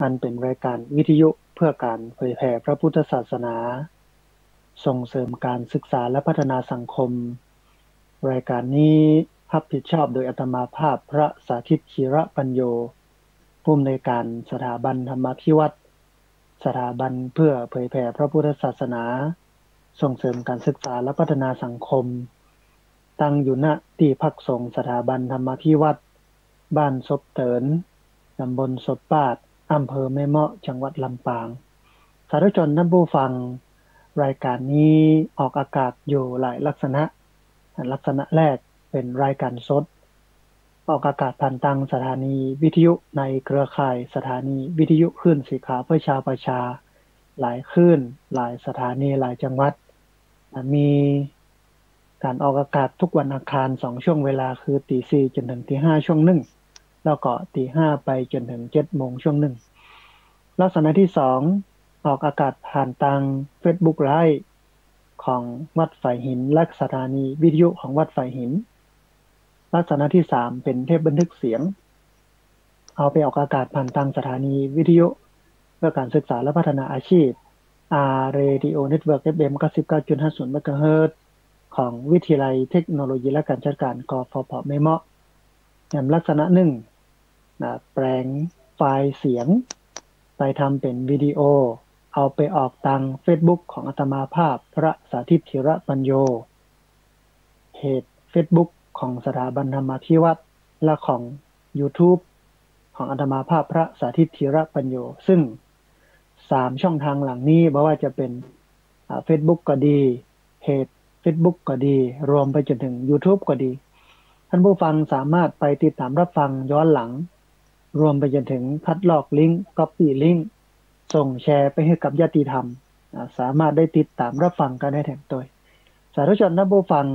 อันเป็นรายการวิทยุเพื่อการเผยแผ่พระพุทธศาสนาส่งเสริมการศึกษาและพัฒนาสังคมรายการนี้รับผิดชอบโดยอาตมาภาพพระสาธิตธีระปัญโยผู้อำนวยการสถาบันธรรมาภิวัตรสถาบันเพื่อเผยแผ่พระพุทธศาสนาส่งเสริมการศึกษาและพัฒนาสังคมตั้งอยู่ณที่พักสงฆ์สถาบันธรรมาภิวัตรบ้านศพเตินตำบลศพปาดอำเภอแม่เมาะจังหวัดลำปางสาธุชนท่านผู้ฟังรายการนี้ออกอากาศอยู่หลายลักษณะลักษณะแรกเป็นรายการสดออกอากาศผ่านทางสถานีวิทยุในเครือข่ายสถานีวิทยุคลื่นสีขาวเพื่อชาวประชาหลายคลื่นหลายสถานีหลายจังหวัดมีการออกอากาศทุกวันอังคาร2 ช่วงเวลาคือตี 4จนถึงตี 5ช่วงหนึ่งแล้วก็ตี 5ไปจนถึง7 โมงช่วงหนึ่งลักษณะที่สองออกอากาศผ่านทาง Facebook Live ของวัดฝายหินและสถานีวิทยุของวัดฝายหินลักษณะที่สามเป็นเทปบันทึกเสียงเอาไปออกอากาศผ่านทางสถานีวิทยุเพื่อการศึกษาและพัฒนาอาชีพ Radio Network FM 99.50 เมกะเฮิรตซ์ของวิทยาลัยเทคโนโลยีและการจัดการกฟผแม่เมาะอย่างลักษณะหนึ่งแปลงไฟล์เสียงไปทำเป็นวิดีโอเอาไปออกทาง Facebook ของอาตมาภาพพระสาธิตธีระปัญโยเพจ Facebook ของสถาบันธรรมาภิวัตรและของ YouTube ของอาตมาภาพพระสาธิตธีระปัญโยซึ่ง3 ช่องทางหลังนี้ไม่ว่าจะเป็นFacebook ก็ดีเพจ Facebook ก็ดีรวมไปจนถึง YouTube ก็ดีท่านผู้ฟังสามารถไปติดตามรับฟังย้อนหลังรวมไปจนถึงคัดลอกลิงก์ก๊อปปี้ลิงก์ส่งแชร์ไปให้กับญาติธรรมสามารถได้ติดตามรับฟังกันได้แถมตัวสาธุชนท่านผู้ฟัง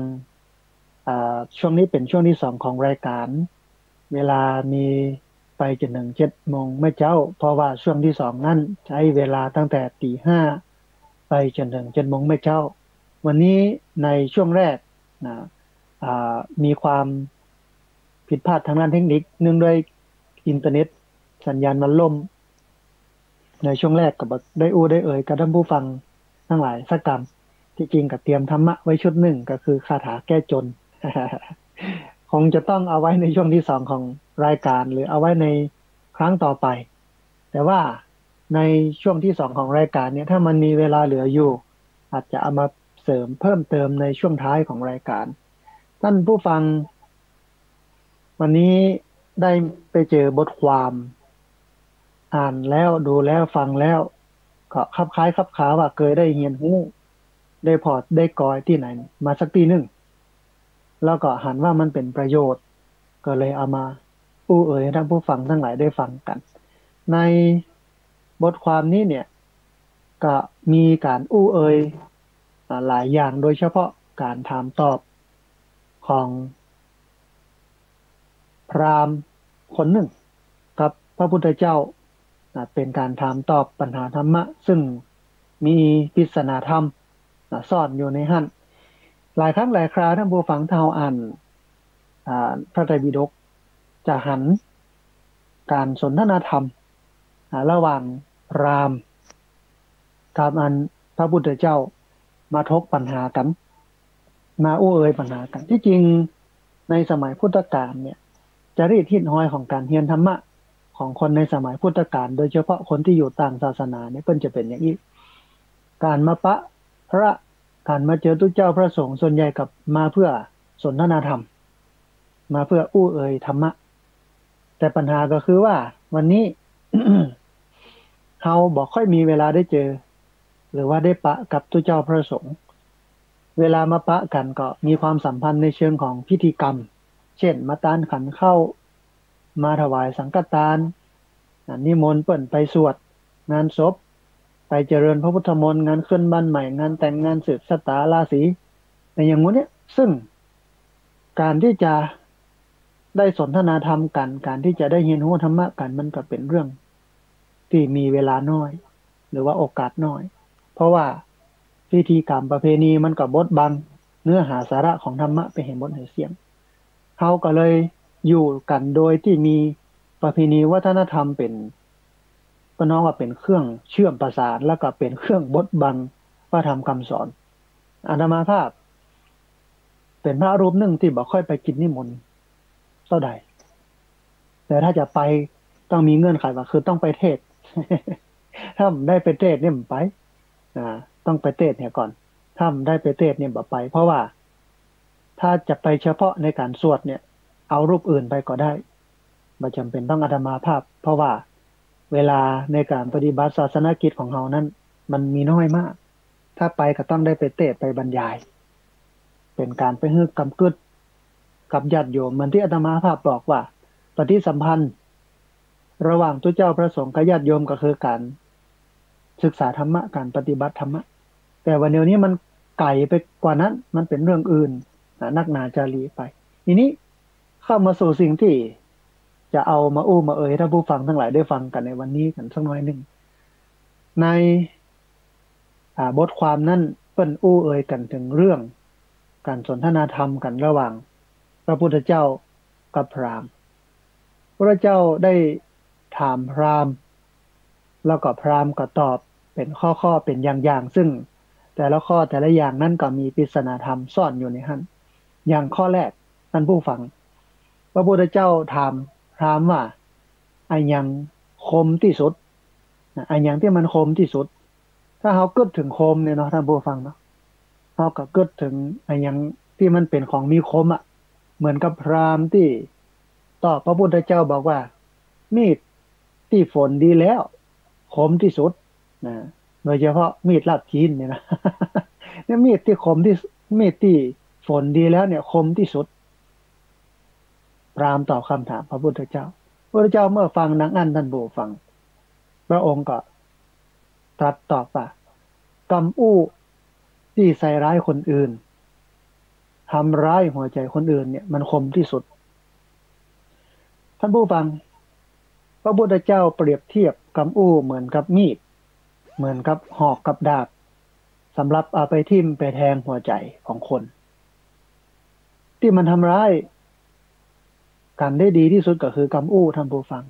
ช่วงนี้เป็นช่วงที่2ของรายการเวลามีไปจนถึง7 โมงไม่เจ้าเพราะว่าช่วงที่2นั้นใช้เวลาตั้งแต่ตี 5ไปจนถึง7 โมงไม่เจ้าวันนี้ในช่วงแรกนะมีความผิดพลาดทางด้านเทคนิคเนื่องด้วยอินเทอร์เน็ตสัญญาณมันล่มในช่วงแรกกับได้ได้เอ่ยกับท่านผู้ฟังทั้งหลายสักกรรมที่จริงกับเตรียมธรรมะไว้ชุดหนึ่งก็คือคาถาแก้จนคงจะต้องเอาไว้ในช่วงที่2ของรายการหรือเอาไว้ในครั้งต่อไปแต่ว่าในช่วงที่2ของรายการเนี่ยถ้ามันมีเวลาเหลืออยู่อาจจะเอามาเสริมเพิ่มเติมในช่วงท้ายของรายการท่านผู้ฟังวันนี้ได้ไปเจอบทความอ่านแล้วดูแล้วฟังแล้วก็คลับคล้ายคลับคาว่าเคยได้เรียนรู้ได้พอร์ตได้กอยที่ไหนมาสักทีหนึ่งแล้วก็หันว่ามันเป็นประโยชน์ก็เลยเอามาอู้เอ่ยให้ท่านผู้ฟังทั้งหลายได้ฟังกันในบทความนี้เนี่ยก็มีการอู้เอ่ยหลายอย่างโดยเฉพาะการถามตอบของพราหมณ์คนหนึ่งกับพระพุทธเจ้าเป็นการถามตอบปัญหาธรรมะซึ่งมีปริศนาธรรมซ่อนอยู่ในหั้นหลายครั้งหลายคราท่านผู้ฟังเท่าอ่านพระไตรปิฎกจะหันการสนทนาธรรมระหว่างพราหมณ์กับอันพระพุทธเจ้ามาทกปัญหากันมาอู้เอ่ยปัญหากันที่จริงในสมัยพุทธกาลเนี่ยจารีตฮิตฮอยของการเรียนธรรมะของคนในสมัยพุทธกาลโดยเฉพาะคนที่อยู่ต่างศาสนาเนี่ยเพิ่นจะเป็นอย่างนี้การมาปะพระการมาเจอทุกเจ้าพระสงฆ์ส่วนใหญ่กับมาเพื่อสนทนาธรรมมาเพื่ออู้เอ่ยธรรมะแต่ปัญหาก็คือว่าวันนี้ เราบอกค่อยมีเวลาได้เจอหรือว่าได้ปะกับทุกเจ้าพระสงฆ์เวลามาปะกันก็มีความสัมพันธ์ในเชิงของพิธีกรรมเช่นมาตานขันเข้ามาถวายสังฆทานนิมนต์เปิ่นไปสวดงานศพไปเจริญพระพุทธมนต์งานขึ้นบ้านใหม่งานแต่งงานสืบชะตาราศีในอย่างงู้นเนี่ยซึ่งการที่จะได้สนทนาธรรมกันการที่จะได้เรียนรู้ธรรมะกันมันก็เป็นเรื่องที่มีเวลาน้อยหรือว่าโอกาสน้อยเพราะว่าพิธีกรรมประเพณีมันก็บดบังเนื้อหาสาระของธรรมะไปเห็นบนให้เสียงเขาก็เลยอยู่กันโดยที่มีประเพณีวัฒนธรรมเป็นป ก็น้องว่าเป็นเครื่องเชื่อมประสานแล้วก็เป็นเครื่องบดบังพระธรรมคำสอนอาตมาภาพเป็นพระรูปหนึ่งที่บ่ค่อยไปกินนิมนต์เท่าใดแต่ถ้าจะไปต้องมีเงื่อนไขว่าคือต้องไปเทศน์ ถ้าไม่ได้ไปเทศน์เนี่ยมันไปอ่าต้องไปเทศน์เนี่ยก่อนถ้าไม่ได้ไปเทศน์เนี่ยบ่ไปเพราะว่าถ้าจะไปเฉพาะในการสวดเนี่ยเอารูปอื่นไปก็ได้ไม่จำเป็นต้องอาตมาภาพเพราะว่าเวลาในการปฏิบัติศาสนกิจของเรานั้นมันมีน้อยมากถ้าไปก็ต้องได้ไปเทศน์ไปบรรยายเป็นการไปฮึกกำกึดกับญาติโยมเหมือนที่อาตมาภาพบอกว่าปฏิสัมพันธ์ระหว่างตัวเจ้าพระสงฆ์กับญาติโยมก็คือการศึกษาธรรมะการปฏิบัติธรรมะแต่วันเดียวนี้มันไกลไปกว่านั้นมันเป็นเรื่องอื่นนักหนาจารีไปทีนี้เข้ามาสู่สิ่งที่จะเอามาอู้มาเอ่ยถ้าผู้ฟังทั้งหลายได้ฟังกันในวันนี้กันสักน้อยหนึ่งในบทความนั้นเปิ้นอู้เอ่ยกันถึงเรื่องการสนทนาธรรมกันระหว่างพระพุทธเจ้ากับพราหมณ์พระเจ้าได้ถามพราหมณ์แล้วก็พราหมณ์ก็ตอบเป็นข้อเป็นอย่างซึ่งแต่ละข้อแต่ละอย่างนั้นก็มีปริศนาธรรมซ่อนอยู่ในนั้นอย่างข้อแรกท่านผู้ฟังพระพุทธเจ้าถามพราหมณ์ว่าอันยังคมที่สุดอันยังที่มันคมที่สุดถ้าเขากึดถึงคมเนี่ยเนาะท่านผู้ฟังเนาะเขาก็กึดถึงอันยังที่มันเป็นของมีคมอ่ะเหมือนกับพราหมณ์ที่ตอบพระพุทธเจ้าบอกว่ามีดที่ฝนดีแล้วคมที่สุดนะโดยเฉพาะมีดลาบจีนเนี่ยนะ เนี่ยมีดที่คมที่มีดที่ฝนดีแล้วเนี่ยคมที่สุดพราหมณ์ตอบคำถามพระพุทธเจ้าพระพุทธเจ้าเมื่อฟังนางอั้นท่านผู้ฟังพระองค์ก็ตรัสตอบว่ากำอู้ที่ใส่ร้ายคนอื่นทำร้ายหัวใจคนอื่นเนี่ยมันคมที่สุดท่านผู้ฟังพระพุทธเจ้าเปรียบเทียบกำอู้เหมือนกับมีดเหมือนกับหอกกับดาบสำหรับเอาไปทิ่มไปแทงหัวใจของคนที่มันทำร้ายกันได้ดีที่สุดก็คือกำอู้ท่านผู้ฟัง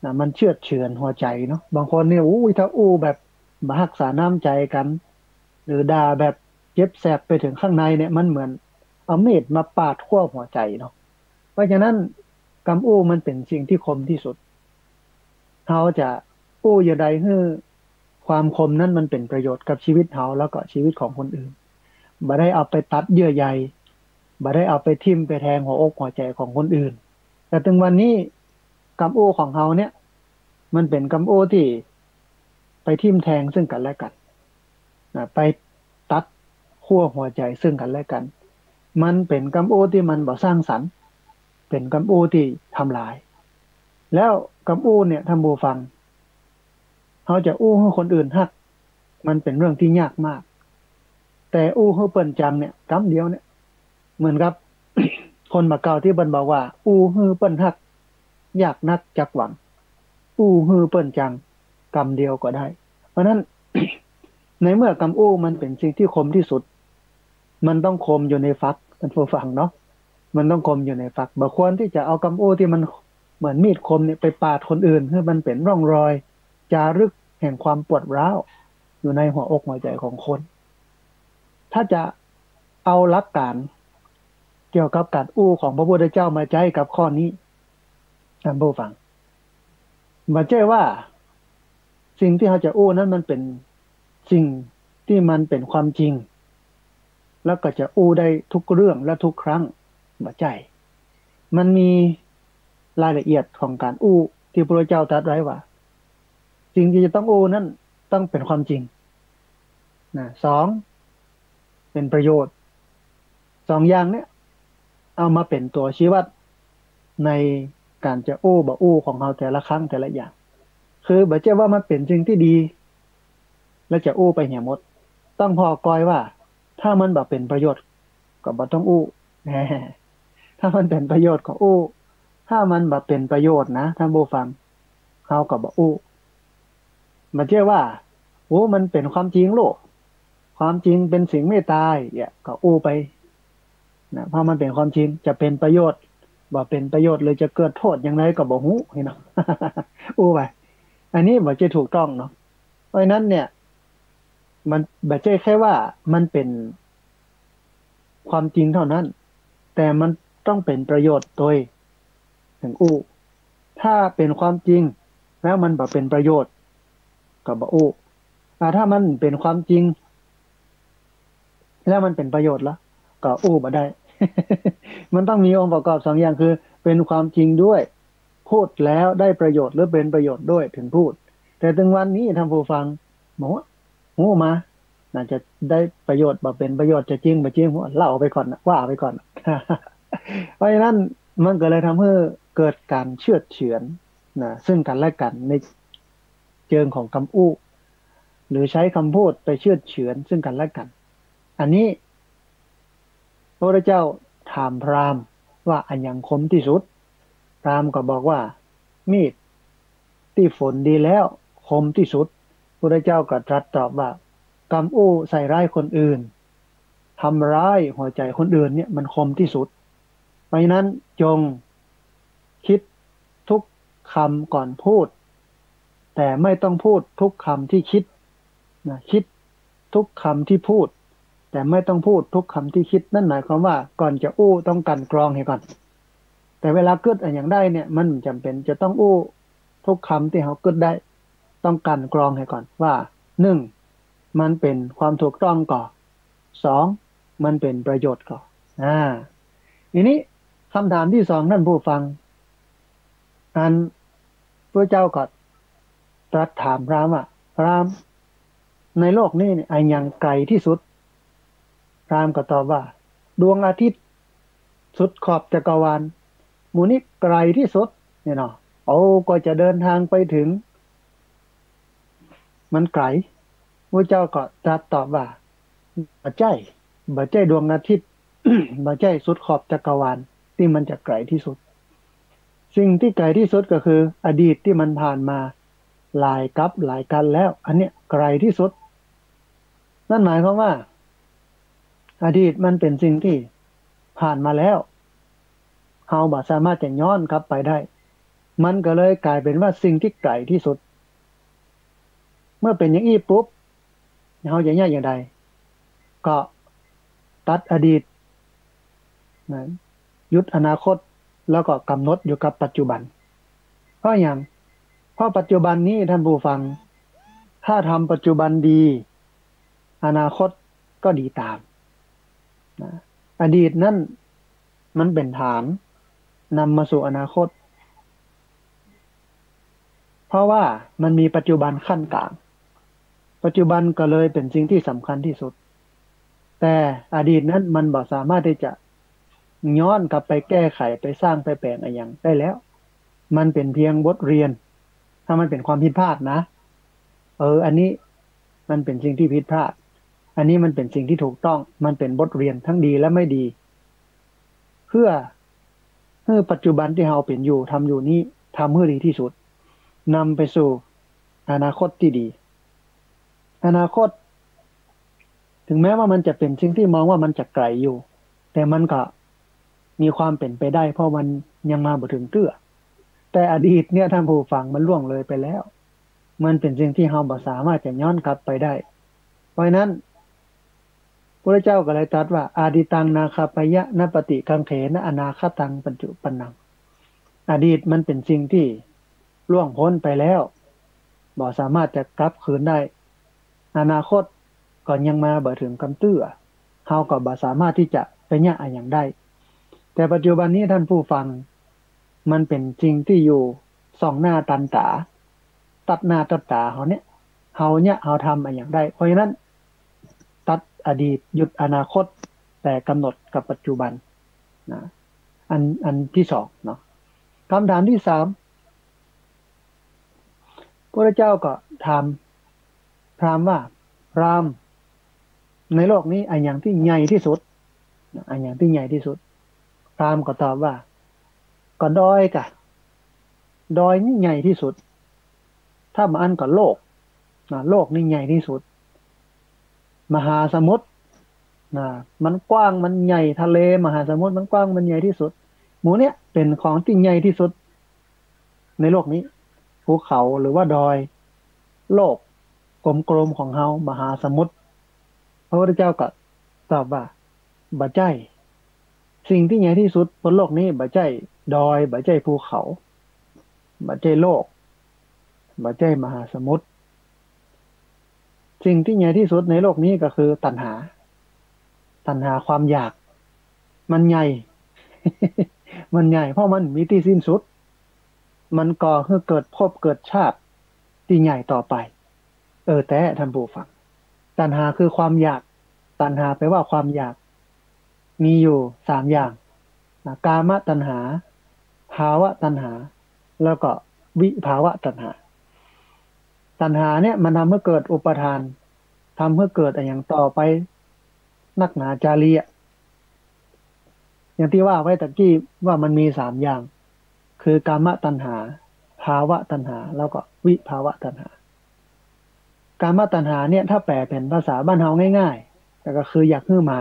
นะมันเชือดเฉือนหัวใจเนาะบางคนเนี่ยอู้ยถ้าอู้แบบมาหักษาน้ำใจกันหรือด่าแบบเจ็บแสบไปถึงข้างในเนี่ยมันเหมือนเอามีดมาปาดขั้วหัวใจเนาะเพราะฉะนั้นกำอู้มันเป็นสิ่งที่คมที่สุดเขาจะอู้อย่างใดให้ความคมนั้นมันเป็นประโยชน์กับชีวิตเขาแล้วก็ชีวิตของคนอื่นบ่ได้เอาไปตัดเยื่อใยบ่ได้เอาไปทิ่มไปแทงหัวอกหัวใจของคนอื่นแต่ถึงวันนี้กำอู้ของเขาเนี่ยมันเป็นกำอู้ที่ไปทิ่มแทงซึ่งกันและกันไปตัดขั้วหัวใจซึ่งกันและกันมันเป็นกำอู้ที่มันบ่สร้างสรรค์เป็นกำอู้ที่ทำลายแล้วกำอู้เนี่ยท่านผู้ฟังเขาจะอู้ให้คนอื่นฮักมันเป็นเรื่องที่ยากมากแต่อู้ให้เปิ้นจังเนี่ยกำเดียวเนี่ยเหมือนกับ คนมาเก่าที่เปิ้นบอกว่าอู้ให้เปิ้นฮักยากนักจักหวังอู้ฮือเปิ้นจังกำเดียวก็ได้เพราะนั้น ในเมื่อกำอู้มันเป็นสิ่งที่คมที่สุดมันต้องคมอยู่ในฟักท่านผู้ฟังเนาะมันต้องคมอยู่ในฟักบ่ควรที่จะเอากำอู้ที่มันเหมือนมีดคมเนี่ยไปปาดคนอื่นให้มันเป็นร่องรอยจารึกแห่งความปวดร้าวอยู่ในหัวอกหัวใจของคนถ้าจะเอาหลักการเกี่ยวกับการอู้ของพระพุทธเจ้ามาใช้กับข้อนี้ท่านผู้ฟังมาเจ้ว่าสิ่งที่เขาจะอู้นั้นมันเป็นสิ่งที่มันเป็นความจริงแล้วก็จะอู้ได้ทุกเรื่องและทุกครั้งบ่ใจมันมีรายละเอียดของการอู้ที่พระเจ้าตรัสไว้ว่าสิ่งที่จะต้องอู้นั้นต้องเป็นความจริงนะสองเป็นประโยชน์สองอย่างเนี้ยเอามาเป็นตัวชี้วัดในการจะอู้บ่อู้ของเราแต่ละครั้งแต่ละอย่างคือบ่เจ้ว่ามันเป็นสิ่งที่ดีแล้วจะอู้ไปเหี่ยหมดต้องพอกอยว่าถ้ามันบ่เป็นประโยชน์ก็บ่ต้องอู้ถ้ามันเป็นประโยชน์ก็อู้ถ้ามันบ่เป็นประโยชน์นะท่านผู้ฟังเขาก็บ่อู้บ่เจ้ว่าโอ้มันเป็นความจริงโลกความจริงเป็นสิ่งไม่ตายเนี่ยก็อู้ไปนะเพราะมันเป็นความจริงจะเป็นประโยชน์บ่เป็นประโยชน์หรือจะเกิดโทษอย่างไรก็บ่ฮู้เนาะ อู้ไป อันนี้บ่ใช่ถูกต้องเนาะเพราะฉะนั้นเนี่ยมันบ่ใช่แค่ว่ามันเป็นความจริงเท่านั้นแต่มันต้องเป็นประโยชน์โดยถึงอู้ถ้าเป็นความจริงแล้วมันบ่เป็นประโยชน์ก็บ่อู้ถ้ามันเป็นความจริงแล้วมันเป็นประโยชน์แล้วก็อู้บ่ได้มันต้องมีองค์ประกอบสองอย่างคือเป็นความจริงด้วยพูดแล้วได้ประโยชน์หรือเป็นประโยชน์ด้วยถึงพูดแต่ถึงวันนี้ท่านผู้ฟังบอกว่าหูมาน่าจะได้ประโยชน์บ่เป็นประโยชน์จะจริงบ่จริงเล่าไปก่อนนะว่าไปก่อนนะเพราะฉะนั้นมันก็เลยทำให้เกิดการเชื่อดเฉือนนะซึ่งกันและกันในเชิงของคำอู้หรือใช้คำพูดไปเชื่อดเฉือนซึ่งกันและกันอันนี้ พระพุทธเจ้าถามพราหมณ์ว่าอันยังคมที่สุดพราหมณ์ก็บอกว่ามีดที่ฝนดีแล้วคมที่สุดพระพุทธเจ้าก็ตรัสตอบว่ากำอู้ใส่ร้ายคนอื่นทำร้ายหัวใจคนอื่นเนี่ยมันคมที่สุดเพราะฉะนั้นจงคิดทุกคำก่อนพูดแต่ไม่ต้องพูดทุกคำที่คิดนะคิดทุกคำที่พูดแต่ไม่ต้องพูดทุกคำที่คิดนั่นหมายความว่าก่อนจะอู้ต้องกลั่นกรองให้ก่อนแต่เวลาเกิดอย่างได้เนี่ยมันจำเป็นจะต้องอู้ทุกคำที่เขาเกิดได้ต้องกลั่นกรองให้ก่อนว่าหนึ่งมันเป็นความถูกต้องก่อนสองมันเป็นประโยชน์ก่อนอ่าทีนี้คำถามที่สองท่านผู้ฟังอันพระเจ้าก็ตรัสถามพราหมณ์ว่าพราหมณ์ในโลกนี้เนี่ยอันยังไกลที่สุดพราหมณ์ก็ตอบว่าดวงอาทิตย์สุดขอบจักรวาลหมู่นี้ไกลที่สุดเนี่ยเนาะโอ้ก็จะเดินทางไปถึงมันไกลพระเจ้าก็ตรัสตอบว่าบ่ใช่บ่ใช่ดวงอาทิตย์บ่ใช่สุดขอบจักรวาลที่มันจะไกลที่สุดสิ่งที่ไกลที่สุดก็คืออดีตที่มันผ่านมาหลายกับหลายกันแล้วอันเนี้ยไกลที่สุดนั่นหมายความว่าอดีตมันเป็นสิ่งที่ผ่านมาแล้วเฮาบ่สามารถจะย้อนกลับไปได้มันก็เลยกลายเป็นว่าสิ่งที่ไกลที่สุดเมื่อเป็นอย่างนี้ปุ๊บเฮาจะแยกอย่างใดก็ตัดอดีตนะหยุดอนาคตแล้วก็กำหนดอยู่กับปัจจุบันเพราะอย่างเพราะปัจจุบันนี้ท่านผู้ฟังถ้าทำปัจจุบันดีอนาคตก็ดีตามนะอดีตนั่นมันเป็นฐานนำมาสู่อนาคตเพราะว่ามันมีปัจจุบันขั้นกลางปัจจุบันก็เลยเป็นสิ่งที่สำคัญที่สุดแต่อดีตนั้นมันบ่สามารถที่จะย้อนกลับไปแก้ไขไปสร้างไปแปลงอะไรอย่างได้แล้วมันเป็นเพียงบทเรียนถ้ามันเป็นความผิดพลาดนะอันนี้มันเป็นสิ่งที่ผิดพลาดอันนี้มันเป็นสิ่งที่ถูกต้องมันเป็นบทเรียนทั้งดีและไม่ดีเพื่อให้ปัจจุบันที่เราเป็นอยู่ทำอยู่นี้ทำให้ดีที่สุดนำไปสู่อนาคตที่ดีอนาคตถึงแม้ว่ามันจะเป็นสิ่งที่มองว่ามันจะไกลอยู่แต่มันก็มีความเป็นไปได้เพราะมันยังมาบ่ถึงเตื้อแต่อดีตเนี่ยท่านผู้ฟังมันล่วงเลยไปแล้วมันเป็นสิ่งที่เราบ่สามารถจะย้อนกลับไปได้เพราะฉะนั้นพระเจ้าก็เลยตรัสว่าอาดิตังนาคาปยะนปฏิกังเขนะอนาคตังปัจจุปันนังอดีตมันเป็นสิ่งที่ล่วงพ้นไปแล้วบ่สามารถจะกลับคืนได้อนาคตก่อนยังมาบ่ถึงกำเตื้อเฮาก็บ่สามารถที่จะไปแยกอะอย่างได้แต่ปัจจุบันนี้ท่านผู้ฟังมันเป็นจริงที่อยู่สองหน้าตันตาตัดหน้าตัดตาเขาเนี่ยเฮาทำอะอย่างได้เพราะฉะนั้นตัดอดีตหยุดอนาคตแต่กำหนดกับปัจจุบันนะอันที่สองเนาะคำถามที่สามพระเจ้าก็ถามพราหมณ์ว่าพราหมณ์ในโลกนี้อันอย่างที่ใหญ่ที่สุดอันอย่างที่ใหญ่ที่สุดพราหมณ์ก็ตอบว่าก็ดอยกะดอยนี่ใหญ่ที่สุดถ้ามาอันก็โลกโลกนี่ใหญ่ที่สุดมหาสมุทรนะมันกว้างมันใหญ่ทะเลมหาสมุทรมันกว้างมันใหญ่ที่สุดหมู่เนี้ยเป็นของที่ใหญ่ที่สุดในโลกนี้ ภูเขาหรือว่าดอยโลกกลมๆของเฮามหาสมุทรพระพุทธเจ้าก็ตอบว่าบ่ใช่สิ่งที่ใหญ่ที่สุดบนโลกนี้บ่ใช่ดอยบ่ใช่ภูเขาบ่ใช่โลกบ่ใช่มหาสมุทรสิ่งที่ใหญ่ที่สุดในโลกนี้ก็คือตัณหาความอยากมันใหญ่มันใหญ่เพราะมันมีที่สิ้นสุดมันก่อให้เกิดภพเกิดชาติที่ใหญ่ต่อไปแต่ท่านผู้ฟังตัณหาคือความอยากตัณหาแปลว่าความอยากมีอยู่3 อย่างกามตัณหาภาวะตัณหาแล้วก็วิภาวะตัณหาตัณหาเนี่ยมันทำให้เกิดอุปทานทำให้เกิดอย่างต่อไปนักหนาจารีอย่างที่ว่าไว้ตะกี้ว่ามันมี3 อย่างคือกามตัณหาภาวะตัณหาแล้วก็วิภาวะตัณหากามตัณหาเนี่ยถ้าแปลเป็นภาษาบ้านเฮาง่ายๆแต่ก็คืออยากให้มา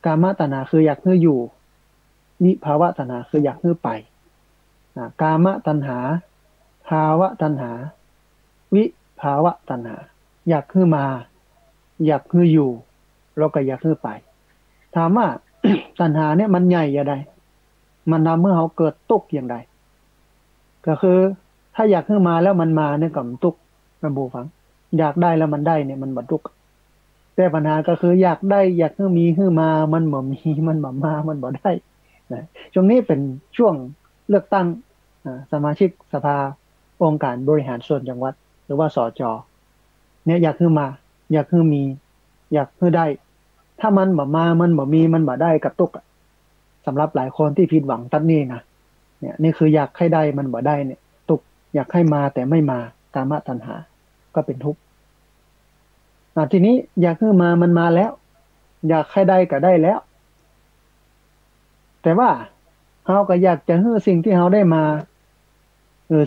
กามตัณหาคืออยากให้อยู่วิภาวะตัณหาคืออยากให้ไปกามตัณหาภาวะตัณหาวิภาวะตัณหาอยากให้มาอยากให้อยู่แล้วก็อยากให้ไปถามว่า ตัณหาเนี่ยมันใหญ่อย่างไรมันทำให้เราเกิดตุกข์อย่างไรก็คือถ้าอยากให้มาแล้วมันมาเนี่ยก็มันตุกข์มันบูฟังอยากได้แล้วมันได้เนี่ยมันบรรทุกข์แต่ปัญหาก็คืออยากได้อยากให้มีให้มามันบ่มีมันบ่มามันบ่ได้นะช่วงนี้เป็นช่วงเลือกตั้งสมาชิกสภาองค์การบริหารส่วนจังหวัดหรือว่าสจเนี่ยอยากให้มาอยากให้มีอยากให้ได้ถ้ามันบ่มามันบ่มีมันบ่ได้กับตุกข์สำหรับหลายคนที่ผิดหวังตั้งนี่นะเนี่ยนี่คืออยากให้ได้มันบ่ได้เนี่ยตุกข์อยากให้มาแต่ไม่มากามตัณหาก็เป็นทุกข์ทีนี้อยากให้มามันมาแล้วอยากให้ได้ก็ได้แล้วแต่ว่าเราก็อยากจะให้สิ่งที่เราได้มา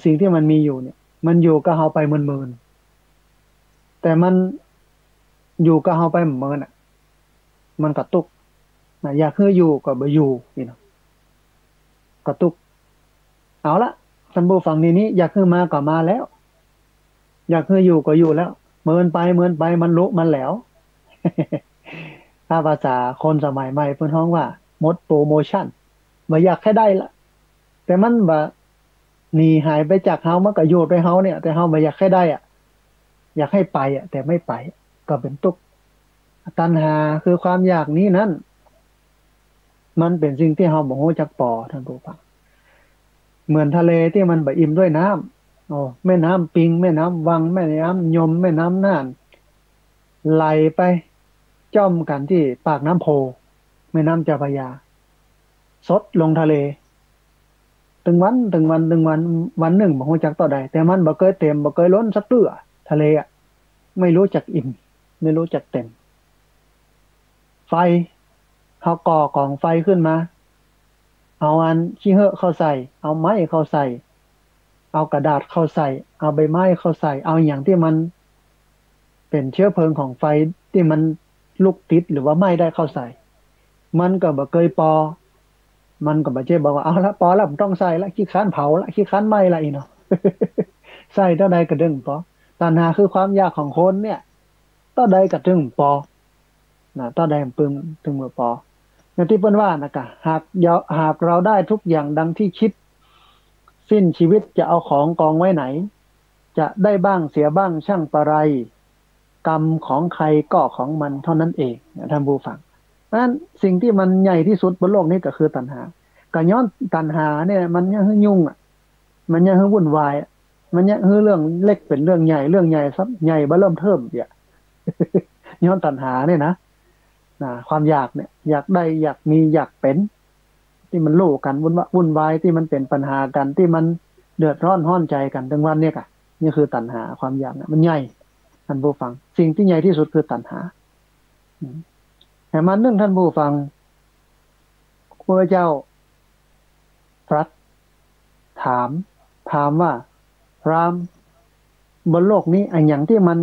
สิ่งที่มันมีอยู่เนี่ยมันอยู่กับเราไปเมินๆแต่มันอยู่กับเราไปเมินอ่ะมันกระตุกอยากให้อยู่ก็บ่อยู่นี่เนาะกระตุกเอาละท่านผู้ฟังนี้อยากให้มาก็มาแล้วอยากให้อยู่ก็อยู่แล้วเมินไปมันรู้มันแหล้ว ถ้าภาษาคนสมัยใหม่เพิ่นฮ้องว่าหมดโปรโมชั่นบ่อยากให้ได้ละแต่มันบ่หนีหายไปจากเฮามันก็อยู่ด้วยเฮาเนี่ยแต่เฮาบ่อยากให้ได้อ่ะอยากให้ไปอ่ะแต่ไม่ไปก็เป็นทุกข์ตัณหาคือความอยากนี้นั้นมันเป็นสิ่งที่เฮาบ่ฮู้จักปอท่านผู้ฟังเหมือนทะเลที่มันบ่อิ่มด้วยน้ำแม่น้ำปิงแม่น้ำวังแม่น้ำยมแม่น้ำน่านไหลไปจ้อมกันที่ปากน้ำโพแม่น้ำเจ้าพระยาซดลงทะเลตึงวันวันหนึ่งบ่ฮู้จักต่อใดแต่มันบ่เคยเต็มบ่เคยล้นสักเตื้อทะเลอ่ะไม่รู้จักอิ่มไม่รู้จักเต็มไฟเขาก่อกองไฟขึ้นมาเอาอันขี้เหอะเข้าใส่เอาไม้เข้าใส่เอากระดาษเข้าใส่เอาใบไม้เข้าใส่เอาอย่างที่มันเป็นเชื้อเพลิงของไฟที่มันลุกติดหรือว่าไหม้ได้เข้าใส่มันก็บ่เคยปอมันก็บ่ใช่บอกว่าเอาละปอแล้วผมต้องใส่ละขี้ค้านเผาละขี้ค้านไหม้ละอีเนาะ ใส่เท่าใดก็ดึงปอตัณหาคือความอยากของคนเนี่ยเท่าใดก็ดึงปอเท่าใดปึงถึงมือปออย่างที่เปิ้นว่านะกะหากเราได้ทุกอย่างดังที่คิดสิ้นชีวิตจะเอาของกองไว้ไหนจะได้บ้างเสียบ้างช่างประไรกรรมของใครก็ของมันเท่านั้นเองท่านผู้ฟังเพราะฉะนั้นสิ่งที่มันใหญ่ที่สุดบนโลกนี้ก็คือตัณหาก็ย้อนตัณหาเนี่ยมันยังให้ยุ่งอ่ะมันยังให้วุ่นวายมันยังให้เรื่องเล็กเป็นเรื่องใหญ่เรื่องใหญ่ซับใหญ่บ่เริ่มเทิมเนี่ย ย้อนตัณหาเนี่ยนะความอยากเนี่ยอยากได้อยากมีอยากเป็นที่มันโลกกันวุ่นวายที่มันเป็นปัญหากันที่มันเดือดร้อนห้อนใจกันทั้งวันเนี่ยค่ะนี่คือตัณหาความอยากเนี่ยมันใหญ่ท่านผู้ฟังสิ่งที่ใหญ่ที่สุดคือตัณหาแต่มันเรื่องท่านผู้ฟังพระเจ้าตรัสถามว่าพรามบนโลกนี้อันอย่างที่มัน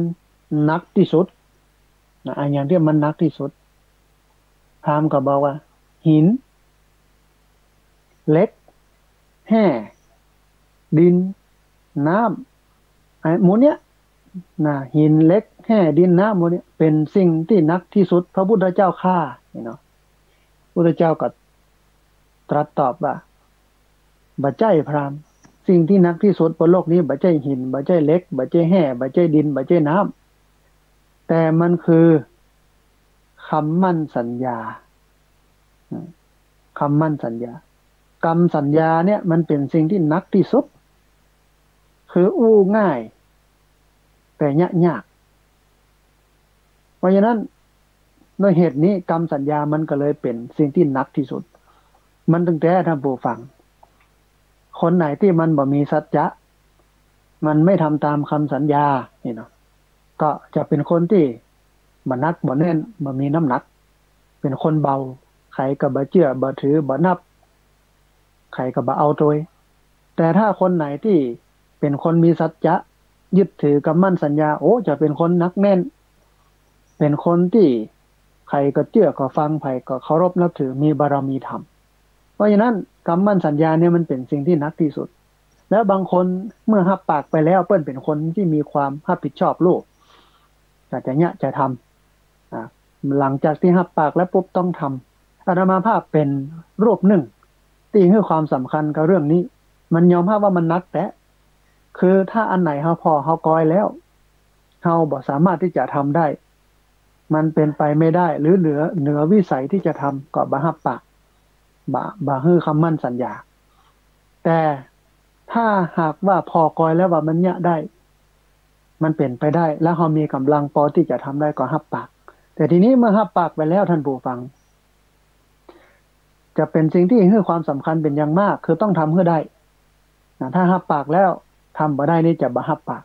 หนักที่สุดอันอย่างที่มันหนักที่สุดพรามก็บอกว่าหินเหล็กแห่ดิน น้ำไอ้หมูเนี้ยหินเหล็กแห่ดินน้ำหมูเนี้ยเป็นสิ่งที่หนักที่สุดพระพุทธเจ้าข้าเนาะพระพุทธเจ้าก็ตรัสตอบว่าบ่ใจพราหมณ์สิ่งที่หนักที่สุดบนโลกนี้บ่ใจหินบ่ใจเหล็กบ่ใจแห่บ่ใจดินบ่ใจน้ำแต่มันคือคำมั่นสัญญาคำมั่นสัญญากรรมสัญญาเนี่ยมันเป็นสิ่งที่หนักที่สุดคืออู้ง่ายแต่ยากเพราะฉะนั้นด้วยเหตุนี้กรรมสัญญามันก็เลยเป็นสิ่งที่หนักที่สุดมันตั้งแต่ท่านผู้ฟังคนไหนที่มันบ่มีสัจจะมันไม่ทำตามคำสัญญานี่เนาะก็จะเป็นคนที่บ่นักบ่แน่นบ่มีน้ำหนักเป็นคนเบาใครก็บ่เชื่อบ่ถือบ่นับใครก็บ่เอาโดยแต่ถ้าคนไหนที่เป็นคนมีสัจจะยึดถือกับมั่นสัญญาโอ้จะเป็นคนนักแน่นเป็นคนที่ใครก็เชื่อก็ฟังใครก็เคารพนับถือมีบารมีธรรมเพราะฉะนั้นคำมั่นสัญญาเนี่ยมันเป็นสิ่งที่หนักที่สุดแล้วบางคนเมื่อหับปากไปแล้วเปิ้นเป็นคนที่มีความรับผิดชอบโลกจะเนี่ยจะทำหลังจากที่หับปากแล้วปุ๊บต้องทำอาตมาภาพเป็นรูปหนึ่งที่ให้ความสำคัญกับเรื่องนี้มันยอมรับว่ามันนักแต่คือถ้าอันไหนเขาพอเขากอยแล้วเขาบ่สามารถที่จะทำได้มันเป็นไปไม่ได้หรือเหนือวิสัยที่จะทำก็บ่หับปากบ่ฮื้อคำมั่นสัญญาแต่ถ้าหากว่าพอกอยแล้วว่ามันเนี่ยได้มันเป็นไปได้แล้วเขามีกำลังพอที่จะทำได้ก็หับปากแต่ทีนี้เมื่อหับปากไปแล้วท่านผู้ฟังจะเป็นสิ่งที่ให้ความสำคัญเป็นอย่างมากคือต้องทำให้ได้ถ้าหับปากแล้วทำบ่ได้นี่จะบ่หับปาก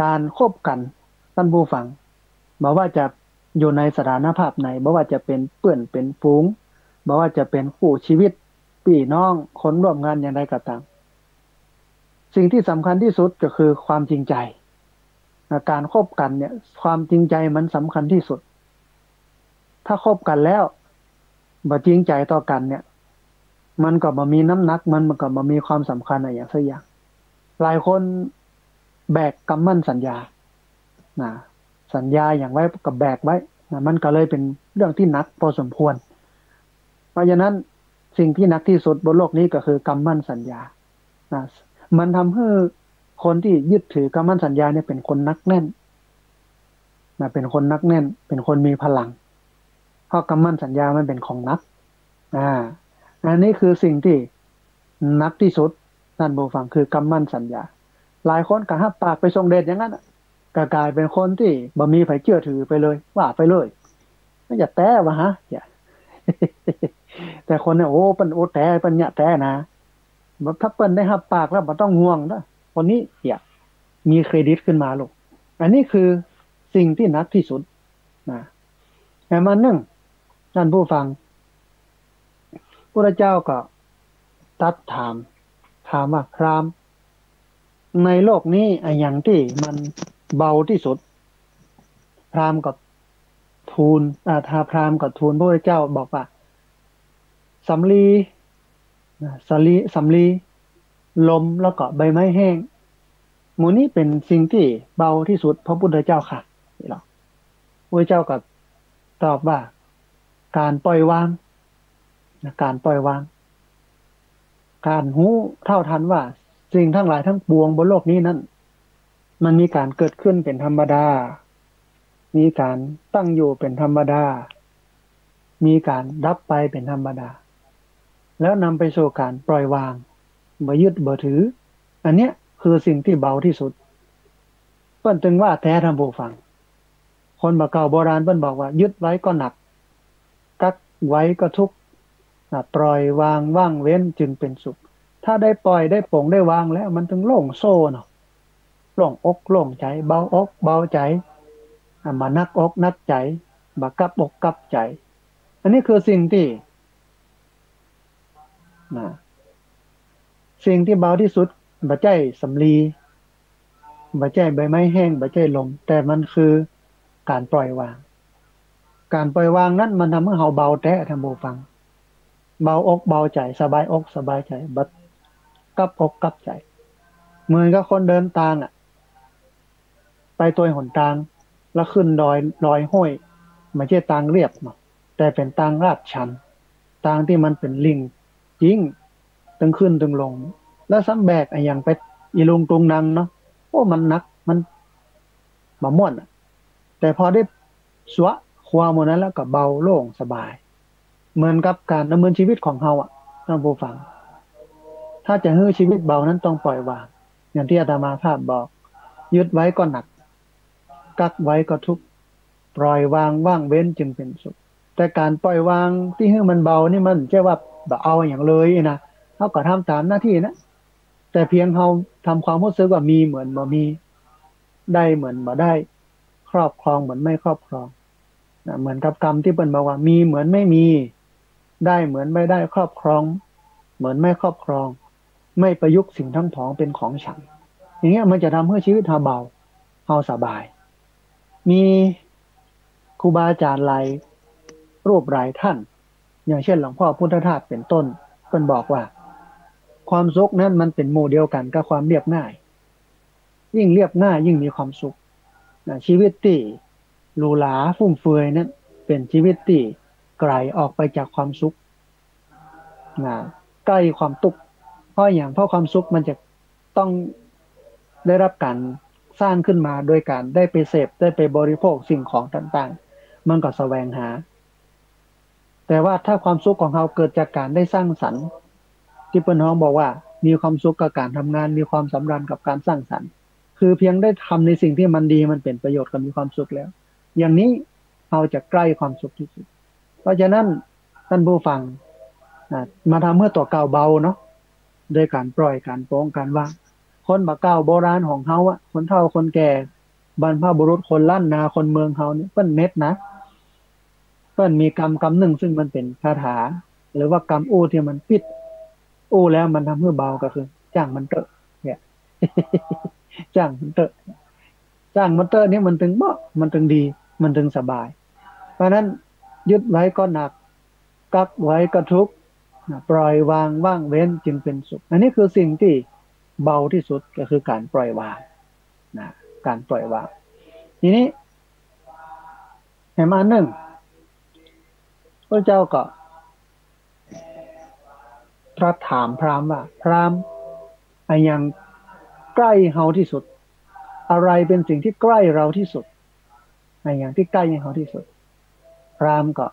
การคบกันท่านผู้ฟังบ่ว่าจะอยู่ในสถานภาพไหนบ่ว่าจะเป็นเพื่อนเป็นฝูงบ่ว่าจะเป็นคู่ชีวิตพี่น้องคนร่วมงานอย่างไรก็ตามสิ่งที่สำคัญที่สุดก็คือความจริงใจการคบกันเนี่ยความจริงใจมันสำคัญที่สุดถ้าคบกันแล้วบ่จริงใจต่อกันเนี่ยมันก็บ่มีน้ำหนักมันก็บ่มีความสำคัญอะไรอย่างสักอย่างหลายคนแบกคำมั่นสัญญาสัญญาอย่างไว้กับแบกไว้มันก็เลยเป็นเรื่องที่หนักพอสมควรเพราะฉะนั้นสิ่งที่หนักที่สุดบนโลกนี้ก็คือคำมั่นสัญญามันทำให้คนที่ยึดถือคำมั่นสัญญาเนี่ยเป็นคนนักแน่นเป็นคนนักแน่นเป็นคนมีพลังเพราะคำมั่นสัญญามันเป็นของนักอันนี้คือสิ่งที่นักที่สุดท่านผู้ฟังคือคำมั่นสัญญาหลายคนก็หับปากไปทรงเดชอย่างนั้นก็กลายเป็นคนที่บ่มีไผเชื่อถือไปเลยว่าไปเลยไม่อย่าแต้วะฮะอย่า แต่คนเนี่ยโอ้เปิ้นโอ้แต่เปิ้นเนี่ยแต่นะถ้าเปิ้นได้หับปากแล้วบ่ต้องห่วงนะคนนี้อย่ามีเครดิตขึ้นมาลูกอันนี้คือสิ่งที่หนักที่สุดแต่มาหนึ่งท่านผู้ฟังพระเจ้าก็ตัดถามว่าพราหมณ์ในโลกนี้ไอ้อย่างที่มันเบาที่สุดพราหมณ์ก็ทูลถ้าพราหมณ์ก็ทูลพระเจ้าบอกว่าสำลีสำลีลมแล้วก็ใบไม้แห้งหมู่นี้เป็นสิ่งที่เบาที่สุดพระพุทธเจ้าค่ะนี่หรอพระเจ้าก็ตอบว่าการปล่อยวางการปล่อยวางการรู้เท่าทันว่าสิ่งทั้งหลายทั้งปวงบนโลกนี้นั้นมันมีการเกิดขึ้นเป็นธรรมดามีการตั้งอยู่เป็นธรรมดามีการดับไปเป็นธรรมดาแล้วนำไปสู่การปล่อยวางบ่ยึดบ่ถืออันเนี้ยคือสิ่งที่เบาที่สุดเปิ้นถึงว่าแท้ท่านผู้ฟังคนบ่เก่าโบราณเปิ้นบอกว่ายึดไว้ก็หนักกักไว้ก็ทุกข์ปล่อยวางว่างเว้นจึงเป็นสุขถ้าได้ปล่อยได้ปลงได้วางแล้วมันถึงโล่งโซ่เนาะโล่งอกโล่งใจเบาอกเบาใจมานักอกนักใจบ่กับอกกับใจอันนี้คือสิ่งที่สิ่งที่เบาที่สุดบ่ใช่สำลีบ่ใช่ใบไม้แห้งบ่ใช่ลมแต่มันคือการปล่อยวางการปล่อยวางนั้นมันทำให้เราเบาแท้ท่านผู้ฟังเบาอกเบาใจสบายอกสบายใจบ่กับอกกับใจ เหมือนกับคนเดินทางไปตัวหนทางแล้วขึ้นดอยห้วยไม่ใช่ทางเรียบเนาะแต่เป็นทางลาดชันทางที่มันเป็นลิงจริงตึงขึ้นตึงลงแล้วซ้ำแบกอย่างไปอีลุงตุงนังเนาะโอ้มันหนักมันบ่ม่วนแต่พอได้สวะความหมดนั้นแล้วก็เบาโล่งสบายเหมือนกับการดำเนินชีวิตของเฮาท่านผู้ฟังถ้าจะให้ชีวิตเบานั้นต้องปล่อยวางอย่างที่อาตมาภาพบอกยึดไว้ก็หนักกักไว้ก็ทุกข์ปล่อยวางว่างเว้นจึงเป็นสุขแต่การปล่อยวางที่ให้มันเบานี่มันใช่ว่าแบบเอาอย่างเลยนะเขาก็ทำตามหน้าที่นะแต่เพียงเขาทำความรู้สึกว่ามีเหมือนบ่มีได้เหมือนบ่ได้ครอบครองเหมือนไม่ครอบครองนะเหมือนกับกรรมที่เป็นบอกว่ามีเหมือนไม่มีได้เหมือนไม่ได้ครอบครองเหมือนไม่ครอบครองไม่ประยุกต์สิ่งทั้งผองเป็นของฉันอย่างเงี้ยมันจะทำให้ชีวิตเราเบาเราสบายมีครูบาอาจารย์หลายรูปหลายท่านอย่างเช่นหลวงพ่อพุทธทาสเป็นต้นเพิ่นบอกว่าความสุขนั้นมันเป็นโมเดลกันกับความเรียบง่ายยิ่งเรียบง่ายยิ่งมีความสุขนะชีวิตที่หรูหราฟุ่มเฟือยนั้นเป็นชีวิตที่ไกลออกไปจากความสุขนะใกล้ความทุกข์เพราะความสุขมันจะต้องได้รับการสร้างขึ้นมาโดยการได้ไปเสพได้ไปบริโภคสิ่งของต่างๆมันก็แสวงหาแต่ว่าถ้าความสุขของเราเกิดจากการได้สร้างสรรค์ที่เปิ้ลน้องบอกว่ามีความสุขกับการทำงานมีความสำราญกับการสร้างสรรค์คือเพียงได้ทำในสิ่งที่มันดีมันเป็นประโยชน์กับมีความสุขแล้วอย่างนี้เราจะใกล้ความสุขที่สุดเพราะฉะนั้นท่านผู้ฟังมาทำเมื่อตัวเก่าเบาเนาะโดยการปล่อยการโปร่งการว่างคนบาเก่าโบราณของเขาคนเฒ่าคนแก่บรรพบุรุษคนล้านนาคนเมืองเขาเนี่ยเปิ้นเม็ดนะเปิ้นมีกรรมหนึ่งซึ่งมันเป็นคาถาหรือว่ากรรมอู้ที่มันปิดอู้แล้วมันทำให้เบาก็คือจ้างมันเตอะเนี่ยจ้างมันเตอะจ้างมันเตอะนี่มันถึงเหมาะมันถึงดีมันถึงสบายเพราะนั้นยึดไว้ก็หนักกักไว้ก็ทุกข์ปล่อยวางว่างเว้นจึงเป็นสุขอันนี้คือสิ่งที่เบาที่สุดก็คือการปล่อยวางนะการปล่อยวางทีนี้แหมอันหนึ่งพระเจ้าก็ตรัสถามพราหมณ์ว่าพราหมณ์ไอ้ยังใกล้เฮาที่สุดอะไรเป็นสิ่งที่ใกล้เราที่สุดไอ้อย่างที่ใกล้เฮาที่สุดพราหมณ์ก็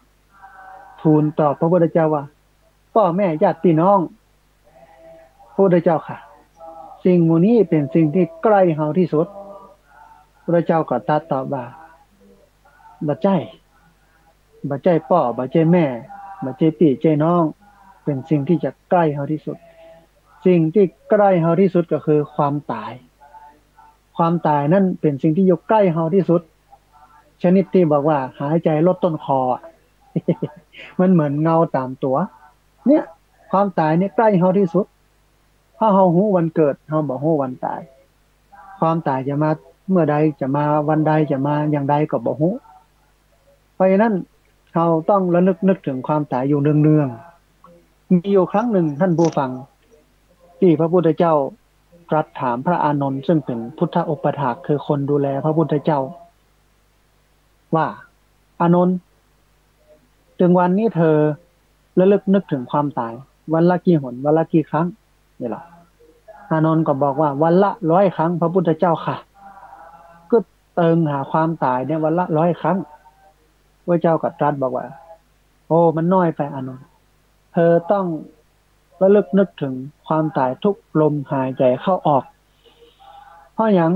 ทูลตอบพระพุทธเจ้าว่าพ่อแม่ญาติพี่น้องพระพุทธเจ้าค่ะสิ่งหมู่นี้เป็นสิ่งที่ใกล้เฮาที่สุดพระเจ้าก็ตรัสตอบว่าบ่ใจบ่ใจพ่อบ่ใจแม่บ่ใจพี่ใจน้องเป็นสิ่งที่จะใกล้เฮาที่สุดสิ่งที่ใกล้เฮาที่สุดก็คือความตายความตายนั่นเป็นสิ่งที่อยู่ใกล้เฮาที่สุดชนิดที่บอกว่าหายใจลดต้นคอมันเหมือนเงาตามตัวเนี่ยความตายเนี่ยใกล้เฮาที่สุดถ้าเฮาฮู้วันเกิดเฮาบ่ฮู้วันตายความตายจะมาเมื่อใดจะมาวันใดจะมาอย่างใดก็บ่ฮู้เพราะฉะนั้นเราต้องระลึกนึกถึงความตายอยู่เนืองๆมีอยู่ครั้งหนึ่งท่านผู้ฟังที่พระพุทธเจ้าตรัสถามพระอานนท์ซึ่งเป็นพุทธอุปถากคือคนดูแลพระพุทธเจ้าว่าอานนท์ถึงวันนี้เธอระลึกนึกถึงความตายวันละกี่หนวันละกี่ครั้งนี่หรออานนท์ก็บอกว่าวันละ100 ครั้งพระพุทธเจ้าค่ะก็เติงหาความตายเนี่ยวันละ100 ครั้งพระเจ้าก็ตรัสบอกว่าโอ้มันน้อยไปอานนท์เธอต้องระลึกนึกถึงความตายทุกลมหายใจเข้าออกเพราะอย่าง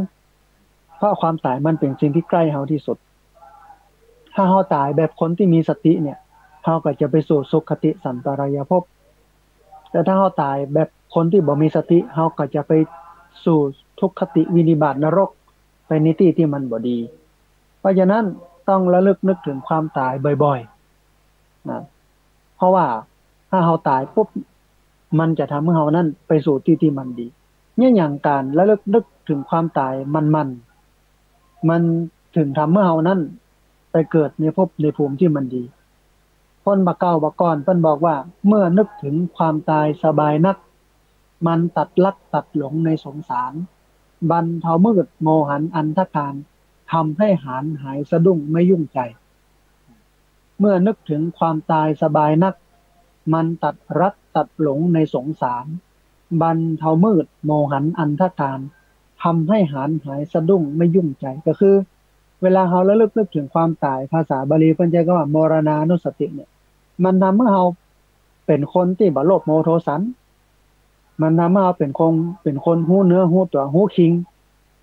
เพราะความตายมันเป็นสิ่งที่ใกล้เฮาที่สุดถ้าเฮาตายแบบคนที่มีสติเนี่ยเฮาก็จะไปสู่สุคติสันตรายภพแต่ถ้าเฮาตายแบบคนที่บ่มีสติเฮาก็จะไปสู่ทุกขติวินิบาตนรกไปในที่ที่มันบ่ดีเพราะฉะนั้นต้องระลึกนึกถึงความตายบ่อยๆนะเพราะว่าถ้าเฮาตายปุ๊บมันจะทำให้เฮานั้นไปสู่ที่ที่มันดีเนี่ยอย่างการระลึกนึกถึงความตายมันถึงทำให้เฮานั้นไปเกิดในภพในภูมิที่มันดีคนบักเก่าบักก่อนเพิ่นบอกว่าเมื่อนึกถึงความตายสบายนัก มันตัดลักตัดหลงในสงสารบรรเทามืดโมหันอันธการทำให้หานหายสะดุ้งไม่ยุ่งใจเมื่อนึกถึงความตายสบายนักมันตัดรักตัดหลงในสงสารบรรเทามืดโมหันอันธการทำให้หานหายสะดุ้งไม่ยุ่งใจก็คือเวลาเราระลึกนึกถึงความตายภาษาบาลีเพิ่นใช้คำว่ามรณานุสติเนี่ยมันทำให้เราเป็นคนที่บ่โลภโมโทสัน มันทำให้เราเป็นคนหู้เนื้อหู้ตัวหู้คิง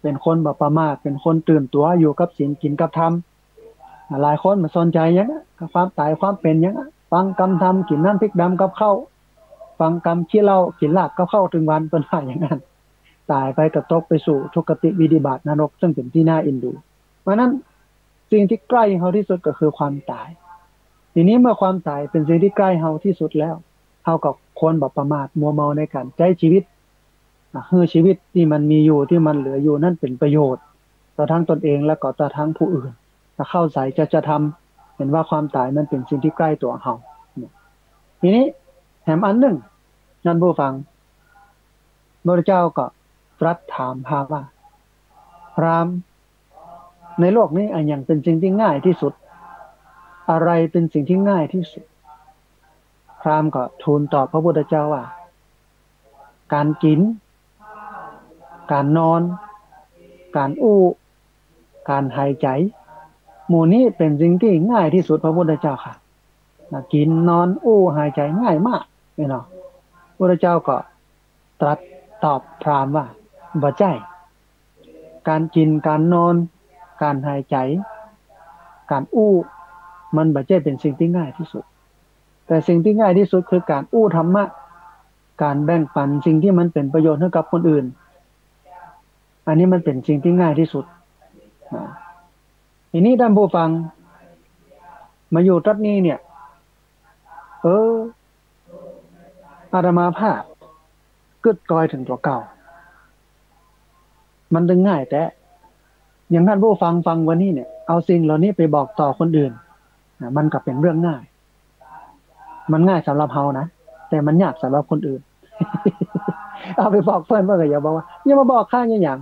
เป็นคนแบบประมาทเป็นคนตื่นตัวอยู่กับศีลกินกับธรรมหลายคนมาสนใจยังกับความตายความเป็นยังฟังกรรมธรรมกินน้ำพริกดำกับข้าวฟังกรรมขี้เหล้ากินลาบกับข้าวถึงวันเป็นว่าอย่างนั้นตายไปกระตกไปสู่ทุกขติวินิบาตนรกซึ่งเป็นที่น่าอินดูเพราะนั้นสิ่งที่ใกล้เราที่สุดก็คือความตายทีนี้เมื่อความตายเป็นสิ่งที่ใกล้เราที่สุดแล้วเท่ากับคนแบบประมาทมัวเมาในการใช้ชีวิตคือชีวิตที่มันมีอยู่ที่มันเหลืออยู่นั่นเป็นประโยชน์ต่อทั้งตนเองและก็ต่อทั้งผู้อื่นถ้าเข้าใจจะทำเห็นว่าความตายมันเป็นสิ่งที่ใกล้ตัวเราทีนี้แถมอันหนึ่งนั่นผู้ฟังพระเจ้าก็ตรัสถามพาว่าพราหมณ์ในโลกนี้อันอย่างเป็นสิ่งที่ง่ายที่สุดอะไรเป็นสิ่งที่ง่ายที่สุดพราหมณ์ก็ทูลตอบพระพุทธเจ้าว่าการกินการนอนการอู้การหายใจหมู่นี้เป็นสิ่งที่ง่ายที่สุดพระพุทธเจ้าค่ะกินนอนอู้หายใจง่ายมากนี่เนาะพระพุทธเจ้าก็ตรัสตอบพราหมณ์ว่าบ่ใช่การกินการนอนการหายใจการอู้มันบ่ใช่เป็นสิ่งที่ง่ายที่สุดแต่สิ่งที่ง่ายที่สุดคือการอู้ธรรมะการแบ่งปันสิ่งที่มันเป็นประโยชน์ให้กับคนอื่นอันนี้มันเป็นสิ่งที่ง่ายที่สุดทีนี้ท่านผู้ฟังมาอยู่ตรงนี้เนี่ยอาตมาภาพกึดกอยถึงตัวเก่ามันถึงง่ายแต่อย่างท่านผู้ฟังวันนี้เนี่ยเอาสิ่งเหล่านี้ไปบอกต่อคนอื่นมันก็เป็นเรื่องง่ายมันง่ายสำหรับเรานะแต่มันยากสำหรับคนอื่น เอาไปบอกเพื่อนก็อย่าบอกว่าอย่ามาบอกข้าอย่าง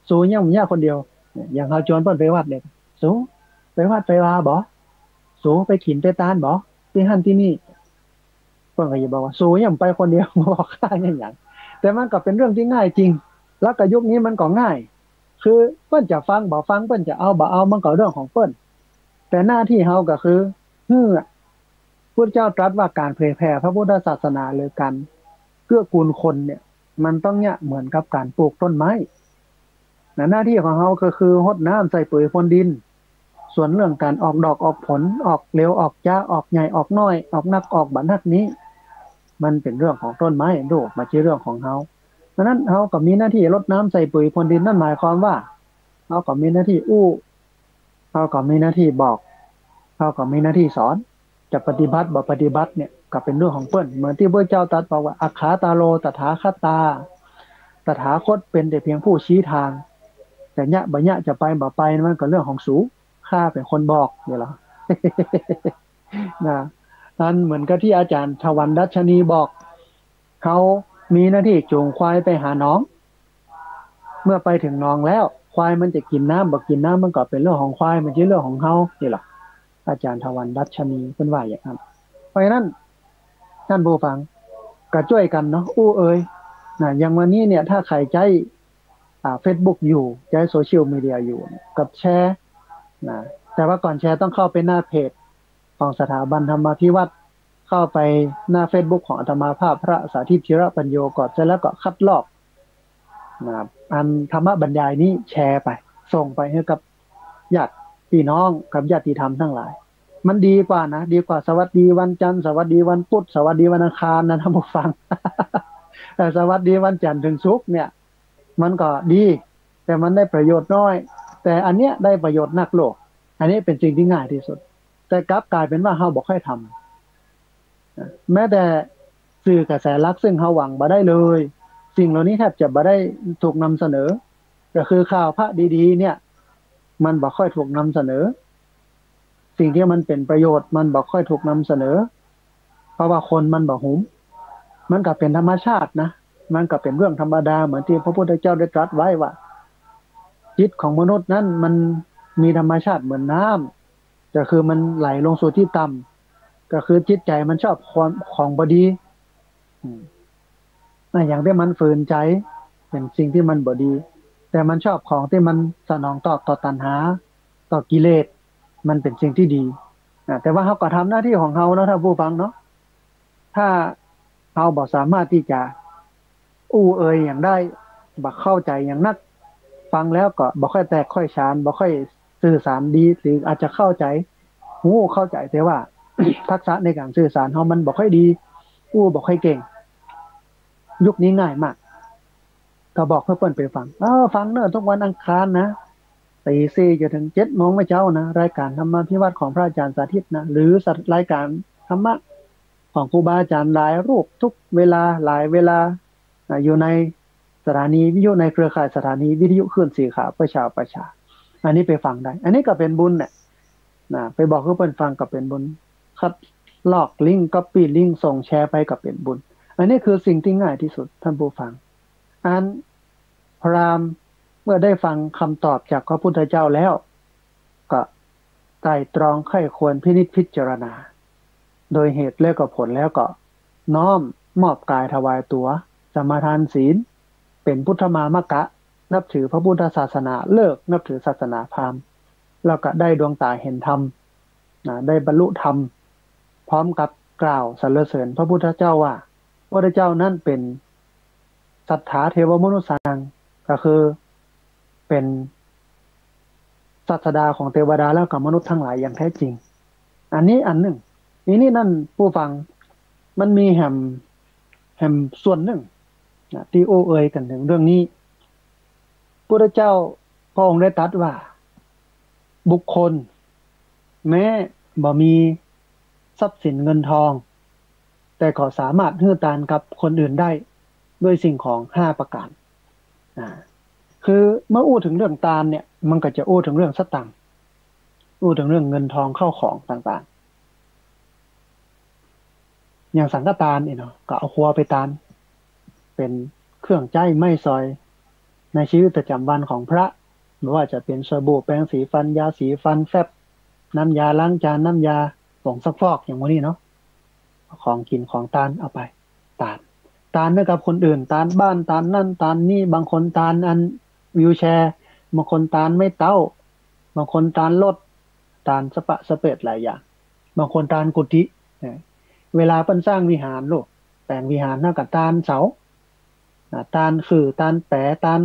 สูยังผมยากคนเดียวอย่างเขาชวนเพื่อนไปวัดเนี่ยสูไปวัดไปวาบ่สูไปขินไปตานบ่ที่หั่นที่นี่เพื่อนก็อย่าบอกว่าสูยังไปคนเดียวมาบอกข้าอย่างแต่มันก็เป็นเรื่องที่ง่ายจริงแล้วก็ยุคนี้มันก็ง่ายคือเพื่อนจะฟังบ่ฟังเพื่อนจะเอาบ่เอามันก็เรื่องของเพื่อนแต่หน้าที่เฮาก็คือพุทธเจ้าตรัสว่าการเผยแผ่พระพุทธศาสนาหรือการเกื้อกูลคนเนี่ยมันต้องเนี่ยเหมือนกับการปลูกต้นไม้หน้าที่ของเราก็คือรดน้ำใส่ปุ๋ยพรวนดินส่วนเรื่องการออกดอกออกผลออกเร็วออกจ้าออกใหญ่ออกน้อยออกนักออกบันทักนี้มันเป็นเรื่องของต้นไม้ดูไม่ใช่เรื่องของเราเพราะนั้นเราก็มีหน้าที่รดน้ำใส่ปุ๋ยพรวนดินนั่นหมายความว่าเราก็มีหน้าที่เราก็มีหน้าที่บอกเราก็มีหน้าที่สอนจะปฏิบัติบ่ปฏิบัติเนี่ยก็เป็นเรื่องของเปิ้นเหมือนที่พระเจ้าตรัสบอกว่าอัคคาตาโลตถาคตาตถาคตเป็นแต่เพียงผู้ชี้ทางแต่เนี่ยบัญญัติจะไปบ่ไปมันก็เรื่องของสูข้าเป็นคนบอกเนี่ยหรอ นะนั่นเหมือนกับที่อาจารย์ชวันดัชนีบอกเขามีหน้าที่จูงควายไปหาน้องเมื่อไปถึงน้องแล้วควายมันจะกินน้ำบ่กินน้ำมันก็เป็นเรื่องของควายมันไม่ใช่เรื่องของเขานี่หรออาจารย์ทวันดัชนีเป็นว่าอย่างนั้นเพราะฉะนั้นท่านผู้ฟังก็ช่วยกันเนาะอย่างวันนี้เนี่ยถ้าใครใช้Facebook อยู่ใช้โซเชียลมีเดียอยู่กับแชร์นะแต่ว่าก่อนแชร์ต้องเข้าไปหน้าเพจของสถาบันธรรมาภิวัตรเข้าไปหน้า Facebook ของอาตมาภาพพระสาธิตธิระปัญโยก่อนเสร็จแล้วก็คัดลอกนะอันธรรมบรรยายนี้แชร์ไปส่งไปให้กับญาติพี่น้องกับญาติธรรมทั้งหลายมันดีกว่านะดีกว่าสวัสดีวันจันทร์สวัสดีวันพุธสวัสดีวันอังคารนะท่านผู้ฟัง แต่สวัสดีวันจันทร์ถึงศุกร์เนี่ยมันก็ดีแต่มันได้ประโยชน์น้อยแต่อันเนี้ยได้ประโยชน์นักโลกอันนี้เป็นสิ่งที่ง่ายที่สุดแต่กลับกลายเป็นว่าเฮาบ่ค่อยทำแม้แต่สื่อกระแสหลักซึ่งเฮาหวังบ่ได้เลยสิ่งเหล่านี้แทบจะบ่ได้ถูกนำเสนอก็คือข่าวพระดีๆเนี่ยมันบ่ค่อยถูกนำเสนอสิ่งที่มันเป็นประโยชน์มันบ่ค่อยถูกนำเสนอเพราะว่าคนมันบ่หุมมันก็เป็นธรรมชาตินะ มันก็เป็นเรื่องธรรมดาเหมือนที่พระพุทธเจ้าได้ตรัสไว้ว่าจิตของมนุษย์นั้นมันมีธรรมชาติเหมือนน้ำก็คือมันไหลลงสู่ที่ต่ำก็คือจิตใจมันชอบความของบดีอืมอย่างที่มันฝืนใจเป็นสิ่งที่มันบดีแต่มันชอบของที่มันสนองตอบต่อตัณหาต่อกิเลสมันเป็นสิ่งที่ดีแต่ว่าเขาก็ทำหน้าที่ของเขาเนาะถ้าผู้ฟังเนาะถ้าเขาบอกสามารถที่จะอย่างได้บักเข้าใจอย่างนักฟังแล้วก็บ่ค่อยแตกค่อยฉานบ่ค่อยสื่อสารดีหรืออาจจะเข้าใจเข้าใจแต่ว่า ทักษะในการสื่อสารเขามันบ่ค่อยดีบ่ค่อยเก่งยุคนี้ง่ายมากก็บอกเพื่อเปิ้นไปฟังฟังเนอะทุกวันอังคารนะตี 4จนถึง7 โมงเช้านะรายการธรรมะพิวัตรของพระอาจารย์สาธิตนะหรือรายการธรรมะของครูบาอาจารย์หลายรูปทุกเวลาหลายเวลาอยู่ในสถานีวิทยุในเครือข่ายสถานีวิทยุคลื่นสีขาวประชาอันนี้ไปฟังได้อันนี้ก็เป็นบุญเนี่ยไปบอกเพื่อนฟังก็เป็นบุญครับลอกลิงก์ก๊อปปี้ลิงก์ส่งแชร์ไปก็เป็นบุญอันนี้คือสิ่งที่ง่ายที่สุดท่านผู้ฟังอันพรามเมื่อได้ฟังคำตอบจากพระพุทธเจ้าแล้วก็ไตร่ตรองไข้ควรพินิจพิจารณาโดยเหตุและก็ผลแล้วก็น้อมมอบกายถวายตัวสมาทานศีลเป็นพุทธมามกะนับถือพระพุทธศาสนาเลิกนับถือศาสนาพราหมณ์แล้วก็ได้ดวงตาเห็นธรรมได้บรรลุธรรมพร้อมกับกล่าวสรรเสริญพระพุทธเจ้าว่าพระพุทธเจ้านั้นเป็นสัทธาเทวมนุษย์สังก็คือเป็นศาสดาของเทวดาแล้วกับมนุษย์ทั้งหลายอย่างแท้จริงอันนี้อันหนึ่งนี่นั่นผู้ฟังมันมีแหมส่วนหนึ่งที่กันถึงเรื่องนี้พระเจ้าพระองค์ได้ตรัสว่าบุคคลแม้บ่มีทรัพย์สินเงินทองแต่ก็สามารถฮื้อตานกับคนอื่นได้ด้วยสิ่งของ5ประการคือเมื่ออู้ถึงเรื่องตาลเนี่ยมันก็จะอู้ถึงเรื่องสตังค์อู้ถึงเรื่องเงินทองเข้าของต่างๆอย่างสังฆทานเนาะก็เอาครัวไปตานเป็นเครื่องใจไม่ซอยในชีวิตประจำวันของพระไม่ว่าจะเป็นสบู่แปรงสีฟันยาสีฟันแฟบน้ำยาล้างจานน้ำยาผงซักฟอกอย่างนี้เนาะของกินของตานเอาไปตานด้วยกับคนอื่นตานบ้านตานนั่นตานนี่บางคนตานอันวิวแชร์บางคนตานไม่เต้าบางคนตานรถตานสปะสเปดหลายอย่างบางคนตานกุฏิเวลาเปิ้นสร้างวิหารลูกแต่งวิหารน่ากับตานเสาตานคือตานแปะตาน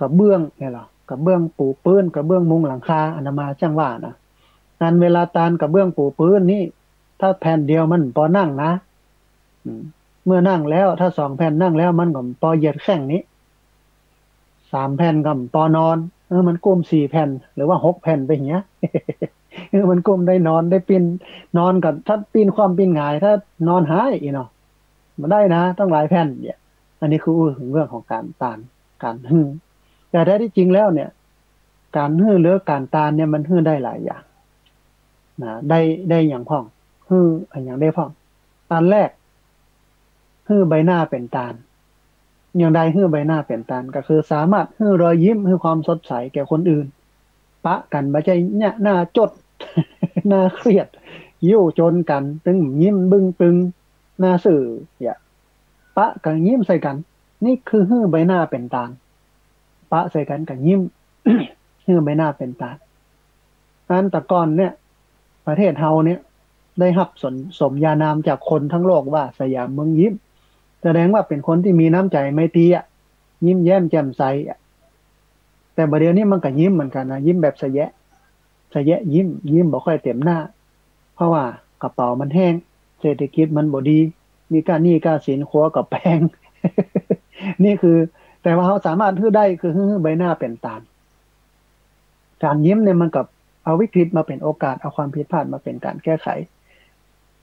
กระเบื้องเนี่ยหรอกระเบื้องปูพื้นกระเบื้องมุงหลังคาอนามาจังว่านะการเวลาตานกระเบื้องปูพื้นนี่ถ้าแผ่นเดียวมันพอนั่งนะเมื่อนั่งแล้วถ้า2 แผ่นนั่งแล้วมันก็พอเหยียดแข้งนี้3 แผ่นก็พอนอนมันก้ม4 แผ่นหรือว่า6 แผ่นไปอย่างเงี้ยมันก้มได้นอนได้ปีนนอนกับถ้าปีนความปีนหงายถ้านอนหายอีเนาะมันได้นะต้องหลายแผ่นเนี่ยอันนี้คือถึงเรื่องของการตานการฮื้อแต่แท้ที่จริงแล้วเนี่ยการฮื้อหรือการตานเนี่ยมันฮื้อได้หลายอย่างได้อย่างพ่องฮื้ออันอย่างได้พ่องอันแรกฮื้อใบหน้าเป็นตาลอย่างใดฮื้อใบหน้าเป็นตาลก็คือสามารถฮื้อรอยยิ้มฮื้อความสดใสแก่คนอื่นปะกันบ่ใช่เนี่ยหน้าจด หน้าเครียดยิ้วจนกันตึงยิ้มบึ้งตึงหน้าสื่ออย่าปะกันยิ้มใส่กันนี่คือฮื้อใบหน้าเป็นตาลปะใส่กันกับยิ้ม ฮื้อใบหน้าเป็นตาลอันแต่ก่อนเนี่ยประเทศเฮาเนี่ยได้รับสมญานามจากคนทั้งโลกว่าสยามเมืองยิ้มแสดงว่าเป็นคนที่มีน้ำใจไมตรียิ้มแย้มแจ่มใสแต่บัดเดี๋ยวนี้มันก็ยิ้มเหมือนกันนะยิ้มแบบสะแยะยิ้มบ่ค่อยเต็มหน้าเพราะว่ากระเป๋ามันแห้งเศรษฐกิจมันบ่ดีมีการหนี้การสินครัวกับแพง นี่คือแต่ว่าเขาสามารถฮื้อได้คือฮื้อใบหน้าเป็นตาลการยิ้มเนี่ยมันกับเอาวิกฤตมาเป็นโอกาสเอาความผิดพลาดมาเป็นการแก้ไข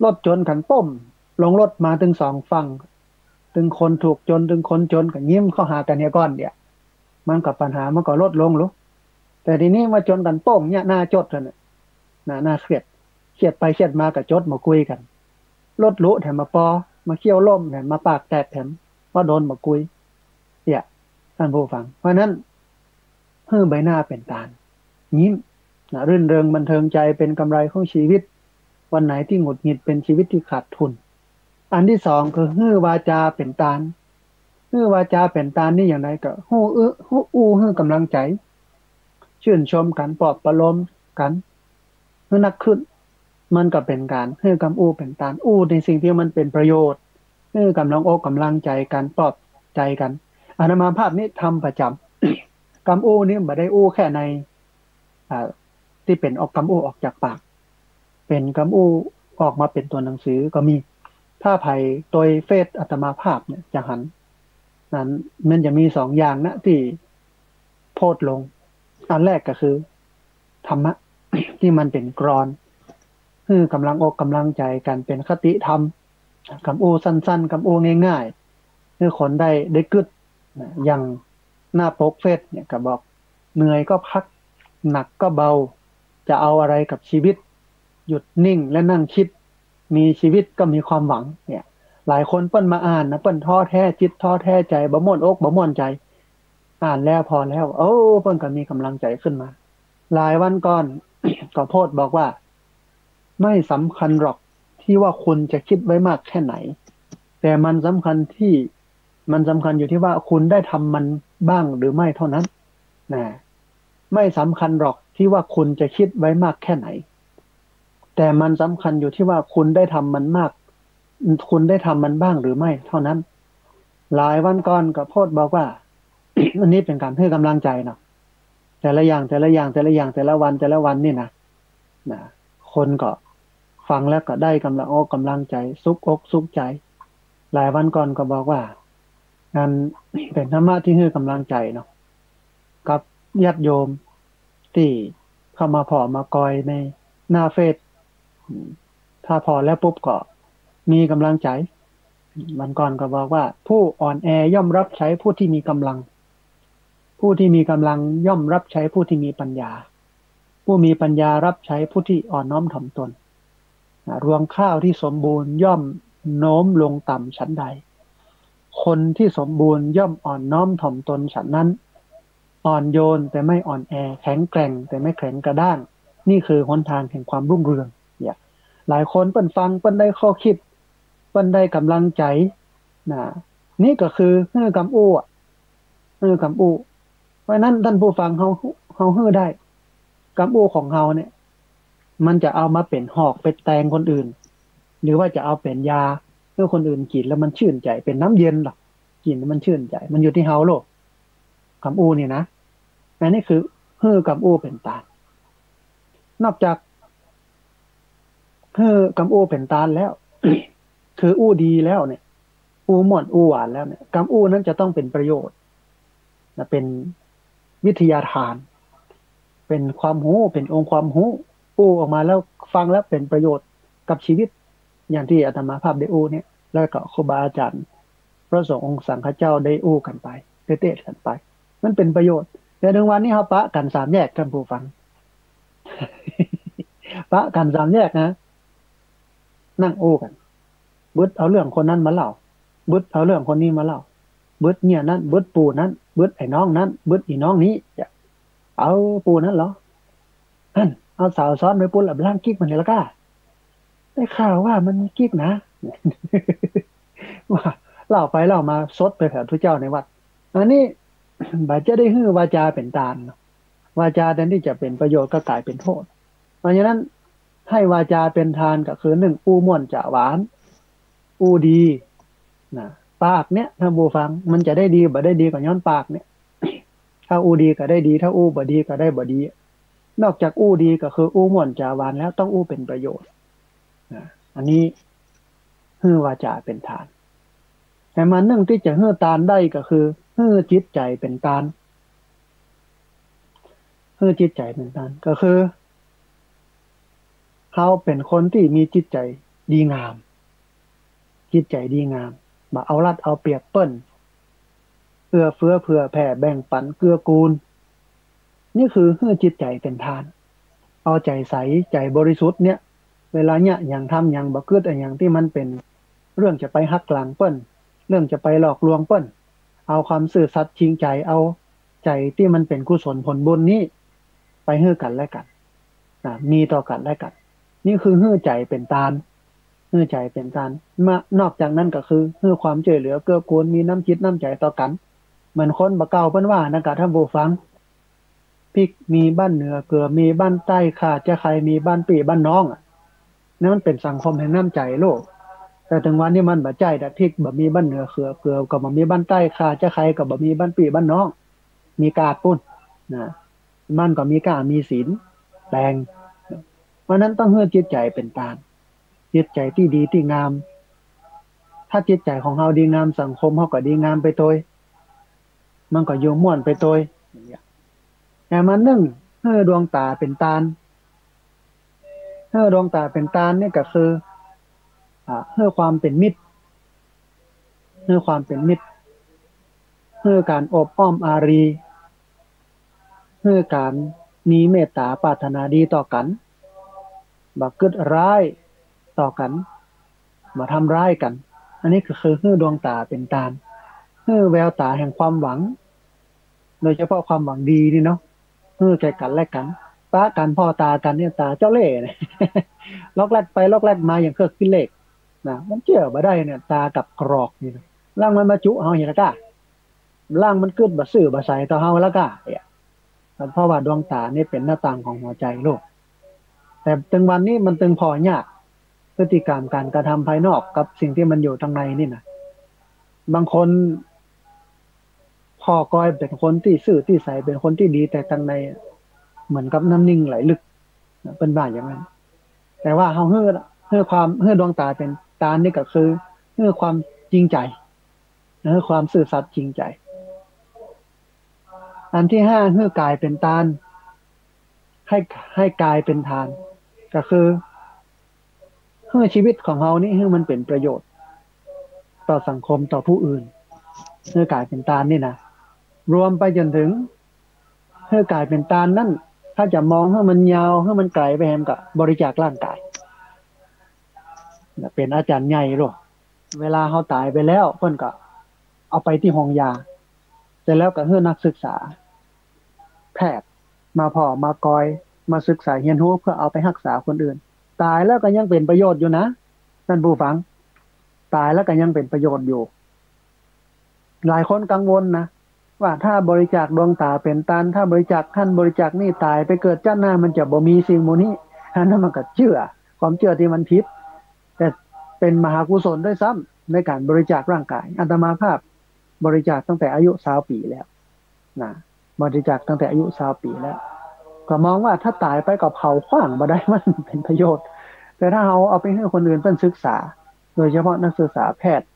รถจนกันต้มลงรถมาถึง2 ฝั่งถึงคนถูกจนถึงคนจนก็ยิ้มเข้าหากันเนี่ยก้อนเดียวมันกับปัญหามันก็ลดลงลูกแต่ทีนี้มาจนกันโป้งเนี่ยหน้าจดกันหน้าเครียดไปเครียดมากับจดมาคุยกันลดลุแถมมาปอมาเคี่ยวล่มแถมมาปากแตกแถม ราะโดนบักกุยเนี่ยท่านผู้ฟังเพราะนั้นใบหน้าเป็นตาลยิ้มนะรื่นเริงบันเทิงใจเป็นกำไรของชีวิตวันไหนที่หงุดหงิดเป็นชีวิตที่ขาดทุนอันที่สองคือวาจาเป็นตาลวาจาเป็นตาลนี่อย่างไรก็กำลังใจชื่นชมกันปลอบประโลมกันนักขึ้นมันก็เป็นการกำเป็นตาลในสิ่งที่มันเป็นประโยชน์กำลังอกกำลังใจกันปลอบใจกันอาตมาภาพนี้ทำประจำกำนี่ไม่ได้แค่ในที่เป็นออกกำออกจากปากเป็นกำออกมาเป็นตัวหนังสือก็มีถ้าไผ่โดยเฟซอาตมาภาพเนี่ยจะหันนั้นมันจะมีสองอย่างนะที่โพสต์ลงอันแรกก็คือธรรมะ ที่มันเป็นกรอนกำลังอกกำลังใจกันเป็นคติธรรมกำสั้นๆกำง่ายๆคนได้กึดอย่างหน้าปกเฟซเนี่ยก็บอกเหนื่อยก็พักหนักก็เบาจะเอาอะไรกับชีวิตหยุดนิ่งและนั่งคิดมีชีวิตก็มีความหวังเนี่ยหลายคนเปิ้นมาอ่านนะเปิ้นท้อแท้จิตท้อแท้ใจบ่ม่วนอกบ่ม่วนใจอ่านแล้วพอแล้วเปิ้นก็มีกำลังใจขึ้นมาหลายวันก่อน ก็โพสต์บอกว่าไม่สำคัญหรอกที่ว่าคุณจะคิดไว้มากแค่ไหนแต่มันสำคัญอยู่ที่ว่าคุณได้ทำมันบ้างหรือไม่เท่านั้นนะไม่สำคัญหรอกที่ว่าคุณจะคิดไว้มากแค่ไหนแต่มันสำคัญอยู่ที่ว่าคุณได้ทำมันมากคุณได้ทำมันบ้างหรือไม่เท่านั้นหลายวันก่อนก็โพสต์บอกว่า อันนี้เป็นการให้กำลังใจเนาะแต่ละอย่างแต่ละวันนี่นะคนก็ฟังแล้วก็ได้กำลังใจสุกอกสุกใจหลายวันก่อนก็บอกว่าการเป็นธรรมะที่ให้กำลังใจเนาะกับญาติโยมที่เข้ามาพอมากอยในหน้าเฟซถ้าพอแล้วปุ๊บก็มีกำลังใจวันก่อนก็บอกว่าผู้อ่อนแอย่อมรับใช้ผู้ที่มีกำลังผู้ที่มีกำลังย่อมรับใช้ผู้ที่มีปัญญาผู้มีปัญญารับใช้ผู้ที่อ่อนน้อมถ่อมตนรวงข้าวที่สมบูรณ์ย่อมโน้มลงต่ำฉันใดคนที่สมบูรณ์ย่อมอ่อนน้อมถ่อมตนฉันนั้นอ่อนโยนแต่ไม่อ่อนแอแข็งแกร่งแต่ไม่แข็งกระด้างนี่คือหนทางแห่งความรุ่งเรืองเนี่ยหลายคนเปิ้นฟังเปิ้นได้ข้อคิดเปิ้นได้กำลังใจนี่ก็คือกำอู้กำอู้เพราะนั้นท่านผู้ฟังเฮาได้กำอู้ของเฮาเนี่ยมันจะเอามาเป็นหอกเป็นแตงคนอื่นหรือว่าจะเอาเป็นยาเพื่อคนอื่นกินแล้วมันชื่นใจเป็นน้ำเย็นหรอกกินแล้วมันชื่นใจมันอยู่ที่เฮาโลกกำอู้นี่นะอันนี้คือกำอู้เป็นตาลนอกจากกำอู้เป็นตาลแล้ว คืออู้ดีแล้วเนี่ยอู้ม่วนอู้หวานแล้วเนี่ยกำอู้นั้นจะต้องเป็นประโยชน์เป็นวิทยาทานเป็นความรู้เป็นองค์ความรู้อู้ออกมาแล้วฟังแล้วเป็นประโยชน์กับชีวิตอย่างที่อาตมาภาพได้อู้เนี่ยแล้วก็ครูบาอาจารย์พระสงฆ์องค์สังฆเจ้าได้อู้กันไปได้เทศกันไปมันเป็นประโยชน์แต่ในวันนี้เฮาปะกันสามแยกท่านผู้ฟัง ปะกันสามแยกนะนั่งอู้กันบึดเอาเรื่องคนนั้นมาเล่าบึดเอาเรื่องคนนี้มาเล่าบึดเนี่ยนั้นบึดปู่นั้นบึดไอ้น้องนั้นบึดอีน้องนี้จะเอาปู่นั้นเหรอนั่นเอาสาวซ้อนไปปุ่นหลับล่างกิ๊กมันเลยละก้าได้ข่าวว่ามันมีกิ๊กนะ ว่าเล่าไปเล่ามาซดไปแผ่ทุเจ้าในวัดอันนี้ บาดจะได้วาจาเป็นตาลวาจาแทนที่จะเป็นประโยชน์ก็กลายเป็นโทษเพราะฉะนั้นให้วาจาเป็นทานก็คือ1อู้ม่วนจะหวานอู้ดีปากเนี้ยถ้าบูฟังมันจะได้ดีบ่ได้ดีก็ย้อนปากเนี่ย ถ้าอู้ดีก็ได้ดีถ้าอู้บ่ดีก็ได้บ่ดีนอกจากอู้ดีก็คืออู้ม่วนจะหวานแล้วต้องอู้เป็นประโยชน์อันนี้วาจาเป็นทานแต่มันนึ่งที่จะตานได้ก็คือจิตใจเป็นตานจิตใจเป็นตานก็คือเขาเป็นคนที่มีจิตใจดีงามจิตใจดีงามบ่เอารัดเอาเปรียบเปิ้นเอื้อเฟื้อเผื่อแผ่แบ่งปันเกื้อกูลนี่คือจิตใจเป็นทานเอาใจใสใจบริสุทธิ์เนี่ยเวลาเนี่ยอย่างทำอย่างบ่เกิดอย่างที่มันเป็นเรื่องจะไปหักหลังเปิ้น เรื่องจะไปหลอกลวงเปิ้นเอาความซื่อสัตย์จริงใจเอาใจที่มันเป็นกุศลผลบุญนี้ไปให้กันและกันมีต่อกันและกันนี่คือให้ใจเป็นตาลให้ใจเป็นตาลมานอกจากนั้นก็คือให้ความช่วยเหลือเกื้อกูลมีน้ำจิตน้ำใจต่อกันเหมือนคนบ่เก่าเพิ่นว่านะกะท่านผู้ฟังพริกมีบ้านเหนือเกลือมีบ้านใต้ขาดจะใครมีบ้านปี่บ้านน้องนั่นมันเป็นสังคมแห่งน้ำใจโลกแต่ถึงวันนี้มันบ่ใจแต่พริกบ่มีบ้านเหนือเกลือก็บ่มีบ้านใต้ขาดจะใครก็บ่มีบ้านปี่บ้านน้องมีกาดปุ้นนะมันก็มีกามีศีลแปลงเพราะนั้นต้องให้จิตใจเป็นตาลจิตใจที่ดีที่งามถ้าจิตใจของเราดีงามสังคมเราก็ดีงามไปโดยมันก็อยู่ม่วนไปโดยแต่มันนึ่งให้ดวงตาเป็นตาลให้ดวงตาเป็นตาลนี่ก็คือให้ความเป็นมิตรให้ความเป็นมิตรให้การอบอ้อมอารีให้การมีเมตตาปรารถนาดีต่อกันบ่คิดร้ายต่อกันบ่ทำร้ายกันอันนี้ก็คือให้ดวงตาเป็นตาลให้แววตาแห่งความหวังโดยเฉพาะความหวังดีนี่เนาะให้แก่กันและกันป้ากันพ่อตากันเนี่ยตาเจ้าเล่ห์เนี่ย ล็อกแรกไปล็อกแรกมาอย่างเครื่องคิดเลขนะมันเกี่ยวบ่ได้เนี่ยตากับกรอกนี่นะร่างมันมาจุเฮาเห็นแล้วก็ร่างมันกึดบ่ซื่อบ่ใสต่อเฮาแล้วก็เนี่ยเพราะว่าดวงตานี่เป็นหน้าต่างของหัวใจโลกแต่ถึงวันนี้มันตึงพอยากพฤติกรรมการกระทำภายนอกกับสิ่งที่มันอยู่ทางในนี่นะบางคนพ่อกอยเป็นคนที่ซื่อที่ใสเป็นคนที่ดีแต่ทางในเหมือนกับน้ำนิ่งไหลลึกเป็นว่าอย่างนั้นแต่ว่าเฮาเฮือความเฮือดวงตาเป็นตานี่ก็คือเฮือความจริงใจเฮือความซื่อสัตย์จริงใจอันที่ห้าเฮือกายเป็นตาลให้กายเป็นทานก็คือเฮือชีวิตของเฮานี่เฮือมันเป็นประโยชน์ต่อสังคมต่อผู้อื่นเฮือกายเป็นตาลนี่นะรวมไปจนถึงเฮือกายเป็นตาลนั่นถ้าจะมองให้มันยาวให้มันไกลไปแฮมกับบริจาคร่างกายเป็นอาจารย์ใหญ่หรอกเวลาเขาตายไปแล้วเพิ่นก็เอาไปที่ห้องยาเสร็จแล้วก็ให้นักศึกษาแพทย์มาพอมากอยมาศึกษาเรียนรู้เพื่อเอาไปรักษาคนอื่นตายแล้วก็ยังเป็นประโยชน์อยู่นะท่านผู้ฟังตายแล้วก็ยังเป็นประโยชน์อยู่หลายคนกังวลนะว่าถ้าบริจาคดวงตาเป็นตาลถ้าบริจาคท่านบริจาคนี่ตายไปเกิดชาติหน้ามันจะบ่มีสิ่งโมนี้อันนั้นมันก็เชื่อความเชื่อที่มันผิดแต่เป็นมหากุศลด้วยซ้ำในการบริจาคร่างกายอาตมาภาพบริจาคตั้งแต่อายุ20 ปีแล้วนะบริจาคตั้งแต่อายุ20 ปีแล้วก็มองว่าถ้าตายไปก็เผาขว้างบ่ได้มันเป็นประโยชน์แต่ถ้าเอาไปให้คนอื่นเพิ่นศึกษาโดยเฉพาะนักศึกษาแพทย์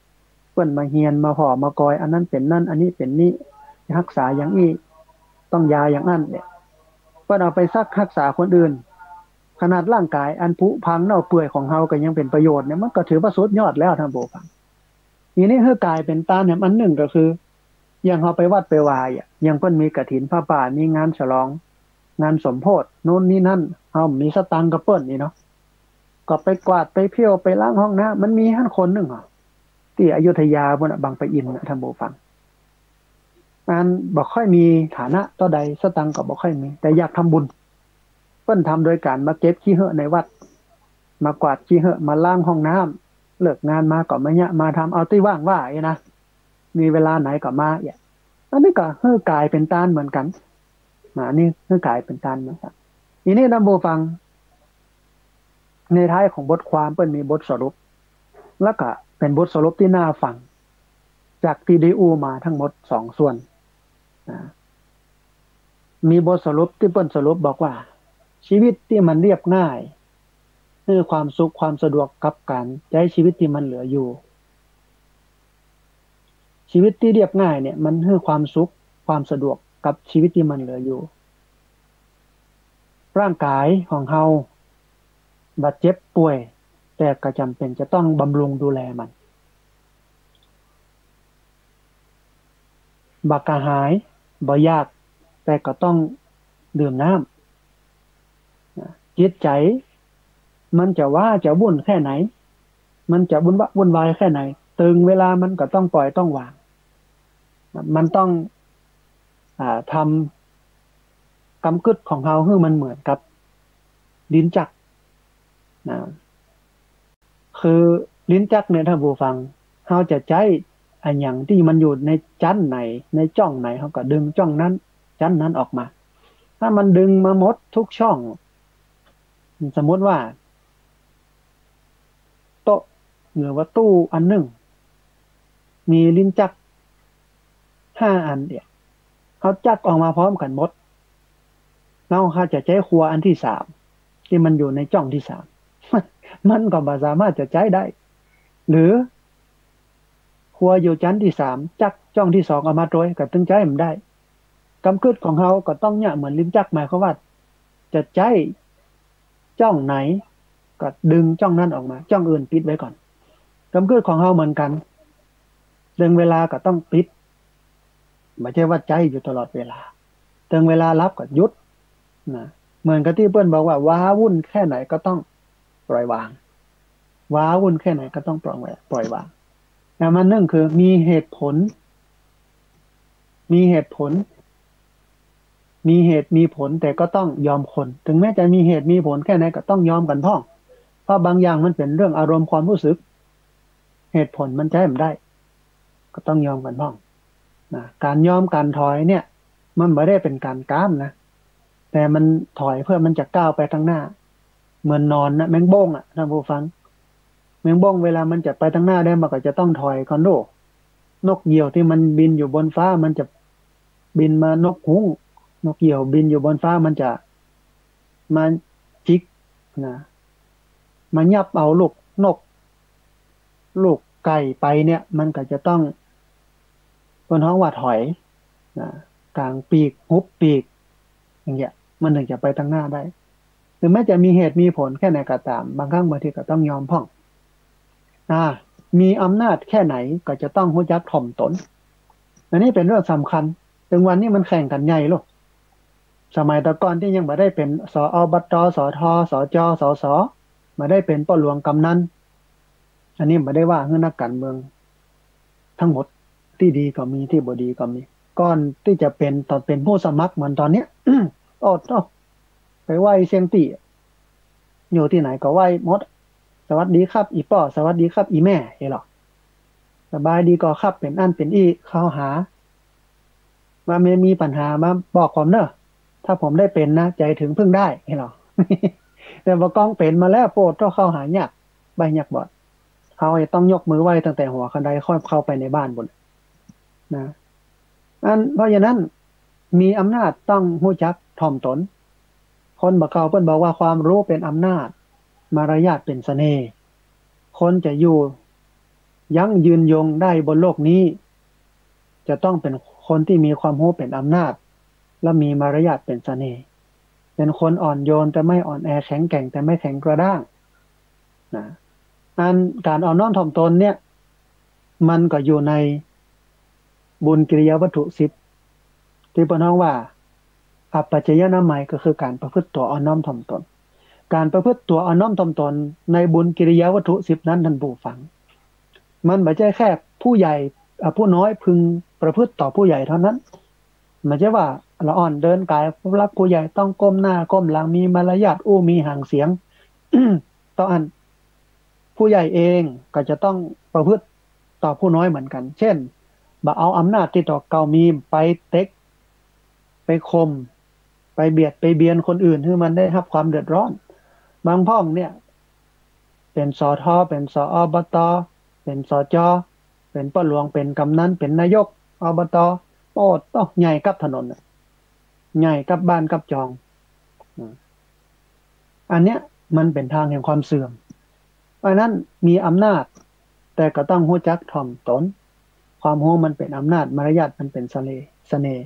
เพิ่นมาเรียนมาพอมากอยอันนั้นเป็นนั่นอันนี้เป็นนี้รักษาอย่างนี้ต้องยาอย่างนั้นเนี่ยเพิ่นเอาไปรักษาคนอื่นขนาดร่างกายอันผุพังเน่าเปื่อยของเฮาก็ยังเป็นประโยชน์เนี่ยมันก็ถือว่าสุดยอดแล้วท่านผู้ฟังทีนี้คือกายเป็นตาเนี่ยอันหนึ่งก็คืออย่างเฮาไปวัดไปวายอย่างเพิ่นมีกฐินผ้าป่ามีงานฉลองงานสมโภชโน่นนี่นั่นเฮามีสตังค์กับเปิ้นนี่เนาะก็ไปกวาดไปเพี้ยวไปล้างห้องน้ำมันมีหั่นคนนึงที่อยุธยาพุ่นน่ะบางปะอินท่านผู้ฟังมันบ่ค่อยมีฐานะต่อใดสตังค์ก็บ่ค่อยมีแต่อยากทำบุญเพิ่นทำโดยการมาเก็บขี้เหอะในวัดมากวาดขี้เหอะมาล้างห้องน้ำเลิกงานมาก็มาทำเอาที่ว่างว่าไอ้นะมีเวลาไหนก็มาอันนี้ก็คือกายเป็นตาลเหมือนกันนี่คือกายเป็นตาลเหมือนกันทีนี้ท่านผู้ฟังในท้ายของบทความเพิ่นมีบทสรุปแล้วก็เป็นบทสรุปที่น่าฟังจากที่ได้อู้มาทั้งหมด2ส่วนมีบทสรุปที่เพิ่นสรุปบอกว่าชีวิตที่มันเรียบง่ายคือความสุขความสะดวกกับการใช้ชีวิตที่มันเหลืออยู่ชีวิตที่เรียบง่ายเนี่ยมันให้ความสุขความสะดวกกับชีวิตที่มันเหลืออยู่ร่างกายของเฮาบาดเจ็บป่วยแต่ก็จำเป็นจะต้องบำรุงดูแลมันบักกะหายบ่ยากแต่ก็ต้องดื่มน้ำจิตใจมันจะวุ่นแค่ไหนมันจะวุ่นวายแค่ไหน ตึงเวลามันก็ต้องปล่อยต้องวางมันต้องทำกำกึดของเราให้มันเหมือนกับลิ้นจักรนะคือลิ้นจักรเนี่ยถ้าผู้ฟังเราจะใจอันอย่างที่มันอยู่ในจั้นไหนในจ้องไหนเขาก็ดึงจ้องนั้นจั้นนั้นออกมาถ้ามันดึงมาหมดทุกช่องสมมติว่าโต๊ะหรือว่าตู้อันหนึ่งมีลิ้นจักร5 อันเดียวเขาจักออกมาพร้อมกันหมดแล้วเขาจะใช้ครัวอันที่3ที่มันอยู่ในจ้องที่3มันก็บ่สามารถจะใช้ได้หรือครัวอยู่ชั้นที่3จักจ้องที่2เอามาโดยก็ถึงใช้มันได้กำกึดของเขาก็ต้องเนี่ยเหมือนลิ้นจักหมายความว่าจะใช้จ้องไหนก็ดึงจ้องนั้นออกมาจ้องอื่นปิดไว้ก่อนกำกึดของเขาเหมือนกันดึงเวลาก็ต้องปิดไม่ใช่ว่าใจอยู่ตลอดเวลาดึงเวลารับก็หยุดนะเหมือนกับที่เพื่อนบอกว่าว้าวุ่นแค่ไหนก็ต้องปล่อยวางว้าวุ่นแค่ไหนก็ต้องปล่อยวางแต่มันนึ่งคือมีเหตุผลมีเหตุผลมีเหตุมีผลแต่ก็ต้องยอมคนถึงแม้จะมีเหตุมีผลแค่ไหนก็ต้องยอมกันพ่องเพราะบางอย่างมันเป็นเรื่องอารมณ์ความรู้สึกเหตุผลมันใช้ไม่ได้ก็ต้องยอมกันพ่องนะการยอมการถอยเนี่ยมันไม่ได้เป็นการก้ามนะแต่มันถอยเพื่อมันจะก้าวไปข้างหน้าเหมือนนอนนะแมงบ้งอ่ะท่านผู้ฟังแมงบ้งเวลามันจะไปข้างหน้าได้มันก็จะต้องถอยคอนโดนกเหยี่ยวที่มันบินอยู่บนฟ้ามันจะบินมานกฮูกนกเหยี่ยวบินอยู่บนฟ้ามันจะมาจิกนะมายับเอาลูกนกลูกไก่ไปเนี่ยมันก็จะต้องบนท้องว่าถอยนะกลางปีกหุบปีกอย่างเงี้ยมันถึงจะไปทางหน้าได้ถึงแม้จะมีเหตุมีผลแค่ไหนก็ตามบางครั้งบางทีก็ต้องยอมพ่องมีอำนาจแค่ไหนก็จะต้องรู้จักถ่อมตนอันนี้เป็นเรื่องสำคัญถึงวันนี้มันแข่งกันใหญ่ลูกสมัยตะก่อนที่ยังไม่ได้เป็นสอบตสทสจสสมาได้เป็นป้อหลวงกำนันอันนี้ไม่ได้ว่าเรื่องนักการเมืองทั้งหมดที่ดีก็มีที่บ่ดีก็มีก่อนที่จะเป็นตอนเป็นผู้สมัครเหมือนตอนเนี้ยโอ้โตไปไหว้เซียงตี้อยู่ที่ไหนก็ไหว้หมดสวัสดีครับอีป้อสวัสดีครับอีแม่เฮ้หรอสบายดีก็ครับเป็นอันเป็นอีเข้าหาว่าไม่มีปัญหามาบอกผมเนอะถ้าผมได้เป็นนะใจถึงพึ่งได้เฮ้หรอแต่ว่ากองเป็นมาแล้วโปรดต้องเข้าหายากใบยากบอดเขาต้องยกมือไหว้ตั้งแต่หัวคันไดค่อยเข้าไปในบ้านบนนะเพราะฉะนั้นมีอำนาจต้องรู้จักถ่อมตนคนบอกเขาเพิ่นบอกว่าความรู้เป็นอำนาจมารยาทเป็นเสน่ห์คนจะอยู่ยั่งยืนยงได้บนโลกนี้จะต้องเป็นคนที่มีความรู้เป็นอำนาจและมีมารยาทเป็นเสน่ห์เป็นคนอ่อนโยนแต่ไม่อ่อนแอแข็งแกร่งแต่ไม่แข็งกระด้างนะการอ่อนน้อมถ่อมตนเนี่ยมันก็อยู่ในบุญกิริยาวัตถุ10ที่พระน้องว่าอัปปัจจยนามัยก็คือการประพฤติตัวอ่อนน้อมถ่อมตนการประพฤติตัวอ่อนน้อมถ่อมตนในบุญกิริยาวัตถุ10นั้นท่านผู้ฟังมันไม่ใช่แค่ผู้ใหญ่ผู้น้อยพึงประพฤติต่อผู้ใหญ่เท่านั้นไม่ใช่ว่าละอ่อนเดินกายรักผู้ใหญ่ต้องก้มหน้าก้มหลังมีมารยาทมีห่างเสียง ต่ออันผู้ใหญ่เองก็จะต้องประพฤติต่อผู้น้อยเหมือนกันเช่นบ่เอาอำนาจที่ต่อเก่ามีไปเต็กไปข่มไปเบียดไปเบียนคนอื่นให้มันได้รับความเดือดร้อนบางพ่องเนี่ยเป็นสทเป็นสอบตเป็นสจเป็นป้าหลวงเป็นกำนันเป็นนายกอบตโอ้ต้องใหญ่กับถนนใหญ่กับบ้านกับจองอันเนี้ยมันเป็นทางแห่งความเสื่อมเพราะนั้นมีอำนาจแต่ก็ต้องรู้จักถ่อมตนความรู้มันเป็นอำนาจมารยาทมันเป็นเสน่ห์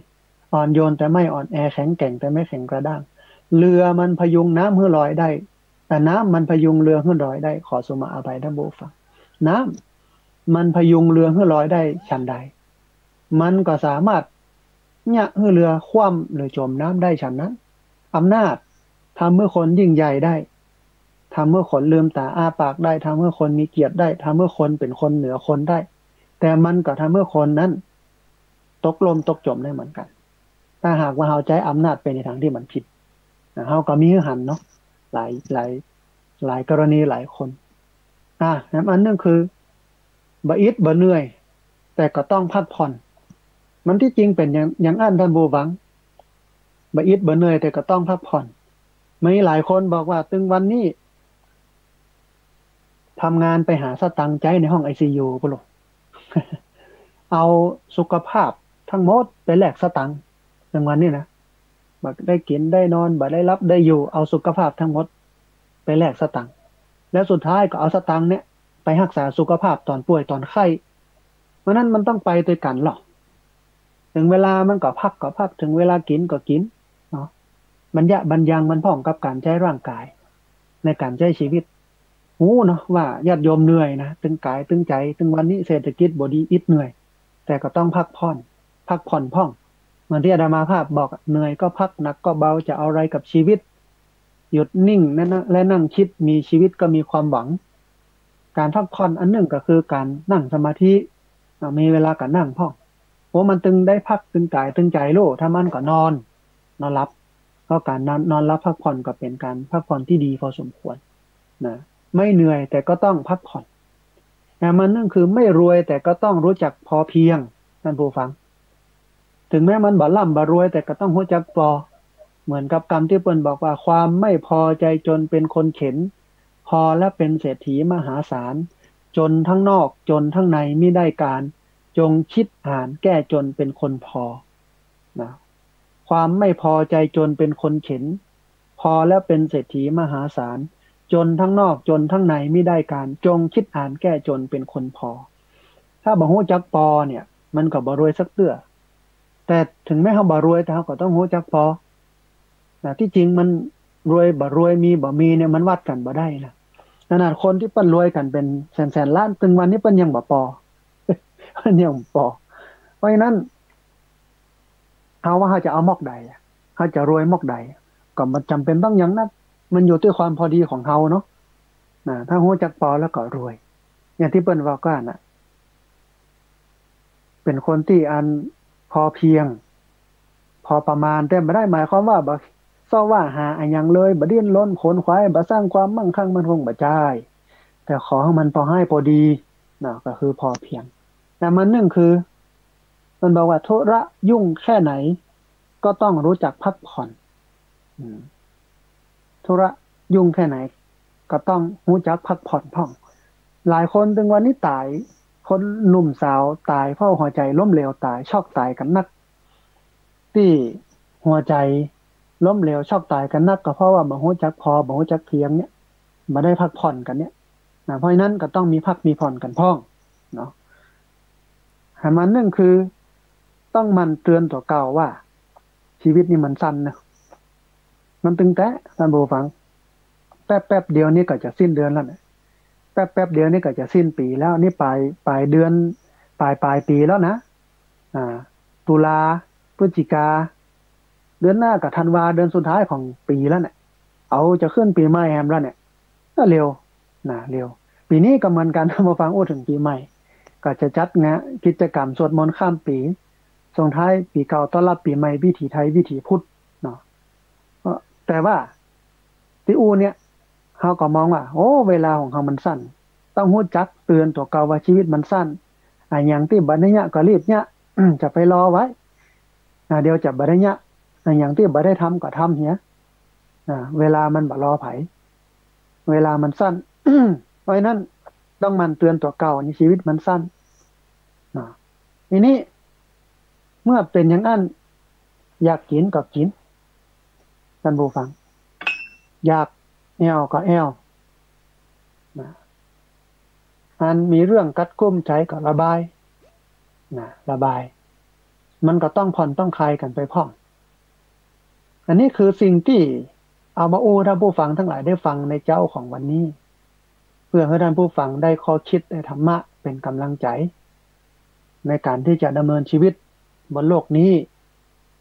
อ่อนโยนแต่ไม่อ่อนแอแข็งแกร่งแต่ไม่แข็งกระด้างเรือมันพยุงน้ำให้ลอยได้แต่น้ำมันพยุงเรือให้ลอยได้ขอสุมาอภัยท่านผู้ฟังน้ำมันพยุงเรือให้ลอยได้ฉันใดมันก็สามารถเนี่ยให้เรือคว่ำหรือจมน้ำได้ฉันนั้นอำนาจทำเมื่อคนยิ่งใหญ่ได้ท ทำเมื่อคนลืมตาอ้าปากได้ทำเมื่อคนมีเกียรติได้ทำเมื่อคนเป็นคนเหนือคนได้แต่มันก็ทำเมื่อคนนั้นตกลมตกจมได้เหมือนกันถ้าหากว่าเราใช้อำนาจไปในทางที่มันผิดเราก็มีหันเนาะหลายหลายหลายกรณีหลายคนอันนึงคือบ่อิดบ่เหนื่อยแต่ก็ต้องพักผ่อนมันที่จริงเป็นอย่างอันท่านบูวังบ่อิดบ่เหนื่อยแต่ก็ต้องพักผ่อนมีหลายคนบอกว่าตึงวันนี้ทำงานไปหาสตังค์ใจในห้องไอซียูปุ่น เอาสุขภาพทั้งหมดไปแลกสตังค์ตึงวันนี้นะบ่ได้กินได้นอนบ่ได้รับได้อยู่เอาสุขภาพทั้งหมดไปแลกสตังค์แล้วสุดท้ายก็เอาสตังค์เนี่ยไปรักษาสุขภาพตอนป่วยตอนไข้เพราะนั้นมันต้องไปด้วยกันหรอกถึงเวลามันก็พักก็พักถึงเวลากินก็กินเนาะบรรยังมันพร้อมกับการใช้ร่างกายในการใช้ชีวิตหูเนาะว่าญาติโยมเหนื่อยนะตึงกายตึงใจตึงวันนี้เศรษฐกิจบ่ดีอิดเหนื่อยแต่ก็ต้องพักผ่อนพ่องเหมือนที่อาตมาภาพบอกเหนื่อยก็พักหนักก็เบาจะเอาอะไรกับชีวิตหยุดนิ่งนะและนั่งคิดมีชีวิตก็มีความหวังการพักผ่อนอันหนึ่งก็คือการนั่งสมาธิมีเวลาก็นั่งพ่องโอ้มันตึงได้พักตึงกายตึงใจโลถ้ามันก็นอนหลับก็การนอนหลับพักผ่อนก็เป็นการพักผ่อนที่ดีพอสมควรนะไม่เหนื่อยแต่ก็ต้องพักผ่อนนะมันนั่นคือไม่รวยแต่ก็ต้องรู้จักพอเพียงท่านผู้ฟังถึงแม้มันบ่ร่ำบ่รวยแต่ก็ต้องรู้จักพอเหมือนกับคำที่เปิ้นบอกว่าความไม่พอใจจนเป็นคนเข็นพอและเป็นเศรษฐีมหาศาลจนทั้งนอกจนทั้งในไม่ได้การจงคิดอ่านแก้จนเป็นคนพอนะความไม่พอใจจนเป็นคนเข็นพอและเป็นเศรษฐีมหาศาลจนทั้งนอกจนทั้งในไม่ได้การจงคิดอ่านแก้จนเป็นคนพอถ้าบ่ฮู้จักปอเนี่ยมันก็บ่รวยสักเตื้อแต่ถึงแม้เฮาบ่รวยแต่เฮาก็ต้องฮู้จักพอที่จริงมันรวยบ่รวยมีบ่มีเนี่ยมันวัดกันบ่ได้นะขนาดคนที่เปิ้นรวยกันเป็นแสนล้านถึงวันนี้เปิ้นยังบ่พอ เปิ้นยังบ่พอเพราะฉะนั้นเอาว่าเขาจะเอามอกใดเขาจะรวยมอกใดก็มันจำเป็นต้องอย่างนั้นมันอยู่ที่ความพอดีของเขาเนาะถ้าฮู้จักพอแล้วก็รวยอย่างที่เปิ้นว่าก็น่ะเป็นคนที่อันพอเพียงพอประมาณแต่ไม่ได้หมายความว่าบ่ซ้อว่าหาอันหยังเลยบ่ดิ้นรนขนขวายบ่สร้างความมั่งคั่งมั่นคงบ่จ่ายแต่ขอให้มันพอให้พอดีก็คือพอเพียงแต่มันหนึ่งคือมันบอกว่าธุระยุ่งแค่ไหนก็ต้องรู้จักพักผ่อนธุระยุ่งแค่ไหนก็ต้องรู้จักพักผ่อนพ่องหลายคนถึงวันนี้ตายคนหนุ่มสาวตายเพราะหัวใจล้มเหลวตายช็อกตายกันนักที่หัวใจล้มเหลวช็อกตายกันนักก็เพราะว่าบ่รู้จักพอบ่รู้จักเพียงเนี่ยบ่ได้พักผ่อนกันเนี่ยเพราะฉะนั้นก็ต้องมีพักมีผ่อนกันพ่องเนาะให้มันนึงคือต้องมันเตือนตัวเก่าว่าชีวิตนี่มันสั้นนะมันตึงแต่ท่านผู้ฟังแป๊บเดียวนี้ก็จะสิ้นเดือนแล้วนะแป๊บเดียวนี้ก็จะสิ้นปีแล้วนี่ปลายเดือนปลายปีแล้วนะตุลาพฤศจิกาเดือนหน้ากับธันวาเดือนสุดท้ายของปีแล้วเนี่ยเอาจะขึ้นปีใหม่แฮมแล้วเนี่ยก็เร็วเร็วปีนี้ก็เหมือนกันมาฟังถึงปีใหม่ก็จะจัดงานกิจกรรมสวดมนต์ข้ามปีส่งท้ายปีเก่าต้อนรับปีใหม่วิถีไทยวิถีพุทธเนาะแต่ว่าที่เนี่ยเขาก็มองว่าโอ้เวลาของเขามันสั้นต้องรู้จักเตือนตัวเก่าว่าชีวิตมันสั้นอย่างที่บัดนี้ก็รีบเนี่ยจะไปรอไว้เดี๋ยวจะบัดนี้อย่างที่บัดได้ทำก็ทำเนี้ยเวลามันบ่รอไผเวลามันสั้น เพราะฉะนั้นต้องมันเตือนตัวเก่าในชีวิตมันสั้นทีนี้เมื่อเป็นอย่างนั้นอยากกินก็กินท่านผู้ฟังอยากแอวก็แอวอันมีเรื่องกัดกุ้มใจก็ระบายระบายมันก็ต้องผ่อนต้องคลายกันไปพ่องอันนี้คือสิ่งที่เอามาท่านผู้ฟังทั้งหลายได้ฟังในเจ้าของวันนี้เพื่อให้ท่านผู้ฟังได้ข้อคิดได้ธรรมะเป็นกำลังใจในการที่จะดำเนินชีวิตบนโลกนี้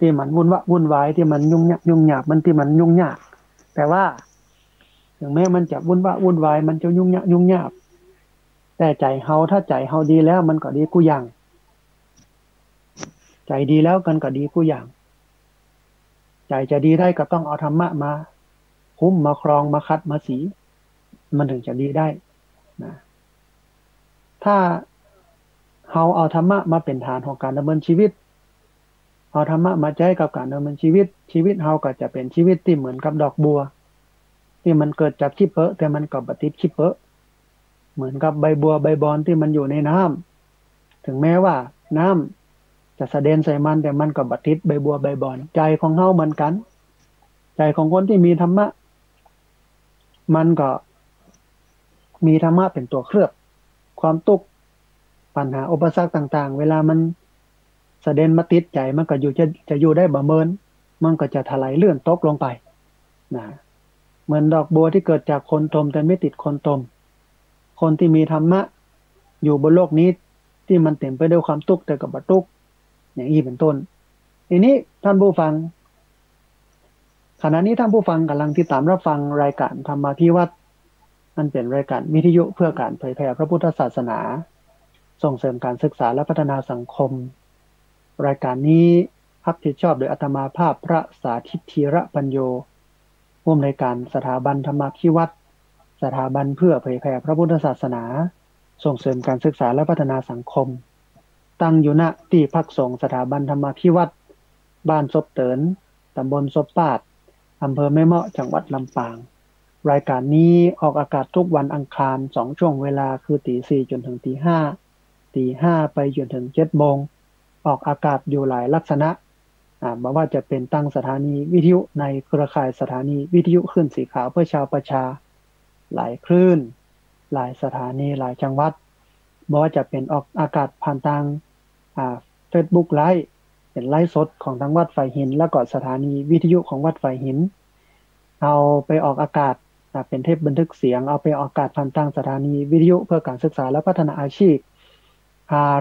ที่มันวุ่นวายที่มันยุ่งยากมันที่มันยุ่งยากแต่ว่า ถึงแม้มันจะวุ่นวายมันจะยุ่งยากแต่ใจเฮาถ้าใจเฮาดีแล้วมันก็ดีกูอย่างใจดีแล้วกันก็ดีกูอย่างใจจะดีได้ก็ต้องเอาธรรมะมาคุ้มมาครองมาคัดมาสีมันถึงจะดีได้นะถ้าเฮาเอาธรรมะมาเป็นฐานของการดำเนินชีวิตเอาธรรมะมาใช้กับการดำเนินชีวิตเฮาก็จะเป็นชีวิตที่เหมือนกับดอกบัวที่มันเกิดจากขี้เปอะแต่มันก็บ่ติดขี้เปอะเหมือนกับใบบัวใบบอนที่มันอยู่ในน้ำถึงแม้ว่าน้ำจะสะเด็นใส่มันแต่มันก็บ่ติดใบบัวใบบอนใจของเฮาเหมือนกันใจของคนที่มีธรรมะมันก็มีธรรมะเป็นตัวเคลือบความทุกข์ปัญหาอุปสรรคต่างๆเวลามันสะเด็นมาติดใจมันก็จะอยู่ได้บ่เมินมันก็จะถลายเลื่อนตกลงไปนะเหมือนดอกบัวที่เกิดจากโคนตมแต่ไม่ติดโคนตมคนที่มีธรรมะอยู่บนโลกนี้ที่มันเต็มไปด้วยความทุกข์แต่กับบ่ทุกข์อย่างนี้เป็นต้นทีนี้ท่านผู้ฟังขณะนี้ท่านผู้ฟังกำลังติดตามรับฟังรายการธรรมาภิวัตน์อันเป็นรายการวิทยุเพื่อการเผยแผ่พระพุทธศาสนาส่งเสริมการศึกษาและพัฒนาสังคมรายการนี้รับผิดชอบโดยอาตมาภาพพระสาธิตธีระปัญโยผู้อำนวยการสถาบันธรรมาภิวัตน์สถาบันเพื่อเผยแผ่พระพุทธศาสนาส่งเสริมการศึกษาและพัฒนาสังคมตั้งอยู่ณที่พักสงฆ์สถาบันธรรมาภิวัตน์บ้านซบเตินตำบลซบปาดอำเภอแม่เมาะจังหวัดลำปางรายการนี้ออกอากาศทุกวันอังคาร2ช่วงเวลาคือตี 4จนถึงตี 5ตี 5ไปจนถึง7โมงออกอากาศอยู่หลายลักษณะไม่ว่าจะเป็นตั้งสถานีวิทยุในเครือข่ายสถานีวิทยุคลื่นสีขาวเพื่อชาวประชาหลายคลื่นหลายสถานีหลายจังหวัดไม่ว่าจะเป็นออกอากาศผ่านทางFacebook ไลฟ์เป็นไลฟ์สดของทางวัดไฟหินแล้วก็สถานีวิทยุของวัดไฟหินเอาไปออกอากาศเป็นเทปบันทึกเสียงเอาไปออกอากาศผ่านทางสถานีวิทยุเพื่อการศึกษาและพัฒนาอาชีพ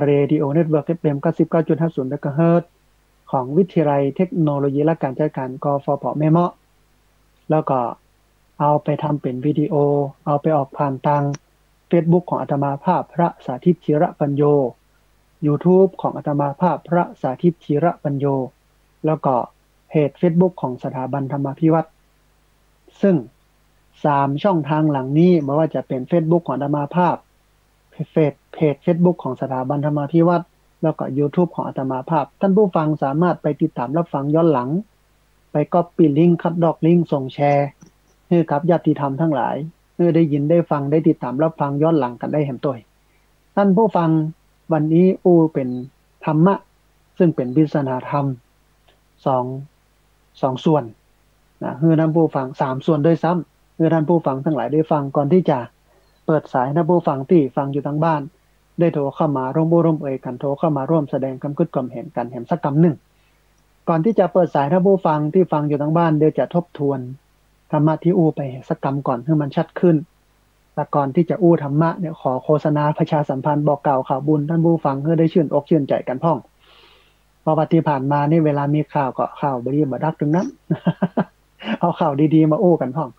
Radio Network FM 99.50 เมกะเฮิรตซ์ของวิทยาลัยเทคโนโลยีและการจัดการกฟผแม่เมาะแล้วก็เอาไปทำเป็นวิดีโอเอาไปออกผ่านทาง Facebook ของอาตมาภาพพระสาธิตธีระปัญโย YouTube ของอาตมาภาพพระสาธิตธีระปัญโยแล้วก็เพจ Facebook ของสถาบันธรรมาภิวัตน์ซึ่ง3ช่องทางหลังนี้ไม่ว่าจะเป็น Facebook ของอาตมาภาพเพจ Facebook ของสถาบันธรรมาภิวัตน์แล้วก็ YouTube ของอาตมาภาพท่านผู้ฟังสามารถไปติดตามรับฟังย้อนหลังไปก๊อปปี้ลิงก์คัดดอกลิงก์ส่งแชร์ให้กับญาติธรรมทั้งหลายเพื่อได้ยินได้ฟังได้ติดตามรับฟังย้อนหลังกันได้แห่มตัวท่านผู้ฟังวันนี้เป็นธรรมะซึ่งเป็นวิศนาธรรมสองส่วนนะให้ท่านผู้ฟัง3ส่วนด้วยซ้ำให้ท่านผู้ฟังทั้งหลายได้ฟังก่อนที่จะเปิดสายท่านผู้ฟังที่ฟังอยู่ทางบ้านได้โทรเข้ามาร่วมเอ่ยกันโทรเข้ามาร่วมแสดงความคิดความเห็นกันแห่มสักคำหนึ่งก่อนที่จะเปิดสายท่านผู้ฟังที่ฟังอยู่ทางบ้านเดี๋ยวจะทบทวนธรรมะที่ไปสักคำก่อนให้มันชัดขึ้นแต่ก่อนที่จะธรรมะเนี่ยขอโฆษณาประชาสัมพันธ์บอกกล่าวข่าวบุญท่านผู้ฟังเพื่อได้ชื่นอกชื่นใจกันพ่องเพราะว่าที่ผ่านมานี่เวลามีข่าวก็ข่าวบดีบ่ดักถึงนั้น เอาข่าวดีๆมากันพ่อง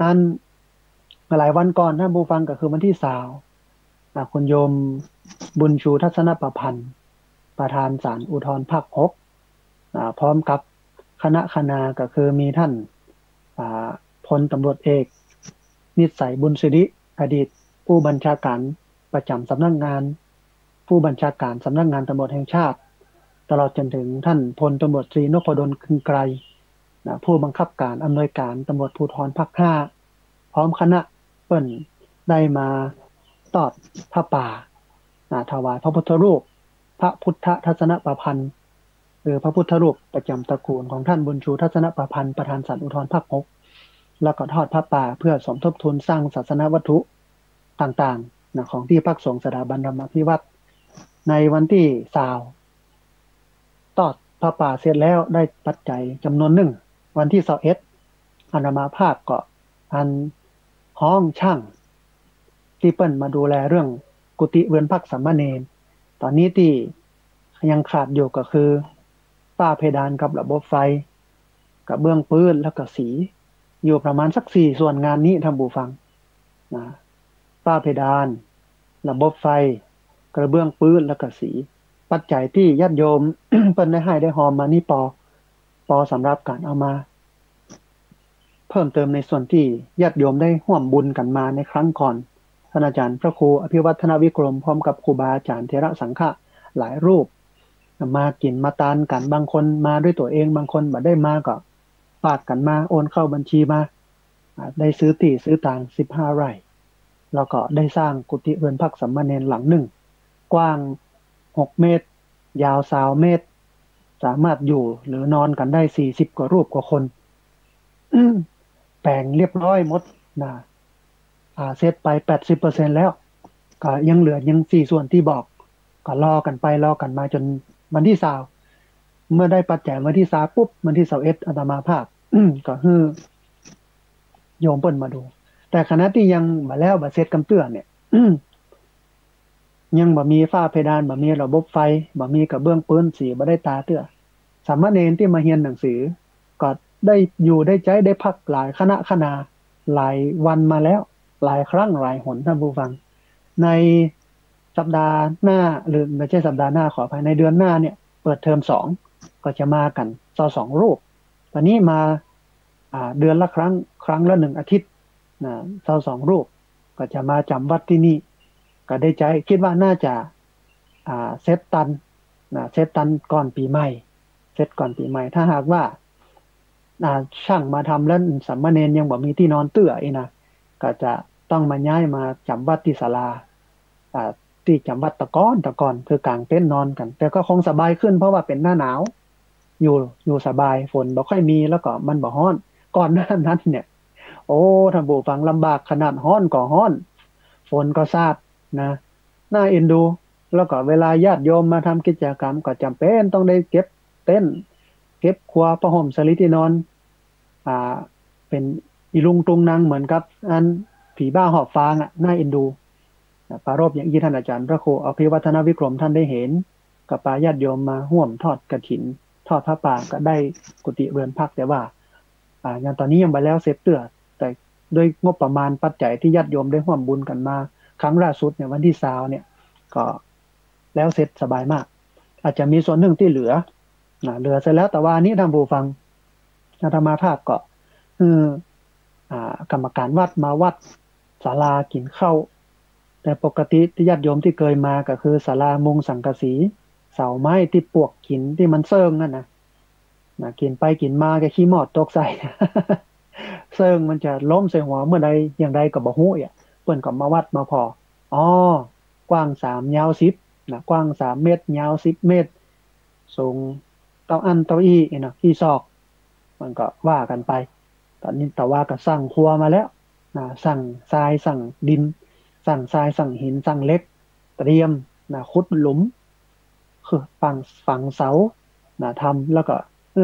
นั้นหลายวันก่อนท่านผู้ฟังก็คือวันที่20คุณโยมบุญชูทัศนประพันธ์ประธานศาลอุทธรณ์ภาค6พร้อมกับคณะก็คือมีท่านพลตำรวจเอกนิสัยบุญสิริอดีตผู้บัญชาการประจำสำนักงานผู้บัญชาการสำนักงานตำรวจแห่งชาติตลอดจนถึงท่านพลตำรวจตรีนพดลคึงไกรผู้บังคับการอำนวยการตำรวจภูธรภาค5พร้อมคณะเปิ้นได้มาตอดผ้าป่าถวายพระพุทธรูปพระพุทธทัศนประพันธ์พระพุทธรูปประจำตระกูลของท่านบุญชูทัศนประพันธ์ประธานศาลอุทธรณ์ภาค6แล้วก็ทอดผ้าป่าเพื่อสมทบทุนสร้างศาสนวัตถุต่างๆของที่พักสงฆ์สถาบันธรรมาภิวัตน์ในวันที่20ตอดผ้าป่าเสร็จแล้วได้ปัจจัยจำนวนหนึ่งวันที่21อาตมาภาพก็อันห้องช่างที่เปิ้นมาดูแลเรื่องกุฏิเรือนพักสามเณรตอนนี้ที่ยังขาดอยู่ก็คือฝ้าเพดานกับระบบไฟกับเบื้องพื้นแล้วก็สี อยู่ประมาณสัก4ส่วนงานนี้ท่านผู้ฟังนะฝ้าเพดานระบบไฟกระเบื้องพื้นแล้วก็สีปัจจัยที่ญาติโยม เปิ้นได้ให้ได้หอมมานี่ปอสำหรับการเอามาเพิ่มเติมในส่วนที่ญาติโยมได้ร่วมบุญกันมาในครั้งก่อนท่านอาจารย์พระครูอภิวัฒนวิกรมพร้อมกับครูบาอาจารย์เถระสังฆะหลายรูปมากินมาตานกันบางคนมาด้วยตัวเองบางคนบ่ได้มาก็ฝากกันมาโอนเข้าบัญชีมาได้ซื้อที่ซื้อต่าง15 ไร่แล้วก็ได้สร้างกุฏิเรือนพักสามเณรหลังหนึ่งกว้าง6 เมตรยาว20 เมตรสามารถอยู่หรือนอนกันได้40กว่ารูปกว่าคนแปลงเรียบร้อยหมดนะเสร็จไป80%แล้วก็ยังเหลือยัง4ส่วนที่บอกก็รอกันไปรอกันมาจนวันที่20เมื่อได้ปัจจัยวันที่20ปุ๊บวันที่21อาตมาภาพก็คือโยมเปิ้นมาดูแต่ขณะที่ยังบ่แล้วบ่เสร็จกำเตื้อเนี่ยยังบ่มีฝ้าเพดานบ่มีระบบไฟบ่มีกระเบื้องพื้นสีบ่ได้ตาเตื้อสามเณรที่มาเรียนหนังสือก็ได้อยู่ได้ใจได้พักหลายคณะหลายวันมาแล้วหลายครั้งหลายหนท่านผู้ฟังในสัปดาห์หน้าหรือไม่ใช่สัปดาห์หน้าขออภัยในเดือนหน้าเนี่ยเปิดเทอม2ก็จะมากัน2 รูปตอนนี้มาเดือนละครั้งละ1 อาทิตย์นะ2 รูปก็จะมาจำวัดที่นี่ก็ได้ใจคิดว่าน่าจะเซตตันนะเซตตันก่อนปีใหม่เซตก่อนปีใหม่ถ้าหากว่าช่างมาทำแล้วสามเณรยังบ่มีที่นอนเตื้ออีนะก็จะต้องมาย้ายมาจำวัดที่ศาลาที่จำวัดตะกอนคือกางเต็นท์นอนกันแต่ก็คงสบายขึ้นเพราะว่าเป็นหน้าหนาวอยู่สบายฝนบ่ค่อยมีแล้วก็มันบ่ฮ้อนก่อนหน้านั้นเนี่ยโอ้ท่านผู้ฟังลำบากขนาดฮ้อนก็ฮ้อนฝนก็ซาดนะน่าเอ็นดูแล้วก็เวลาญาติโยมมาทำกิจกรรมก็จำเป็นต้องได้เก็บเต็นท์เก็บครัวผ้าห่มสลิที่นอนอ่าเป็นอีลุงตุงนางเหมือนกับอันผีบ้าหอบฟางน่าเอ็นดูปรารภอย่างที่ท่านอาจารย์พระครูอภิวัฒนวิกรมท่านได้เห็นกับปาญาติโยมมาห่วมทอดกฐินทอดพระป่าก็ได้กุฏิเรือนพักแต่ว่าอย่างตอนนี้ยังไปแล้วเสร็จเตื้อแต่ด้วยงบประมาณปัจจัยที่ญาติโยมได้ร่วมบุญกันมาครั้งล่าสุดเนี่ยวันที่20เนี่ยก็แล้วเสร็จสบายมากอาจจะมีส่วนหนึ่งที่เหลือเสร็จแล้วแต่ว่านี้ทางผู้ฟังอาตมาภาพก็คือกรรมการวัดมาวัดศาลากินข้าวแต่ปกติที่ญาติโยมที่เคยมาก็คือศาลามุงสังกะสีเสาไม้ที่ปวกกินที่มันเซิงนั่นนะกินไปกินมาก็ขี้หมอดตกใส่ เซิงมันจะล้มใส่หัวเมื่อใดอย่างใดก็บ่ฮู้เปิ้นก็มาวัดมาพออ๋อกว้าง3ยาว10กว้าง3 เมตรยาว10 เมตรสูงเต้าอี้ที่ซอกมันก็ว่ากันไปตอนนี้แต่ว่าก็สั่งครัวมาแล้วสั่งทรายสั่งดินสั่งทรายสั่งหินสั่งเหล็กเตรียมขุดหลุมคือฝังเสาทำแล้วก็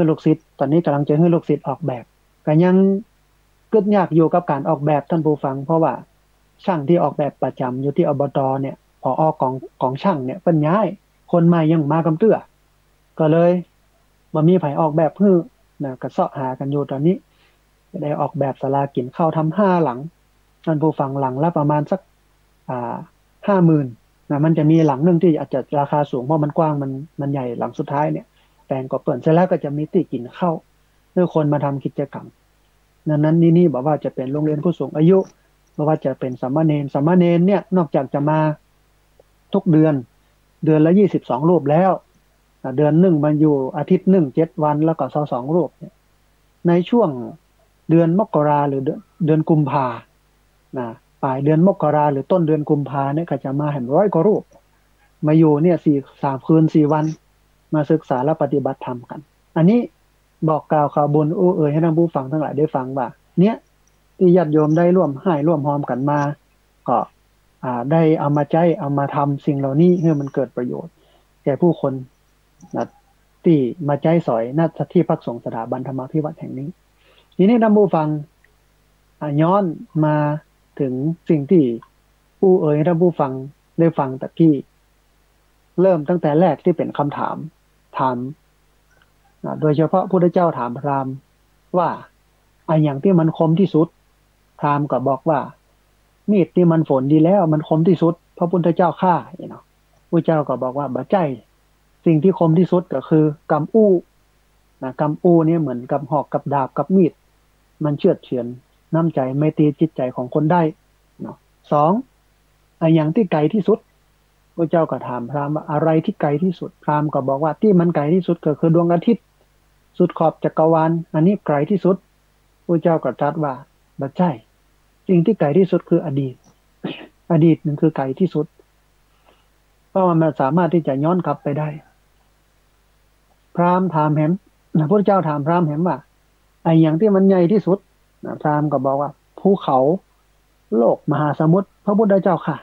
ลูกศิษย์ตอนนี้กำลังจะให้ลูกศิษย์ออกแบบก็ยังกึดยากอยู่กับการออกแบบท่านผู้ฟังเพราะว่าช่างที่ออกแบบประจำอยู่ที่อบตเนี่ยผอกองช่างเนี่ยเพิ่นย้ายคนใหม่ยังมากำเตื้อก็เลยบ่มีไผออกแบบฮื้อก็เสาะหากันอยู่ตอนนี้จะได้ออกแบบศาลากินข้าวทำ5 หลังท่านผู้ฟังหลังละประมาณสัก50,000มันจะมีหลังหนึงที่อาจจะราคาสูงเพราะมันกว้างมันใหญ่หลังสุดท้ายเนี่ยแปลงก็เปิดเสร็จแล้วก็จะมีที่กินข้าวเพื่อคนมาทำกิจกรรมนั้นนี่บอกว่าจะเป็นโรงเรียนผู้สูงอายุบอกว่าจะเป็นสามเณรเนี่ยนอกจากจะมาทุกเดือนละ22 รูปแล้วเดือนหนึ่งมันอยู่อาทิตย์หนึ่ง7 วันแล้วก็22 รูปเนี่ยในช่วงเดือนมกราหรือเดือนกุมภานะปลายเดือนมกราหรือต้นเดือนกุมภาเนี่ยก็จะมาแห่ง100 กว่ารูปมาอยู่เนี่ย3 คืน 4 วันมาศึกษาและปฏิบัติธรรมกันอันนี้บอกกล่าวข่าวบุญให้ท่านผู้ฟังทั้งหลายได้ฟังว่าเนี่ยที่ญาติโยมได้ร่วมหอมกันมาก็ได้เอามาใจเอามาทำสิ่งเหล่านี้ให้มันเกิดประโยชน์แก่ผู้คนนะที่มาใจสอยณที่พักสงฆ์สถาบันธรรมาภิวัตน์แห่งนี้ทีนี้ท่านผู้ฟังย้อนมาถึงสิ่งที่ให้ท่านผู้ฟังได้ฟังตะกี้เริ่มตั้งแต่แรกที่เป็นคำถามโดยเฉพาะพุทธเจ้าถามพราหมณ์ว่า ไอ้อย่างที่มันคมที่สุดพราหมณ์ก็บอกว่ามีดที่มันฝนดีแล้วมันคมที่สุดพระพุทธเจ้าฆ่าเนาะพระเจ้าก็บอกว่าบ่ใจสิ่งที่คมที่สุดก็คือกำอู้นะกำอู้เนี่ยเหมือนกับหอกกับดาบกับมีดมันเชือดเฉือนน้ำใจไม่ตีจิตใจของคนได้เนาะสองไอ้อย่างที่ไกลที่สุดพระเจ้าก็ถามพราหมณ์ว่าอะไรที่ไกลที่สุดพราหมณ์ก็บอกว่าที่มันไกลที่สุดก็คือดวงอาทิตย์สุดขอบจักรวาลอันนี้ไกลที่สุดพระเจ้าก็ตรัสว่าบ่ใช่สิ่งที่ไกลที่สุดคืออดีตอดีตนั่นคือไกลที่สุดเพราะว่ามันสามารถที่จะย้อนกลับไปได้พราหมณ์ถามแหมพระเจ้าถามพราหมณ์แหมว่าไอ้อย่างที่มันใหญ่ที่สุดพราหมณ์ก็บอกว่าภูเขาโลกมหาสมุทรพระพุทธเจ้าค่ะ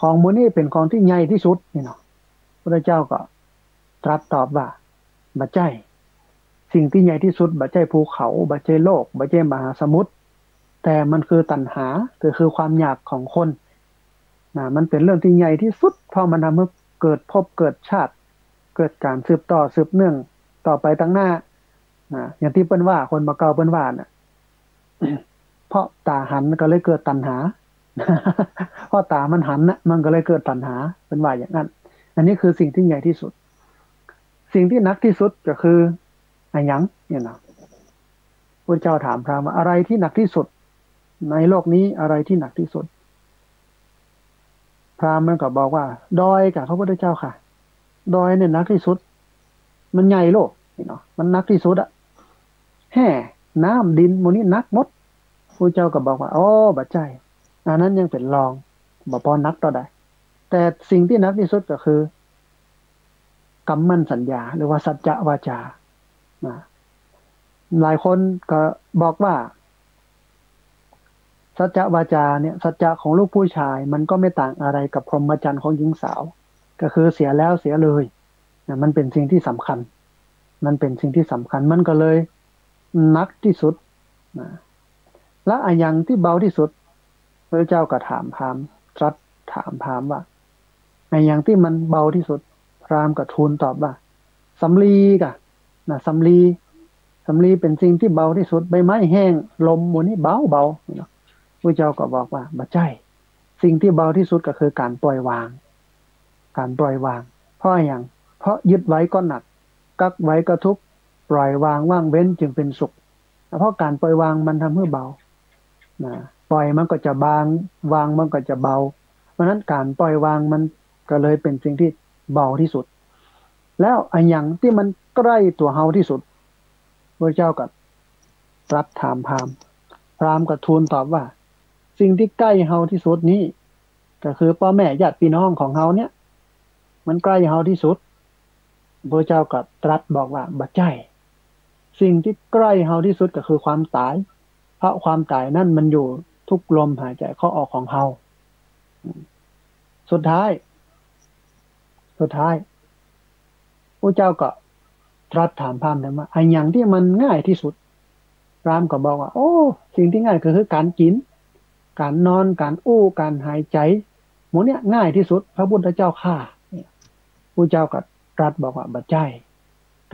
ของมูนี่เป็นของที่ใหญ่ที่สุดนี่เนาะพระเจ้าก็ตรัสตอบว่าบัจใจสิ่งที่ใหญ่ที่สุดบัจใจภูเขาบัจใจโลกบัจใจมหาสมุทรแต่มันคือตัณหาคือความอยากของคนมันเป็นเรื่องที่ใหญ่ที่สุดเพราะมันทำให้เกิดภพเกิดชาติเกิดการสืบต่อสืบเนื่องต่อไปตั้งหน้าอย่างที่เปิ้นว่าคนมาเก่าเปิ้นว่าน่ะเพราะตาหันก็เลยเกิดตัณหาเพราะตามันหันนะมันก็เลยเกิดตัณหาเป็นว่าอย่างนั้นอันนี้คือสิ่งที่ใหญ่ที่สุดสิ่งที่หนักที่สุดก็คืออะไรหยังเนี่ยนะพระเจ้าถามพราหมณ์ว่าอะไรที่หนักที่สุดในโลกนี้อะไรที่หนักที่สุดพราหมณ์มันก็บอกว่าดอยกับพระพุทธเจ้าค่ะดอยเนี่ยหนักที่สุดมันใหญ่โลกเนาะมันหนักที่สุดอะแห่น้ำดินมูนี่หนักหมดพระเจ้าก็บอกว่าโอ้บัดใจอันนั้นยังเป็นรองบ่พอนักต่อได้แต่สิ่งที่หนักที่สุดก็คือกำมั่นสัญญาหรือว่าสัจจะวาจาหลายคนก็บอกว่าสัจจะวาจาเนี่ยสัจจะของลูกผู้ชายมันก็ไม่ต่างอะไรกับพรหมจรรย์ของหญิงสาวก็คือเสียแล้วเสียเลยมันเป็นสิ่งที่สำคัญมันเป็นสิ่งที่สำคัญมันก็เลยหนักที่สุดนะและอันยังที่เบาที่สุดพระเจ้าก็ถามพราหมณ์ตรัสถามพราหมณ์ว่าอันยังที่มันเบาที่สุดพราหมณ์ก็ทูลตอบว่าสำลีกะสำลีเป็นสิ่งที่เบาที่สุดใบไม้แห้งลมหมดนี่เบาเนาะพระเจ้าก็บอกว่าบ่ใช่สิ่งที่เบาที่สุดก็คือการปล่อยวางเพราะอย่างเพราะยึดไว้ก็หนักกักไว้ก็ทุกข์ปล่อยวางว่างเว้นจึงเป็นสุขเพราะการปล่อยวางมันทำให้เบาปล่อยมันก็จะบางวางมันก็จะเบาเพราะนั้นการปล่อยวางมันก็เลยเป็นสิ่งที่เบาที่สุดแล้วอันอย่างที่มันใกล้ตัวเฮาที่สุดพระเจ้าก็ตรัสถามพราหมณ์ก็ทูลตอบว่าสิ่งที่ใกล้เฮาที่สุดนี้ก็คือพ่อแม่ญาติพี่น้องของเฮาเนี่ยมันใกล้เฮาที่สุดพระเจ้าก็ตรัสบอกว่าบ่ใช่สิ่งที่ใกล้เฮาที่สุดก็คือความตายเพราะความตายนั่นมันอยู่ทุกลมหายใจเข้าออกของเฮาสุดท้ายพระเจ้าก็ตรัสถามพราหมณ์ว่าไอ้อย่างที่มันง่ายที่สุดพราหมณ์ก็บอกว่าโอ้สิ่งที่ง่ายก็คือการกินการนอนการอู้การหายใจหมดเนี่ยง่ายที่สุดพระพุทธเจ้าข้าพระเจ้าก็ตรัสบอกว่าบ่ใช่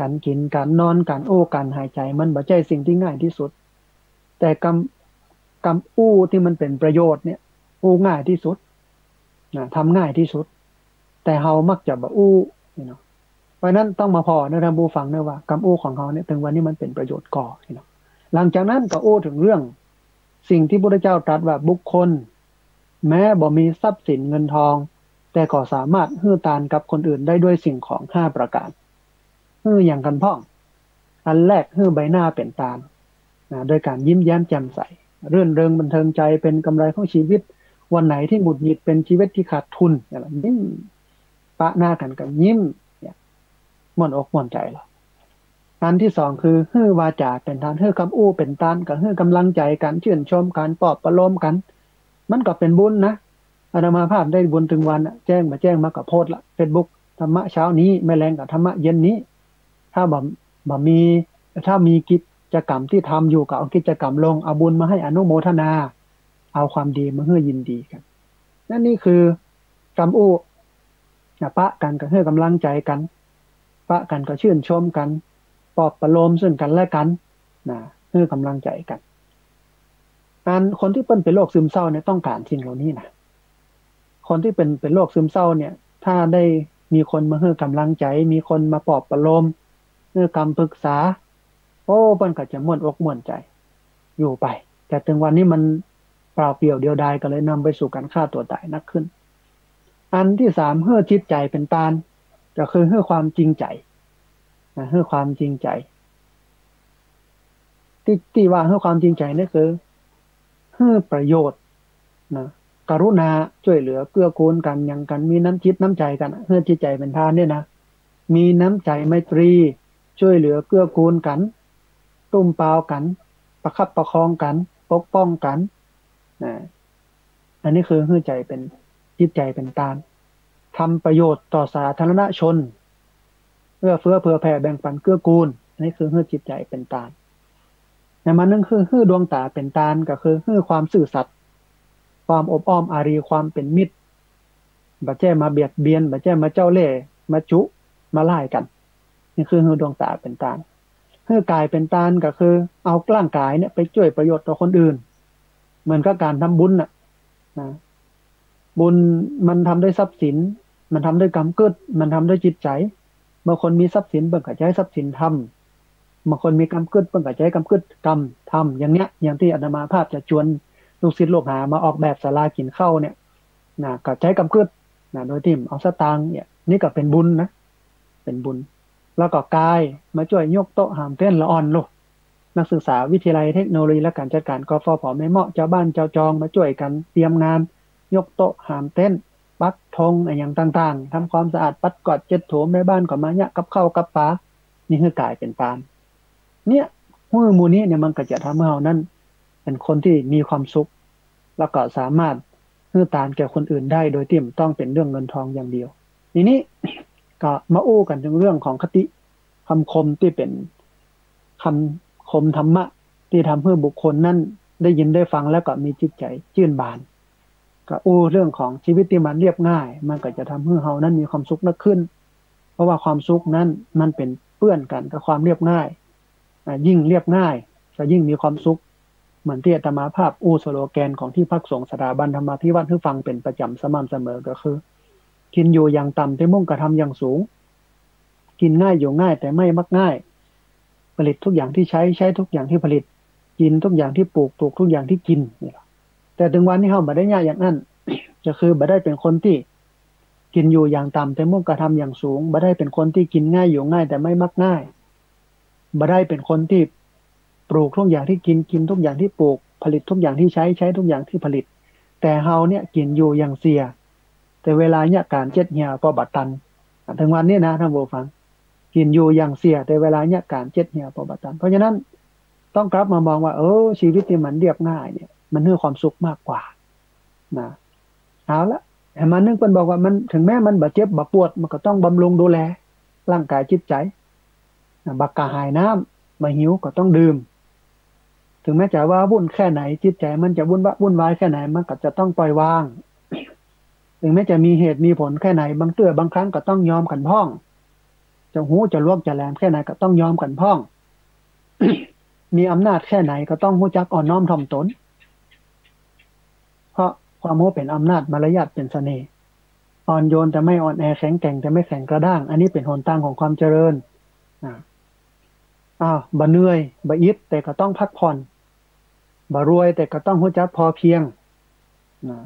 การกินการนอนการอู้การหายใจมันบ่ใช่สิ่งที่ง่ายที่สุดแต่กำอู้ที่มันเป็นประโยชน์เนี่ยอู้ง่ายที่สุดทำง่ายที่สุดแต่เฮามักจะบ่อู้เนาะเพราะนั้นต้องมาพอนะท่านผู้ฟังนะว่ากำอู้ของเฮาเนี่ยถึงวันนี้มันเป็นประโยชน์ก่อเนาะหลังจากนั้นก็อู้ถึงเรื่องสิ่งที่พระพุทธเจ้าตรัสว่าบุคคลแม้บ่มีทรัพย์สินเงินทองแต่ก็สามารถฮื้อตานกับคนอื่นได้ด้วยสิ่งของ5ประการฮื้ออย่างกันพ่องอันแรกฮื้อใบหน้าเป็นตาลโดยการยิ้มแย้มแจ่มใสรื่นเริงบันเทิงใจเป็นกำไรของชีวิตวันไหนที่หงุดหงิดเป็นชีวิตที่ขาดทุนยิ้มปะหน้ากันกับยิ้มม่วนอกม่วนใจเราอันที่สองคือฮื้อวาจาเป็นทานฮื้อคำอู้เป็นตานกับฮื้อกำลังใจกันชื่นชมการปลอบประโลมกันมันก็เป็นบุญนะอาตมาภาพได้บุญถึงวันแจ้งมากับโพสต์ละเฟซบุ๊กธรรมะเช้านี้แม่แรงกับธรรมะเย็นนี้ถ้าบ่มีถ้ามีกิจกรรมที่ทำอยู่ก็เอากิจกรรมลงเอาบุญมาให้อนุโมทนาเอาความดีมาให้ยินดีกันนั่นนี่คือกำอู้ปะกันก็ให้กำลังใจกันปะกันก็ชื่นชมกันปลอบประโลมซึ่งกันและกัน ให้กำลังใจกันคนที่เป็นโรคซึมเศร้าเนี่ยต้องการสิ่งเหล่านี้นะคนที่เป็นโรคซึมเศร้าเนี่ยถ้าได้มีคนมาให้กำลังใจมีคนมาปลอบประโลมให้คำปรึกษาโอ้เปิ้นก็จะม่วนอกม่วนใจอยู่ไปแต่ถึงวันนี้มันเปล่าเปลี่ยวเดียวดายก็เลยนำไปสู่การฆ่าตัวตายนักขึ้นอันที่สามเฮือจิตใจเป็นตาลก็คือเฮือความจริงใจนะเฮือความจริงใจที่ว่าเฮือความจริงใจนี่คือเฮือประโยชน์นะกรุณาช่วยเหลือเกื้อกูลกันอย่างกันมีน้ำจิตน้ำใจกันเฮือจิตใจเป็นทานเนี่ยนะมีน้ำใจไมตรีช่วยเหลือเกื้อกูลกันตุ้มเปล่ากันประคับประคองกันปกป้องกันนะอันนี้คือเฮือใจเป็นจิตใจเป็นตาลทำประโยชน์ต่อสาธารณชนเอื้อเฟื้อเผื่อแผ่แบ่งปันเกื้อกูลอันนี้คือเฮือจิตใจเป็นตาลในมันนึงคือเฮือดวงตาเป็นตาลก็คือเฮือความซื่อสัตย์ความอบอ้อมอารีความเป็นมิตรบัดแจ้มาเบียดเบียนบัดแจ้มาเจ้าเล่ห์มาจุมาไล่กันนี่คือเฮือดวงตาเป็นตาลเฮือกายเป็นตาลก็คือเอาร่างกายเนี่ยไปช่วยประโยชน์ต่อคนอื่นเหมือนกับการทำบุญน่ะนะบุญมันทำด้วยทรัพย์สินมันทำด้วยกรรมกึศมันทำด้วยจิตใจบางคนมีทรัพย์สินเบิ่งก็ใช้ทรัพย์สินทำบางคนมีกรรมกึศเบิ่งก็ใช้กรรมกึศกรรมทำอย่างเนี้ยอย่างที่อาตมาภาพจะชวนลูกศิษย์ลูกหามาออกแบบศาลากินข้าวเนี่ยนะก็ใช้กรรมกึศนะโดยที่เอาสตางค์เนี่ยนี่ก็เป็นบุญนะเป็นบุญแล้วก็กายมาช่วยยกโต๊ะหามเต้นละอ่อนโลกนักศึกษาวิทยาลัยเทคโนโลยีและการจัดการกฟผแม่เมาะเจ้าบ้านเจ้าจองมาช่วยกันเตรียมงานยกโต๊ะหามเต้นปักธงอะไรอย่างต่างๆทำความสะอาดปัดกวาดเจ็ดโถแม่บ้านก็มาเนี่ยกับข้าวกับปลานี่คือกายเป็นปานเนี่ยมือมูนี้เนี่ยมันก็จะทำให้เรานั้นเป็นคนที่มีความสุขแล้วก็สามารถให้ตานแก่คนอื่นได้โดยที่ไม่ต้องเป็นเรื่องเงินทองอย่างเดียวทีนี้ก็มาอู้กันถึงเรื่องของคติคำคมที่เป็นคำคมธรรมะที่ทำให้บุคคลนั้นได้ยินได้ฟังแล้วก็มีจิตใจชื่นบานก็อู้เรื่องของชีวิตที่มันเรียบง่ายมันก็จะทำให้เรานั้นมีความสุขมากขึ้นเพราะว่าความสุขนั้นมันเป็นเปื้อนกันกับความเรียบง่ายยิ่งเรียบง่ายจะยิ่งมีความสุขเหมือนที่อาตมาภาพอู้สโลแกนของที่พักสงฆ์สถาบันธรรมาภิวัตน์ให้ฟังเป็นประจำสม่ำเสมอก็คือกินอยู่อย่างต่ำแต่มุ่งกระทำอย่างสูงกินง่ายอยู่ง่ายแต่ไม่มักง่ายผลิตทุกอย่างที่ใช้ใช้ทุกอย่างที่ผลิตกินทุกอย่างที่ปลูกทุกอย่างที่กินนี่แหละแต่ถึงวันที่เขาบ่ได้ยากอย่างนั้นจะคือบ่ได้เป็นคนที่กินอยู่อย่างต่ำแต่มุ่งกระทำอย่างสูงบ่ได้เป็นคนที่กินง่ายอยู่ง่ายแต่ไม่มักง่ายบ่ได้เป็นคนที่ปลูกทุกอย่างที่กินกินทุกอย่างที่ปลูกผลิตทุกอย่างที่ใช้ใช้ทุกอย่างที่ผลิตแต่เฮาเนี่ยกินอยู่อย่างเสียแต่เวลาเนี่ยการเจ็ดเหี่ยวพอบัดตันถึงวันนี้นะท่านผู้ฟังกินอยู่อย่างเสียแต่เวลาเนี่ยการเจ็ดเหี่ยวพอบัดตันเพราะฉะนั้นต้องกลับมามองว่าชีวิตที่มันเรียบง่ายเนี่ยมันให้ความสุขมากกว่านะเอาละแต่มันนึกเป็นบอกว่ามันถึงแม้มันบาดเจ็บบาดปวดมันก็ต้องบำรุงดูแลร่างกายจิตใจบักกะหายน้ำมาหิวก็ต้องดื่มถึงแม้จะว่าวุ่นแค่ไหนจิตใจมันจะวุ่นวายแค่ไหนมันก็จะต้องปล่อยวางถึงแม้จะมีเหตุมีผลแค่ไหนบางเตื้อบางครั้งก็ต้องยอมกันพ้องจะหูจะลวกจะแหลมแค่ไหนก็ต้องยอมกันพ้อง มีอำนาจแค่ไหนก็ต้องรู้จักอ่อนน้อมถ่อมตนเพราะความโม้เป็นอำนาจมารยาทเป็นเสน่ห์อ่อนโยนแต่ไม่อ่อนแอแข็งแกร่งแต่ไม่แข็งกระด้างอันนี้เป็นหนทางของความเจริญอ่าบ่เหนื่อยบ่อิดแต่ก็ต้องพักผ่อนบ่รวยแต่ก็ต้องรู้จักพอเพียงนะ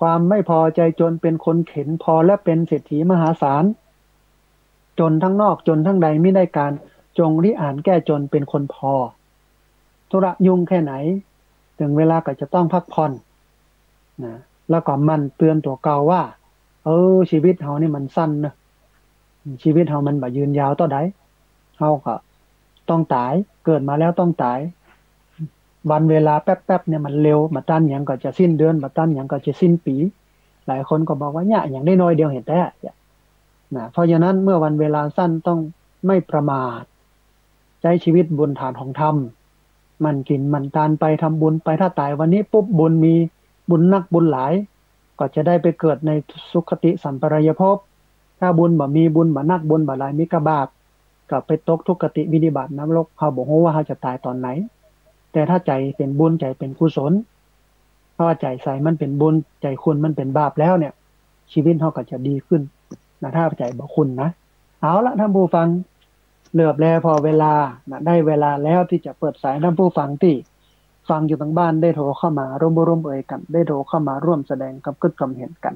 ความไม่พอใจจนเป็นคนเข็นพอและเป็นเศรษฐีมหาศาลจนทั้งนอกจนทั้งใดไม่ได้การจงริอ่านแก้จนเป็นคนพอธุระยุ่งแค่ไหนถึงเวลาก็จะต้องพักผ่อนนะแล้วก็มันเตือนตัวเก่าว่าชีวิตเฮานี่มันสั้นนะชีวิตเฮามันบ่ยืนยาวต่อใดเฮาก็ต้องตายเกิดมาแล้วต้องตายวันเวลาแป๊บๆเนี่ยมันเร็วบัดตันหยังก็จะสิ้นเดือนบัดตันหยังก็จะสิ้นปีหลายคนก็บอกว่าเนี่ยอย่างได้น้อยเดียวเห็นแต่นะเพราะฉะนั้นเมื่อวันเวลาสั้นต้องไม่ประมาทใช้ชีวิตบนฐานของธรรมมันกินมันทานไปทำบุญไปถ้าตายวันนี้ปุ๊บบุญมีบุญนักบุญหลายก็จะได้ไปเกิดในสุคติสัมปรายภพถ้าบุญบ่มีบุญบ่นักบุญบ่หลายมีกระบาปก็ไปตกทุกขติวินิบาตนรกเขาบอกว่าเขาจะตายตอนไหน แต่ถ้าใจเป็นบุญใจเป็นกุศลเพราะว่าใจใสมันเป็นบุญใจคุณมันเป็นบาปแล้วเนี่ยชีวิตเขาก็จะดีขึ้นนะถ้าใจบ่คุณนะเอาละท่านผู้ฟังเหลือบแลพอเวลานะได้เวลาแล้วที่จะเปิดสายท่านผู้ฟังที่ฟังอยู่ทางบ้านได้โทรเข้ามาร่วมเอ่ยกันได้โทรเข้ามาร่วมแสดงความคิดความเห็นกัน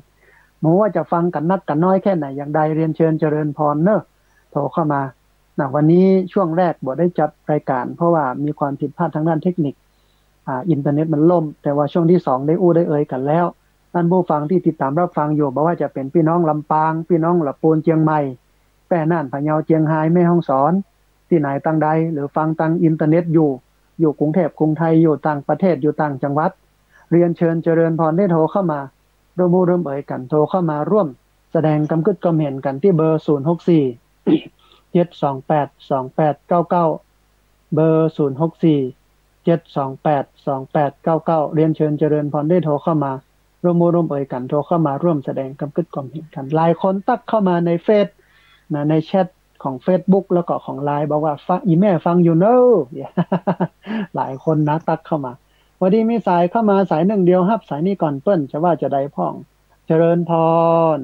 หมูว่าจะฟังกันนักกันน้อยแค่ไหนอย่างใดเรียนเชิญเจริญพรเนอะโทรเข้ามานะวันนี้ช่วงแรกบ่ได้จัดรายการเพราะว่ามีความผิดพลาดทางด้านเทคนิคอินเทอร์เน็ตมันล่มแต่ว่าช่วงที่สองได้ได้เอ่ยกันแล้วท่านผู้ฟังที่ติดตามรับฟังอยู่บอกว่าจะเป็นพี่น้องลำปางพี่น้องลำพูนเชียงใหม่แป้น่านพะเยาเชียงรายแม่ฮ่องสอนที่ไหนต่างใดหรือฟังทางอินเทอร์เน็ตอยู่กรุงเทพกรุงไทยอยู่ต่างประเทศอยู่ต่างจังหวัดเรียนเชิญเจริญพรได้โทรเข้ามาร่วมเอ่ยกันโทรเข้ามาร่วมแสดงความคิดความเห็นกันที่เบอร์064 7282899เบอร์064 7282899เรียนเชิญเจริญพรได้โทรเข้ามาร่วมเอ่ยกันโทรเข้ามาร่วมแสดงความคิดความเห็นกันหลายคนตักเข้ามาในเฟซนะในแชทของ Facebook แล้วก็ของไลน์บอกว่าฟังอีแม่ฟังอยู่เนอะหลายคนนะตักเข้ามาวันนี้มีสายเข้ามาสายหนึ่งเดียวครับสายนี้ก่อนเปิ้นจะว่าจะได้พ่องเจริญพร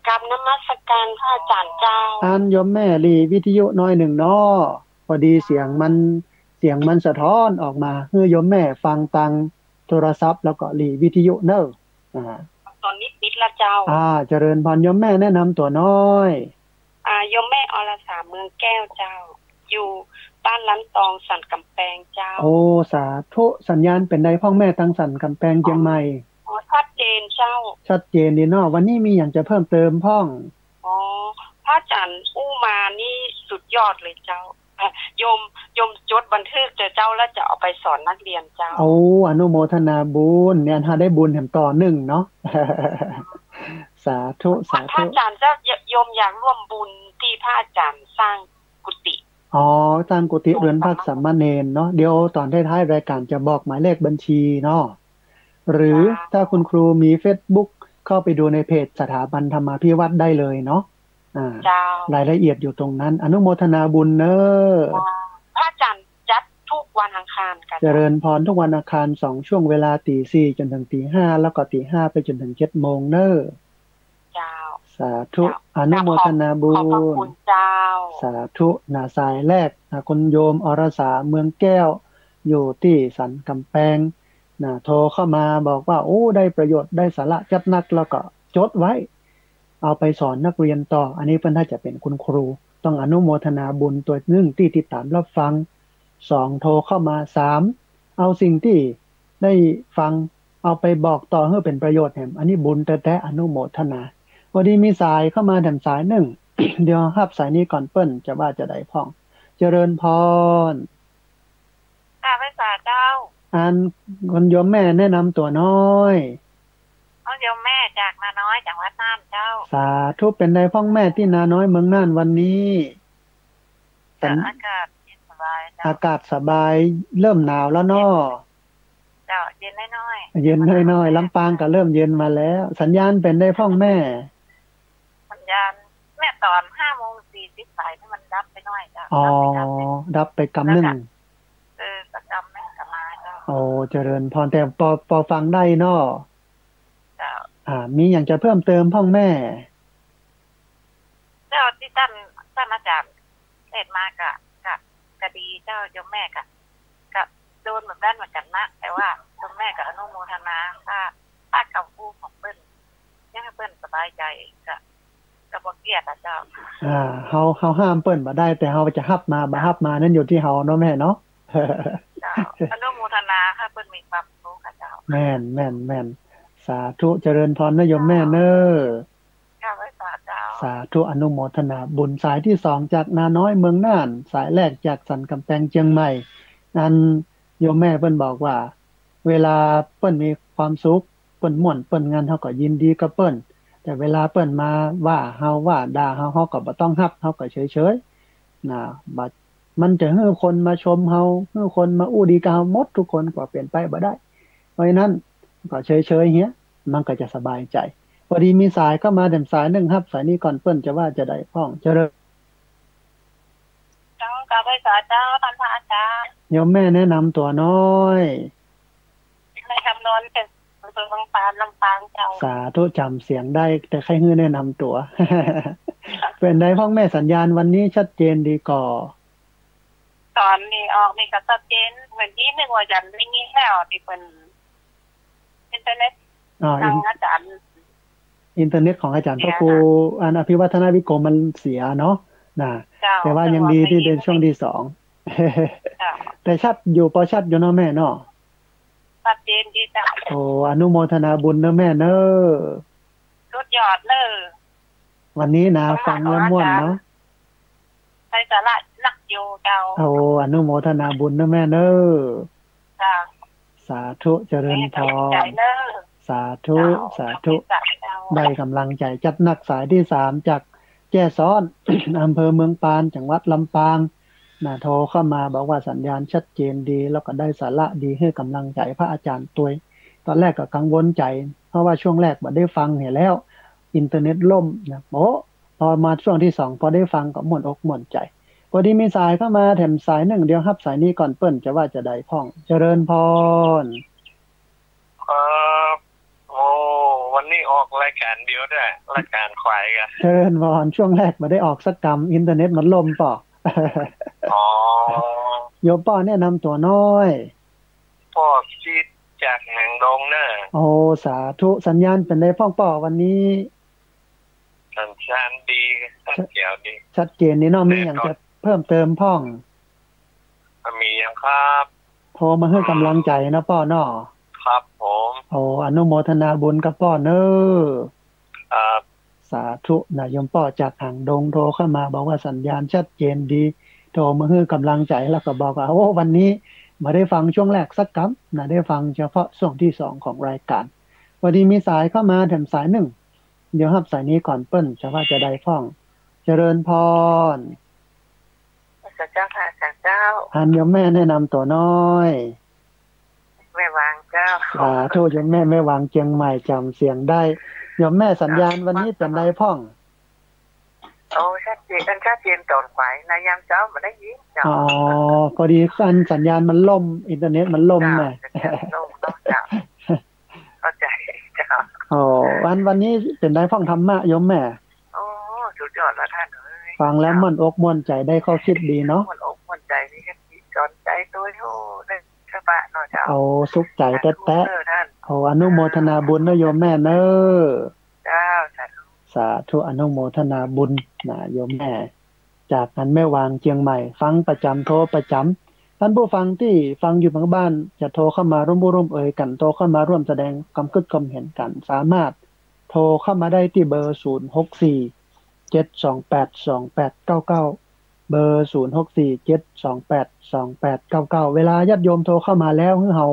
กับนมัสการพระอาจารย์เจ้าอันยมแม่ลีวิทยุน้อยหนึ่งน้อพอดีเสียงมันสะท้อนออกมาเพื่อยมแม่ฟังตังโทรศัพท์แล้วก็ลีวิทยุเนอะตอนนี้ปิดละเจ้าเจริญพรยมแม่แนะนำตัวน้อยยมแม่อรสาเมืองแก้วเจ้าอยู่บ้านล้านตองสันกำแพงเจ้าโอ้สาธุสัญญาณเป็นใดพ่อแม่ทางสันกำแพงเชียงใหม่ชัดเจนเจ้าชัดเจนดีเนาะวันนี้มีอย่างจะเพิ่มเติมพ่องพระอาจารย์อู้มานี่สุดยอดเลยเจ้าโยมจดบันทึกเจ้าแล้วจะเอาไปสอนนักเรียนเจ้าอนุโมทนาบุญเนี่ยถ้าได้บุญแถมต่อหนึ่งเนาะสาธุพระอาจารย์จะโยมอยากร่วมบุญที่พระอาจารย์สร้างกุฏิสร้างกุฏิเรือนพักสามเณรเนาะเดี๋ยวตอนท้ายๆรายการจะบอกหมายเลขบัญชีเนาะหรือถ้าคุณครูมี Facebook เข้าไปดูในเพจสถาบันธรรมาภิวัตรได้เลยเนาะรายละเอียดอยู่ตรงนั้นอนุโมทนาบุญเนอะพระอาจารย์จัดทุกวันอังคารกันเจริญพรทุกวันอังคาร2ช่วงเวลา 4:00 จนถึง 5:00 แล้วก็ 5:00 ไปจนถึง 7:00 นเนอะเจ้าสาธุอนุโมทนาบุญขอบคุณเจ้าสาธุสายแรกคุณโยมอรสาเมืองแก้วอยู่ที่สันกำแพงโทรเข้ามาบอกว่าโอ้ได้ประโยชน์ได้สาระจัดนักแล้วก็จดไว้เอาไปสอนนักเรียนต่ออันนี้เพิ่นถ้าจะเป็นคุณครูต้องอนุโมทนาบุญตัวหนึ่งที่ติดตามรับฟัง2โทรเข้ามา3เอาสิ่งที่ได้ฟังเอาไปบอกต่อให้เป็นประโยชน์แถมอันนี้บุญแต่อนุโมทนาพอดีมีสายเข้ามาแถมสายหนึ่ง เดี๋ยวรับสายนี้ก่อนเปิ้นจะว่าจะได้พ่องเจริญพรพระสาเจ้าคนโยมแม่แนะนำตัวน้อยโยมแม่จากนาน้อยจากวัดน่านเจ้าสาธุเป็นในพ่องแม่ที่นาน้อยเมืองน่านวันนี้อากาศสบายอากาศสบายเริ่มหนาวแล้วเนาะเจ้าเย็นน้อยลำปางก็เริ่มเย็นมาแล้วสัญญาณเป็นได้พ่องแม่สัญญาณแม่ตอน 5:40 สายนี่มันดับไปหน่อยจ้ะดับไปกำนึงสักกำนึงก็มาเจ้าเจริญพรแต่พอฟังได้เนาะมีอย่างจะเพิ่มเติมพ่องแม่เจ้าที่ท่านอาจารย์เทศมากะดีเจ้าโยมแม่กะโดนเหมือนกันนะแต่ว่าโยมแม่กะอนุโมทนาถ้ากับผู้ของเปิ้นยังให้เปิ้นสบายใจกะบ่เกลียดเจ้าเฮาห้ามเปิ้นบ่ได้แต่เฮาจะฮับมาบ่ฮับมานั่นอยู่ที่เฮาเนาะแม่เนาะอนุโมทนาค่ะเปิ้นมีความรู้ค่ะเจ้าแม่นสาธุเจริญพรนะโยมแม่เนอค่ะพระเจ้าสาธุอนุโมทนาบุญสายที่2จากนาน้อยเมืองน่านสายแรกจากสันกำแพงเชียงใหม่นั้นโยมแม่เปิ้นบอกว่าเวลาเปิ้นมีความสุขเปิ้นม่วนเปิ้นงานเฮาก็ยินดีกับเปิ้นแต่เวลาเปิ้นมาว่าเฮาว่าด่าเฮาก็บ่ต้องรับเฮาก็เฉยๆบัดมันจะให้คนมาชมเฮาให้คนมาอู้ดีกับเฮาหมดทุกคนก็เปลี่ยนไปบ่ได้เพราะฉะนั้นก็เฉยๆเฮียมันก็จะสบายใจพอดีมีสายเข้ามาแต่สายหนึ่งครับสายนี้ก่อนเปิ้นจะว่าจะได้พ้องเจริญเจ้ากับพระเจ้าท่านพระอาจารย์ โยมแม่แนะนำตัวน้อยในคำนวณเป็นอำเภอบางปานลำปางเจ้าสาธุจำเสียงได้แต่ใครฮื้อแนะนำตัว เป็นไดพ่อแม่สัญญาณวันนี้ชัดเจนดีก่อตอนนี้ออกนี่ก็ชัดเจนเหมือนที่หนึ่งว่าจันไม่งี้แล้วที่เป็นอินเทอร์เน็ตทางอาจารย์อินเทอร์เน็ตของอาจารย์พระครูอภิวัฒนาวิโกมันเสียเนาะนะแต่ว่ายังดีที่เป็นช่วงที่สองแต่ชัดอยู่พอชัดอยู่เนาะแม่เนาะชัดเจนดีจ้ะโอ้อนุโมทนาบุญเนาะแม่เนอะสุดยอดเลยวันนี้นะฟังแล้วม่วนเนาะใช้สาระนักอยู่เจ้าโอ้อนุโมทนาบุญเนาะแม่เนอะจ้ะสาธุเจริญพรสาธุสาธุได้กำลังใจจัดหนักสายที่3จากแจ้ซ้อน อำเภอเมืองปานจังหวัดลำปางนะโทรเข้ามาบอกว่าสัญญาณชัดเจนดีแล้วก็ได้สาระดีให้กำลังใจพระอาจารย์ตัวยตอนแรกก็กังวลใจเพราะว่าช่วงแรกบ่ได้ฟังเห็นแล้วอินเทอร์เน็ตล่มนะโอ้พอมาช่วงที่2พอได้ฟังก็ม่วนอกม่วนใจพอดีมีสายเข้ามาแถมสาย1เดียวครับสายนี้ก่อนเปิ้นจะว่าจะได้พ่องเจริญพรครับโอ้วันนี้ออกรายการเดียวด้วยรายการควายกันเจริญพรช่วงแรกบ่ได้ออกสักกรรมอินเทอร์เน็ตมันล่มป่ออ๋อโยมป้อแนะนำตัวน้อยพ่อชีดจากหางดงเนอะโอ้สาธุสัญญาณเป็นไงพ่อป้อวันนี้สัญญาณดีเกี่ยวดีชัดเจนนี่เนาะมีอย่างจะเพิ่มเติมพ่องมีอย่างครับโทรมาให้กำลังใจนะป้อเนาะครับผมโอ้อนุโมทนาบุญกับป้อเนอครับสาธุนะโยมป้อจากหางดงโทรเข้ามาบอกว่าสัญญาณชัดเจนดีโทรมาให้กำลังใจแล้วก็บอกว่าโอ้วันนี้มาได้ฟังช่วงแรกสักคำนะได้ฟังเฉพาะช่วงที่2ของรายการวันนี้มีสายเข้ามาแถมสาย1เดี๋ยวรับสายนี้ก่อนเปิ้นจะว่าจะได้ฟ้องเจริญพรเจ้าค่ะเจ้าอันโยมแม่แนะนำตัวน้อยแม่วางเจ้าโทษโยมแม่วางเชียงใหม่จำเสียงได้โยมแม่สัญญาณวันนี้เป็นไรพ่องโอ้ชัดเจนตอนขวายนายยามเจ้ามาได้ยินเจ้าอ๋อพอดีสัญญาณมันล่มอินเทอร์เน็ตมันล่มไงล่มเจ้าเข้าใจเจ้าอ๋อวันนี้เป็นได้พ่องธรรมะโยมแม่โอ้สุดยอดแล้วท่านเอ้ยฟังแล้วม่วนอกม่วนใจได้ข้อคิดดีเนาะม่วนอกม่วนใจนี่ก็สอนใจตัวโอ้ได้สบายเนาะเจ้าเอาสุขใจแต๊ะๆโอ้อนุโมทนาบุญนะโยมแม่เนอเจ้าสาธุอนุโมทนาบุญนะโยมแม่จากนั้นแม่วางเชียงใหม่ฟังประจำโทรประจำท่านผู้ฟังที่ฟังอยู่ทางบ้านจะโทรเข้ามาร่วมเอ่ยกันโทรเข้ามาร่วมแสดงความคิดความเห็นกันสามารถโทรเข้ามาได้ที่เบอร์064-728-2899เบอร์064-728-2899เวลาญาติโยมโทรเข้ามาแล้วให้เฮา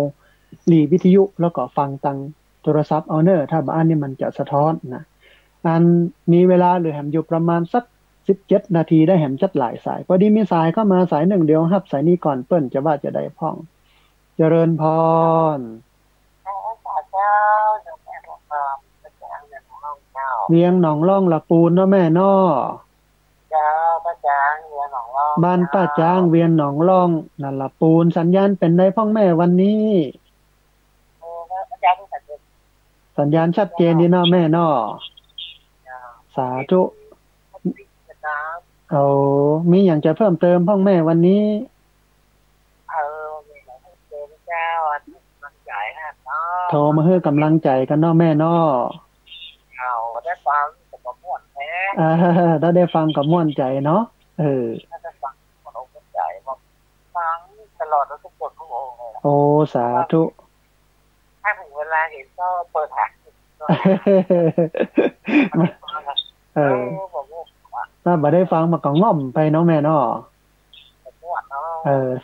หลีวิทยุแล้วก็ฟังทางโทรศัพท์เอาเนอถ้าบ้านนี่มันจะสะท้อนนะอันมีเวลาเหลือแหมอยู่ประมาณสัก17นาทีได้แหมจัดหลายสายพอดีมีสายเข้ามาสาย1เดียวครับสายนี้ก่อนเปิ้นจะว่าจะได้พ่องเจริญพรเวียงหนองล่องละปูนเนาะแม่เนาะเจ้าป้าจางเวียงหนองล่องบ้านป้าจางเวียงหนองล่องนั่นละปูนสัญญาณเป็นได้พ่องแม่วันนี้สัญญาณชัดเจนดีเนาะแม่เนาะสาธุเอามีอย่างจะเพิ่มเติมพ่องแม่วันนี้มีอะไรเพิ่มเติมเจ้ามันใหญ่ฮะเนาะโทรมาให้กำลังใจกันเนาะแม่เนาะได้ฟังกับม่วนแท้ถ้าได้ฟังกับม่วนใจเนาะได้ฟังกับม่วนใจฟังตลอดทุกคนทุกองเลยโอ้สาธุถ้าถึงเวลาเห็นก็เปิดหาถ้าบ่ได้ฟังมันก็ง่อมไปเนาะแม่เนาะ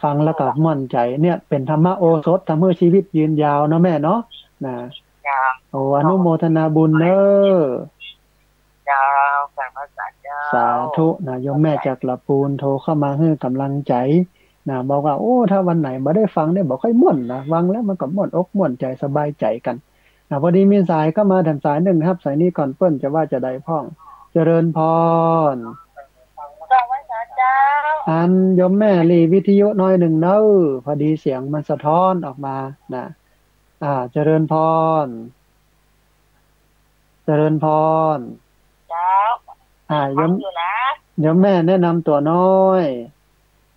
ฟังแล้วก็ม่วนใจเนี่ยเป็นธรรมะโอสถทำให้ชีวิตยืนยาวเนาะแม่เนาะนะโอ้อนุโมทนาบุญเด้อยาวสั่งภาษาเจ้าสาธุนะโยมแม่จากละปูนโทรเข้ามาให้กำลังใจนะบอกว่าโอ้ถ้าวันไหนบ่ได้ฟังเนี่ยบ่ค่อยม่วนนะฟังแล้วมันก็ม่วนอกม่วนใจสบายใจกันพอดีมีสายเข้ามาแถมสาย1ครับสายนี้ก่อนเปิ้นจะว่าจะได้พ่องเจริญพรสวัสดีเจ้า โยมแม่รีวิทยุน้อยหนึ่งเนอะพอดีเสียงมันสะท้อนออกมานะเจริญพรเจริญพรเจ้าโยมอยู่นะโยมแม่แนะนำตัวน้อย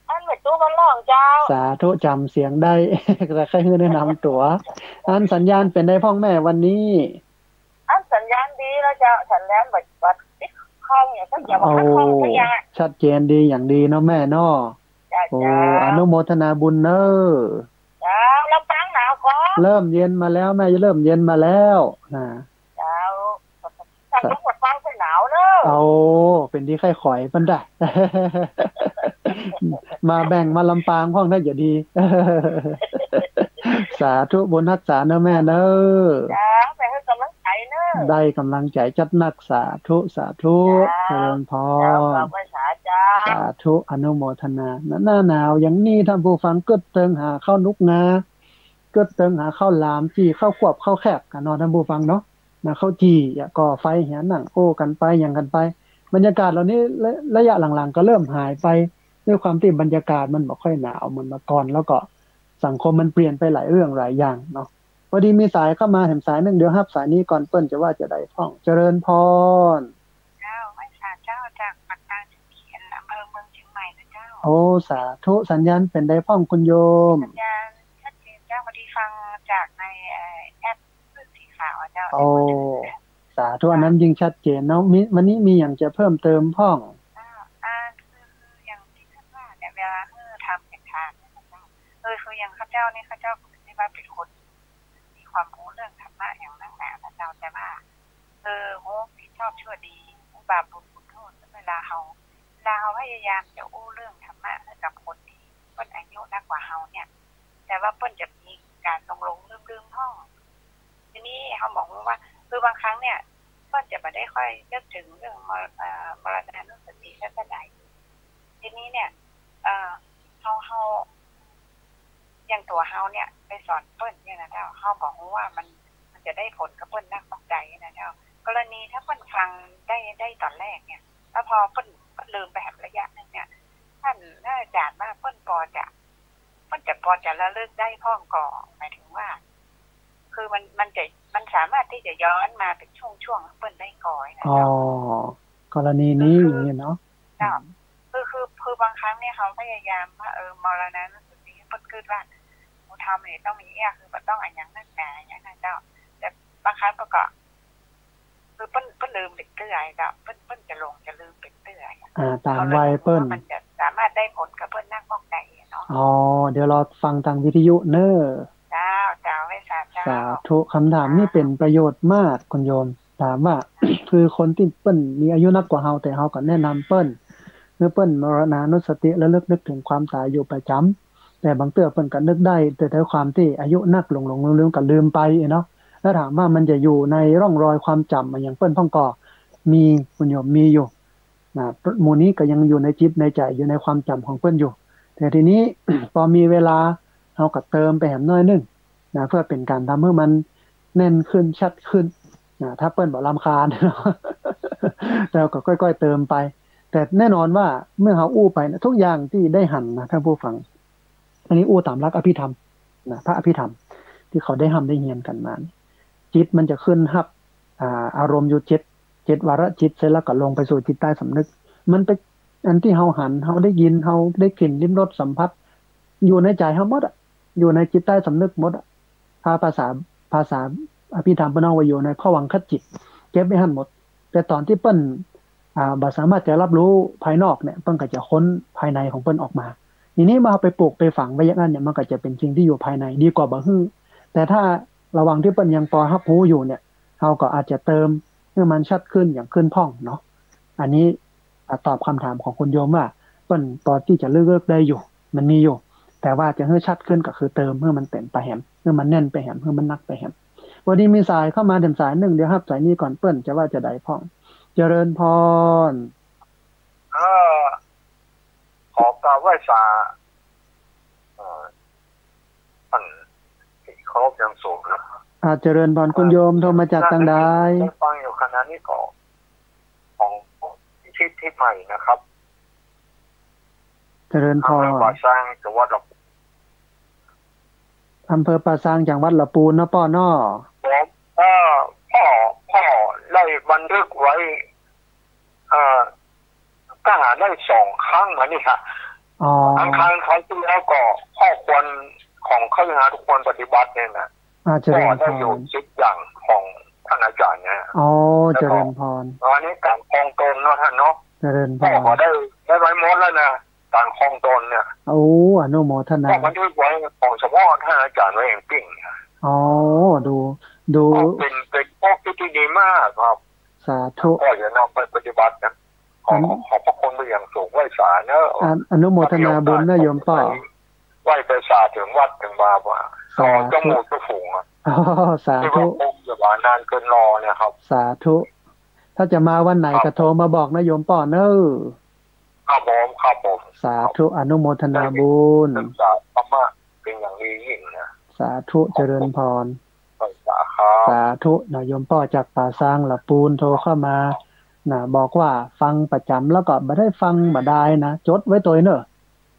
อันเป็นตู้มันร้องเจ้าสาธุจำเสียงได้ แต่ใครแนะนำตัวอันสัญญาณเป็นได้พ่องแม่วันนี้อันสัญญาณดีแล้วเจ้าสัญญาณแบบติดข้องอย่างก็อย่าบอกข้องก็ยังชัดเจนดีอย่างดีเนาะแม่เนาะโอ้อนุโมทนาบุญเนอะเจ้าลำปางหนาวก็เริ่มเย็นมาแล้วแม่จะเริ่มเย็นมาแล้วนะเจ้าแต่ต้องกดฟังเป็นหนาวเนอะเอาเป็นที่ไข้ข่อยมันได้ มาแบ่งมาลำปางพ่องได้อย่าดี สาธุบุญรักษาเนอะแม่เนอะจ้าไปให้กำลังใจเนอะได้กำลังใจจัดนักสาธุสาธุเจริญพรสาธุอนุโมทนาหน้าหนาวอย่างนี้ท่านผู้ฟังกึดเติงหาข้าวนุกงากึดเติงหาข้าวหลามจี้ข้าวควบข้าวแคบกันเนาะท่านผู้ฟังเนาะนะข้าวจี้ก่อไฟเหียนหนังโอ้กันไปอย่างกันไปบรรยากาศเหล่านี้ระยะหลังๆก็เริ่มหายไปด้วยความที่บรรยากาศมันบ่ค่อยหนาวเหมือนเมื่อก่อนแล้วก็สังคมมันเปลี่ยนไปหลายเรื่องหลายอย่างเนาะพอดีมีสายเข้ามาแถมสายนึงเดี๋ยวรับสายนี้ก่อนเปิ้นจะว่าจะได้พ้องเจริญพรเจ้าไม่สาเจ้าจากปากกาเขียนอำเภอเมืองเชียงใหม่นะเจ้าโอ้สาธุสัญญาณเป็นได้พ้องคุณโยมสัญญาณชัดเจนเจ้าพอดีฟังจากในแอปสีขาวเจ้าโอ้สาธุอันนั้นยิ่งชัดเจนเนาะวันนี้มีอย่างจะเพิ่มเติมพ้องคืออย่างที่ท่านว่าเนี่ยเวลาทำเป็นทานคืออย่างข้าเจ้านี่ข้าเจ้าไม่ว่าเป็นคนมีความรู้เรื่องธรรมะอย่างนักหนาข้าเจ้าแต่ว่าโหผิดชอบชั่วดีบาปบุญคุณโทษเวลาเราพยายามจะอู้เรื่องธรรมะให้กับคนที่เปิ้นอายุมากกว่าเราเนี่ยแต่ว่าเปิ้นจะมีการลงลืมท่องทีนี้เขาบอกว่าคือบางครั้งเนี่ยเปิ้นจะไม่ได้ค่อยนึกถึงเรื่องมรณานุสติแค่ใดทีนี้เนี่ยเขาอย่างตัวเฮาเนี่ยไปสอนเปิ้นเนี่ยนะเจ้าเฮาบอกว่ามันจะได้ผลกับเปิ้นนักตกใจนะเจ้ากรณีถ้าเปิ้นฟังได้ตอนแรกเนี่ยแล้วพอเปิ้นลืมไปแหมระยะนึงเนี่ยท่านอาจารย์ว่าเปิ้นพอจะระลึกได้พ้องก่อหมายถึงว่าคือมันสามารถที่จะย้อนมาเป็นช่วงเปิ้นได้ก่อยนะเจ้ากรณีนี้อย่างนี้เนาะเจ้าคือบางครั้งเนี่ยเขาพยายามว่ามรณะนุสติเปิ้นคิดว่าผู้ทำเนี่ยต้องมีคือมันต้องอันอย่างนั้นแหน่อย่างนั้นเจ้าแต่บางครั้งก็คือเปิ้นลืมเด็กเตื้อยเจ้าเปิ้นจะลืมเป็นเตื้อยตามวัยเปิ้นมันจะสามารถได้ผลกับเปิ้นนักบอกใจเนาะเดี๋ยวรอฟังทางวิทยุเน้อเจ้าไม่ทราบเจ้าสาธุคำถามนี้เป็นประโยชน์มากคุณโยมถามว่าคือคนที่เปิ้นมีอายุนักกว่าเฮาแต่เฮาก็แนะนำเปิ้นเมื่อเปิ้นมรณานุสติและนึกถึงความตายอยู่ประจำแต่บางเตื้อเปิ้นก็นึกได้แต่ด้วยความที่อายุนักหลงลืมก็ลืมไปเนาะแล้วถามว่ามันจะอยู่ในร่องรอยความจำอย่างเปิ้นพ่องก็มีคุณโยมมีอยู่นะหมู่นี้ก็ยังอยู่ในจิตในใจอยู่ในความจำของเปิ้นอยู่แต่ทีนี้ พอมีเวลาเฮาก็เติมไปแหมน้อยนึงนะเพื่อเป็นการทำให้มันแน่นขึ้นชัดขึ้นนะถ้าเปิ้นบ่รำคาญ แล้วก็ค่อยๆเติมไปแต่แน่นอนว่าเมื่อเฮาอู้ไปทุกอย่างที่ได้หันนะท่านผู้ฟังอันนี้อู้ตามหลักอภิธรรมนะพระอภิธรรมที่เขาได้ได้เรียนกันมาจิตมันจะขึ้นรับอารมณ์อยู่7วาระจิตเสร็จแล้วก็ลงไปสู่จิตใต้สำนึกมันไปอันที่เฮาหันเฮาได้ยินเฮาได้กลิ่นลิ้มรสสัมผัสอยู่ในใจเฮาหมดอยู่ในจิตใต้สำนึกหมดภาษาอภิธรรมเพิ่นเอาไว้อยู่ในภวังคจิตเก็บไว้หั่นหมดแต่ตอนที่เปิ้นบ่สามารถจะรับรู้ภายนอกเนี่ยเปิ้นก็จะค้นภายในของเปิ้นออกมาทีนี้มาไปปลูกไปฝังไว้อย่างนั้นเนี่ยมันก็จะเป็นสิ่งที่อยู่ภายในดีกว่าบ่ฮื้อแต่ถ้าระหว่างที่เปิ้นยังพอรับรู้อยู่เนี่ยเฮาก็อาจจะเติมให้มันชัดขึ้นอย่างขึ้นพ่องเนาะอันนี้ตอบคำถามของคุณโยมว่าเปิ้นตอนที่จะเลิกได้อยู่มันมีอยู่แต่ว่าจะให้ชัดขึ้นก็คือเติมเพื่อมันเต็มไปแหมเพื่อมันแน่นไปแหมเพื่อมันนักไปแหมวันนี้มีสายเข้ามาเต็มสายนึงเดี๋ยวรับสายนี้ก่อนเปิ้นจะว่าจะได้พ่องเจริญพรขอกราบไหว้สาท่านที่เคารพอย่างสูงนะเจริญพรคุณโยมโทรมาจากทางใดฟังอยู่ขณะนี้ก็ของที่ใหม่นะครับ เจริญพรอำเภอป่าซางจังหวัดลำพูนอำเภอป่าซางจังหวัดลำพูนเนาะป้อเนาะผมพ่อได้บันทึกไว้ก็หาได้2 ครั้งมานี่ค่ะอังคารครั้งที่แล้วก็ข้อควรของข้าราชการทุกคนปฏิบัติเนี่ยนะก็ได้อยู่10 อย่างของท่านอาจารย์เนี่ยเจริญพรอันนี้การคลองตนเนาะท่านเนาะเจริญพรก็ได้ไว้หมดแล้วนะการคลองตนเนี่ยอนุโมทนาก็บันทึกไว้ของเฉพาะท่านอาจารย์ไว้เองปิ้งดูเป็นข้อคิดที่ดีมากครับสาธุก็อย่านำไปปฏิบัตินะขอพระคุณไปอย่างสูงไหว้สาเนอะอนุโมทนาบุญนะโยมป้าไหว้ไปสาถึงวัดถึงบาว่าต่อจมูกจะฝูงสาธุจะมานานเกินรอเนี่ยครับสาธุถ้าจะมาวันไหนก็โทรมาบอกนะโยมป้าเนอะครับผมสาธุอนุโมทนาบุญสาธรรมะเป็นอย่างดียิ่งนะสาธุเจริญพรสาธุนะโยมป้าจากป่าซางลำพูนโทรเข้ามาบอกว่าฟังประจำแล้วก็ไม่ได้ฟังมาได้นะจดไว้ตัวเนอะ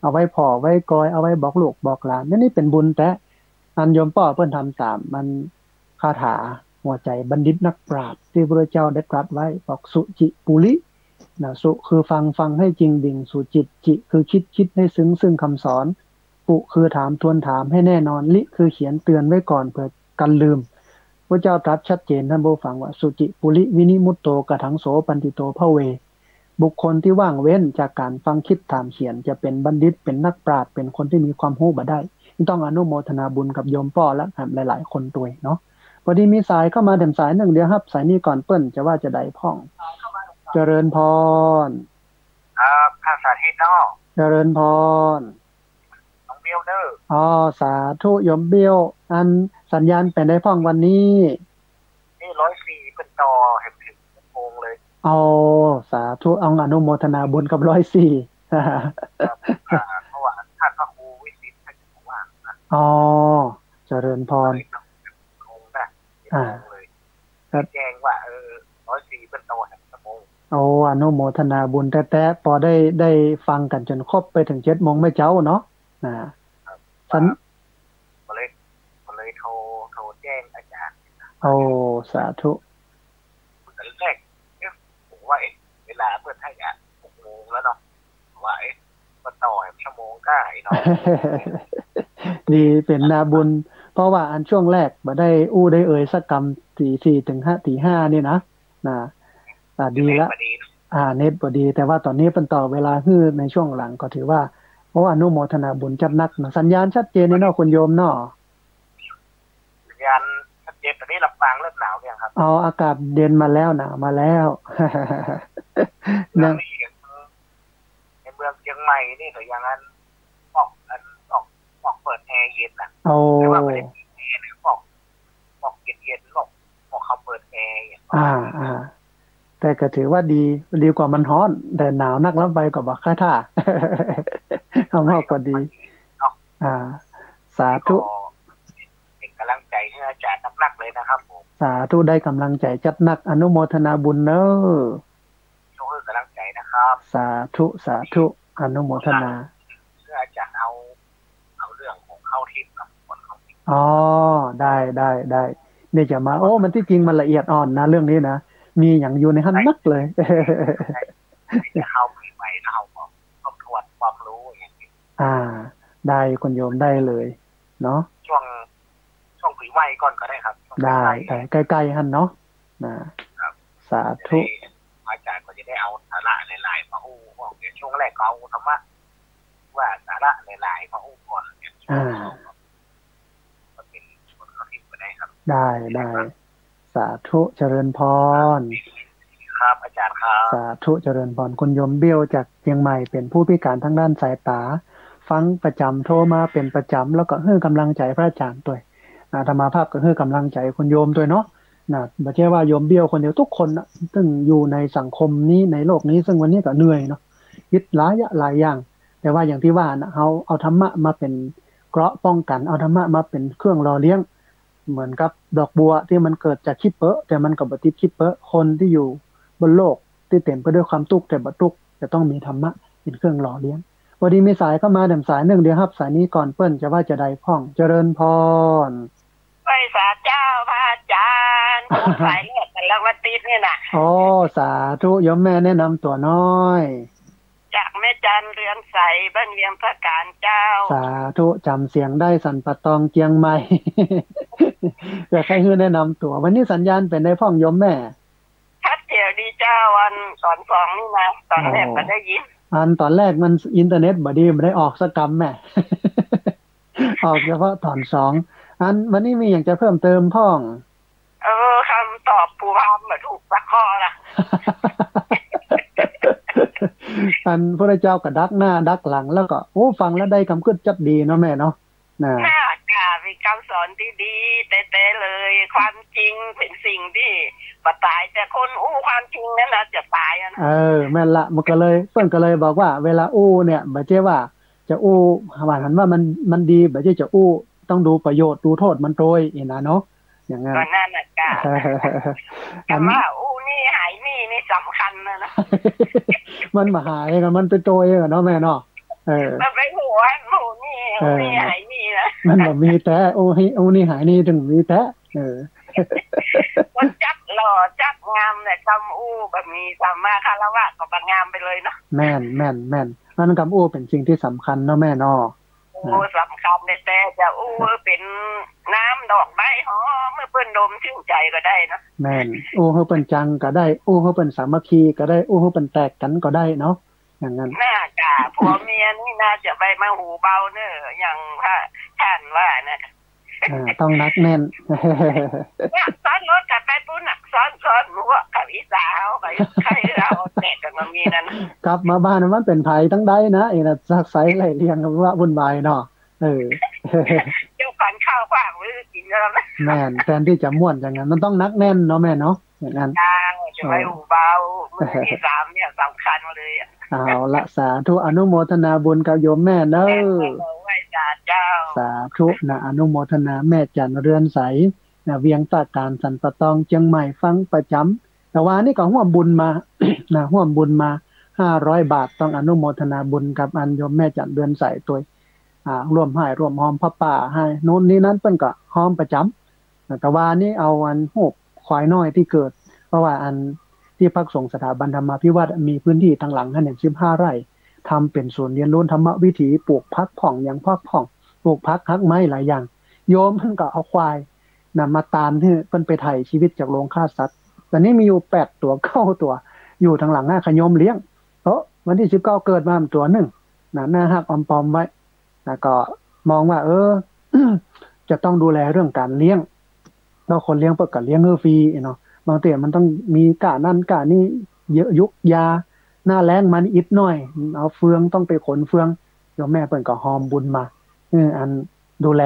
เอาไว้พ่อไว้กอยเอาไว้บอกลูกบอกหลานนี่เป็นบุญแต่อันโยมป้าเพิ่นทำตามมันคาถาหัวใจบัณฑิตนักปราชญ์ที่พระเจ้าได้ตรัสไว้บอกสุจิปุริสุคือฟังให้จริงดิ่งสุจิคือคิดให้ซึ้งซึ่งคำสอนปุคือถามทวนถามให้แน่นอนลิคือเขียนเตือนไว้ก่อนเผื่อกันลืมพระเจ้าตรัสชัดเจนท่านผู้ฟังว่าสุจิปุริวินิมุตโตกะถังโสปันติโตภเวบุคคลที่ว่างเว้นจากการฟังคิดถามเขียนจะเป็นบัณฑิตเป็นนักปราชญ์เป็นคนที่มีความรู้บ่ได้ต้องอนุโมทนาบุญกับโยมป้อและหลายๆคนด้วยเนาะพอดีมีสายเข้ามาเต็มสาย1เดียวครับสายนี้ก่อนเปิ้นจะว่าจะได้พ่องเจริญพรครับภาษาที่นอกเจริญพรน้องเบี้ยวเด้อสาธุโยมเบี้ยวอันสัญญาณเป็นได้พ่องวันนี้นี่104เป็นต่อเห็นถึงโมงเลยสาธุอนุโมทนาบุญกับ104เพราะว่าท่านพระครูวิสิตท่านบอกว่าเจริญพรเลยแจ้งว่า104เป็นต่อแห่งชั่วโมงอนุโมทนาบุญแต่พอได้ฟังกันจนครบไปถึง7 โมงไม่เจ้าเนาะฉันเลยโทรแจ้งอาจารย์สาธุตอนแรกผมว่าเวลาเปิดให้6 โมงแล้วเนาะว่าก็ต่อชั่วโมงได้เนาะดีเป็นนาบุญเพราะว่าอันช่วงแรกบ่ได้ได้สักกรรม4 ถึง 5 ตี 5นี่นะดีแล้วเน็ตบ่ดีแต่ว่าตอนนี้เป็นต่อเวลาฮื้อในช่วงหลังก็ถือว่าอนุโมทนาบุญจัดนักนะสัญญาณชัดเจนเนาะคุณโยมเนาะสัญญาณชัดเจนตอนนี้ลำปางเริ่มหนาวยังครับอากาศเย็นมาแล้วหนาวมาแล้วในเมืองเชียงใหม่นี่ก็อย่างนั้นออกเปิดแอร์เย็นน่ะแต่ว่าไม่ได้ปิดแอร์ออกเย็นออกเขาเปิดแอร์แต่ก็ถือว่าดีกว่ามันร้อนแต่หนาวนักแล้วไปก็บ่ค่าท่าเอามากกว่าดีสาธุเป็นกำลังใจให้อาจารย์นักเลยนะครับผมสาธุได้กำลังใจจัดนักอนุโมทนาบุญเนอะช่วยกำลังใจนะครับสาธุอนุโมทนาเพื่ออาจารย์เอาเรื่องของเข้าทิพย์กับคนเข้าทิพย์ได้นี่จะมามันที่จริงมันละเอียดอ่อนนะเรื่องนี้นะมีอย่างอยู่ในหันนักเลยจะเข้าไปใหม่เราบอกต้องทวนความรู้อย่างนี้ได้คุณโยมได้เลยเนาะช่วงปีใหม่ก่อนก็ได้ครับได้ใกล้ๆหันเนาะสาธุอาจารย์ก็จะได้เอาสาระหลายๆมาอู้บอกเดี๋ยวช่วงแรกก็เอาธรรมะว่าสาระหลายๆมาอู้ก่อนก็เป็นคนเข้าทิพย์ก็ได้ครับได้สาธุเจริญพรครับอาจารย์ครับสาธุเจริญพรคุณโยมเบี้ยวจากเชียงใหม่เป็นผู้พิการทางด้านสายตาฟังประจำโทรมาเป็นประจำแล้วก็ให้กำลังใจพระอาจารย์ด้วยธรรมภาพก็ให้กำลังใจคุณโยมด้วยเนาะไม่ใช่ว่าโยมเบี้ยวคนเดียวทุกคนนะซึ่งอยู่ในสังคมนี้ในโลกนี้ซึ่งวันนี้ก็เหนื่อยเนาะคิดหลายอย่างแต่ว่าอย่างที่ว่านะเอาธรรมะมาเป็นเกราะป้องกันเอาธรรมะมาเป็นเครื่องหล่อเลี้ยงเหมือนกับดอกบัวที่มันเกิดจากคิดเปอะแต่มันก็บ่ติดคิดเปอะคนที่อยู่บนโลกที่เต็มไปด้วยความทุกข์แต่บ่ทุกข์จะต้องมีธรรมะเป็นเครื่องหล่อเลี้ยง วันนี้มีสายเข้ามาเดี๋ยวสายหนึ่งเดี๋ยวรับสายนี้ก่อนเปิ้นจะว่าจะได้พ่องเจริญพรไปสาเจ้าพระอาจารย์ผมสายเลือดแต่ละวันติดนี่นะโอ้สาธุโยมแม่แนะนำตัวน้อยจากแม่จันเรือนใสบ้านเวียงพระการเจ้าสาธุจำเสียงได้สันปะตองเจียงใหม่จะใครคือแนะนำตัววันนี้สัญญาณเป็นได้พ่องโยมแม่ชัดเจียวดีเจ้าวันสอนสองนี่นะตอนแรกก็ได้ยินตอนแรกมันอินเทอร์เน็ตบ่ดีไม่ได้ออกสักกำแม่ออกเฉพาะตอนสองวันนี้มีอย่างจะเพิ่มเติมพ่องคำตอบผู้พามมาถูกสักข้อละพระเจ้าก็ดักหน้าดักหลังแล้วก็ฟังแล้วได้คำขึ้นจัดดีเนาะแม่เนาะน่ามีคำสอนที่ดีเต้ๆเลยความจริงเป็นสิ่งที่บ่ตายแต่คนความจริงนั่นน่ะจะตายนะแม่นละมันก็เลยเพิ่นก็เลยบอกว่าเวลาเนี่ยบ่ใช่ว่าจะว่าหันว่ามันดีบ่ใช่จะต้องดูประโยชน์ดูโทษมันโดยนี่นะเนาะอย่างงั้นก็นั่นน่ะจ้ะแต่ว่านี่หายนี่สำคัญนะมันมาหายกันมันเป็นตัวเองเนาะแม่เนาะมันไปหัวนี่หายนี่นะมันบ่มีแต่นี่หายนี่ถึงมีแต่มันจับหล่อจับงามเนี่ยคำแบบมีสัมมาคารวะก็บังงามไปเลยเนาะแม่นมันคำเป็นสิ่งที่สำคัญเนาะแม่เนาะสำคัญแต่จะเป็นน้ำดอกไม้หอมเมื่อเปิ้นดมชื่นใจก็ได้นะแม่นเฮาเปิ้นจังก็ได้เฮาเปิ้นสามัคคีก็ได้เฮาเปิ้นแตกกันก็ได้เนาะอย่างนั้นน่าจ้ะผัวเมียนี่น่าจะไปมาหูเบาเนอะอย่างพระท่านว่านะต้องนักแน่นซ้อนรถกับไปปุ้นน่ะซ้อนหัวกับอีสาวไปใครเราแตกกันมามีนั่นกลับมาบ้านมันเป็นไผทั้งใดนะน่ะซักไสไล่เลี้ยงว่าวุ่นวายเนาะเจ้าฝันข้าวขว้างมื้อกินแล้วแม่นแทนที่จะม่วนจังนั้นมันต้องนักแน่นเนาะแม่เนาะอย่างนั้นจะไปหูเบามื้อที่3เนี่ยสำคัญเลยเอาละสาธุอนุโมทนาบุญกับโยมแม่เด้อสาธุนะอนุโมทนาแม่จันเรือนใสนะเวียงตาการสันปะตองเชียงใหม่ฟังประจำแต่ว่านี่ก็ร่วมบุญมา นะร่วมบุญมา500 บาทต้องอนุโมทนาบุญกับอันโยมแม่จันเรือนใสตัวร่วมให้ร่วมหอมพระป่าให้โน่นนี่นั้นเพิ่นก็หอมประจำแต่ว่านี่เอาอันรูปควายน้อยที่เกิดเพราะว่าอันที่พักสงฆ์สถาบันธรรมาภิวัตน์มีพื้นที่ทางหลังให้15 ไร่ทำเป็นศูนย์เรียนรู้ธรรมวิถีปลูกพักผ่องอย่างพักผ่องปลูกพักฮักไม้หลายอย่างโยมเพิ่นก็เอาควายมาตามที่เพิ่นไปไถ่ชีวิตจากโรงฆ่าสัตว์ตอนนี้มีอยู่8 ตัว9 ตัวอยู่ทางหลังหน้าขยมเลี้ยงวันที่19เกิดมาตัวนึงหน้าฮักอมปอมไว้แล้วก็มองว่าจะต้องดูแลเรื่องการเลี้ยงแล้วคนเลี้ยงเพิ่นก็เลี้ยงฟรีเนาะบางทีมันต้องมีกะนั่นกะนี่เยอะยุกยาหน้าแล้งมันอิดหน่อยเอาเฟืองต้องไปขนเฟืองโยมแม่เพิ่นก็หอมบุญมาอันดูแล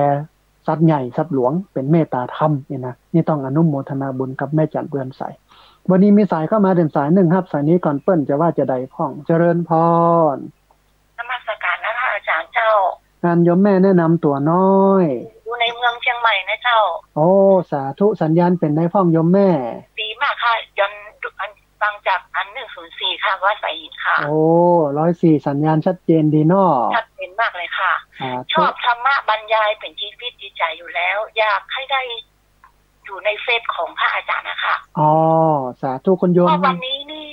สัตว์ใหญ่สัตว์หลวงเป็นเมตตาธรรมนี่ต้องอนุโมทนาบุญกับแม่จันเรือนใสวันนี้มีสายเข้ามาเดินสาย1ครับสายนี้ก่อนเปิ้นจะว่าจะได้พ่องเจริญพรนมัสการนะคะอาจารย์เจ้าโยมแม่แนะนำตัวน้อยอยู่ในเมืองเชียงใหม่นะเจ้าสาธุสัญญาณเป็นได้พ่องโยมแม่ดีมากค่ะจนฟังจากอัน104ค่ะว่าใส่หินค่ะ104สัญญาณชัดเจนดีเนาะชัดเจนมากเลยค่ะชอบธรรมะบรรยายเป็นชีวิตจิตใจอยู่แล้วอยากให้ได้อยู่ในเฟซของพระอาจารย์นะคะสาธุคุณโยมวันนี้นี่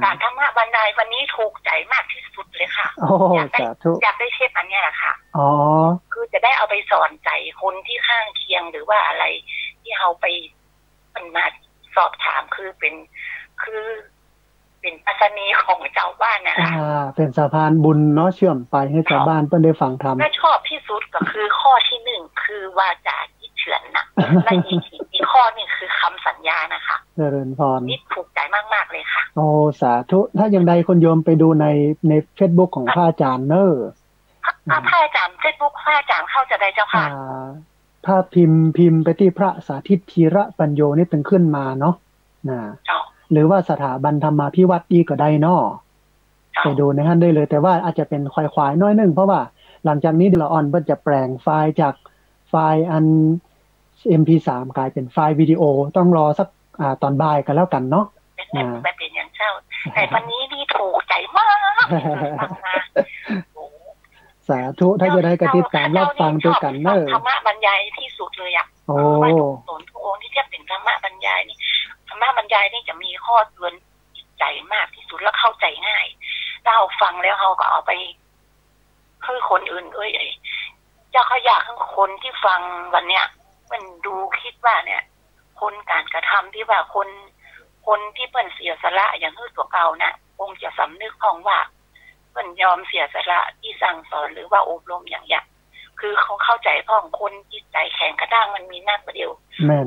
การธรรมะบรรยายวันนี้ถูกใจมากที่สุดเลยค่ะอยากได้เทปอันนี้แหละค่ะคือจะได้เอาไปสอนใจคนที่ข้างเคียงหรือว่าอะไรที่เราไปมันมาสอบถามคือเป็นปัสนีของเจ้าบ้านนะคะเป็นสะพานบุญเนาะเชื่อมไปให้ชาวบ้านเพิ่นได้ฟังธรรมและชอบที่สุดก็คือข้อที่1คือวาจาที่เฉือนนะและอีกข้อนึงคือคำสัญญานะคะเจริญพรนี่ถูกใจมากๆเลยค่ะสาธุถ้าอย่างใดคนโยมไปดูใน Facebook ของพระอาจารย์เนอะพระอาจารย์ Facebook พระอาจารย์เข้าจะได้เจ้าค่ะถ้าพิมพ์ไปที่พระสาธิตธีระปัญโยนี่เป็นขึ้นมาเนาะหรือว่าสถาบันธรรมาภิวัตน์อีกก็ได้เนาะไปดูในนั้นได้เลยแต่ว่าอาจจะเป็นควายๆน้อยนึงเพราะว่าหลังจากนี้เดี๋ยวออนเพิ่นจะแปลงไฟล์จากไฟล์อัน MP3 กลายเป็นไฟล์วิดีโอต้องรอสักตอนบ่ายกันแล้วกันเนาะไม่เป็นอย่างเช่าแต่วันนี้นี่ถูกใจมากโอ้ สาธุถ้าจะได้กระติดตามรับฟังด้วยกันเนอะธรรมะบรรยายที่สุดเลยอ่ะว่าโสนทุกองค์ที่เทียบเป็นธรรมะบรรยายนี่ธรรมะบรรยายนี่จะมีข้อเตือนจิตใจมากที่สุดและเข้าใจง่ายเราฟังแล้วเราก็เอาไปคือคนอื่นเจ้าเขาอยากให้คนที่ฟังวันเนี้ยมันดูคิดว่าเนี่ยคนการกระทำที่ว่าคนที่เปิ้นเสียสละอย่างคือตัวเก่าน่ะคงจะสำนึกของว่าเปิ้นยอมเสียสละที่สั่งสอนหรือว่าอบรมอย่างคือเขาเข้าใจพ่องคนจิตใจแข็งกระด้างมันมีนักประเดียว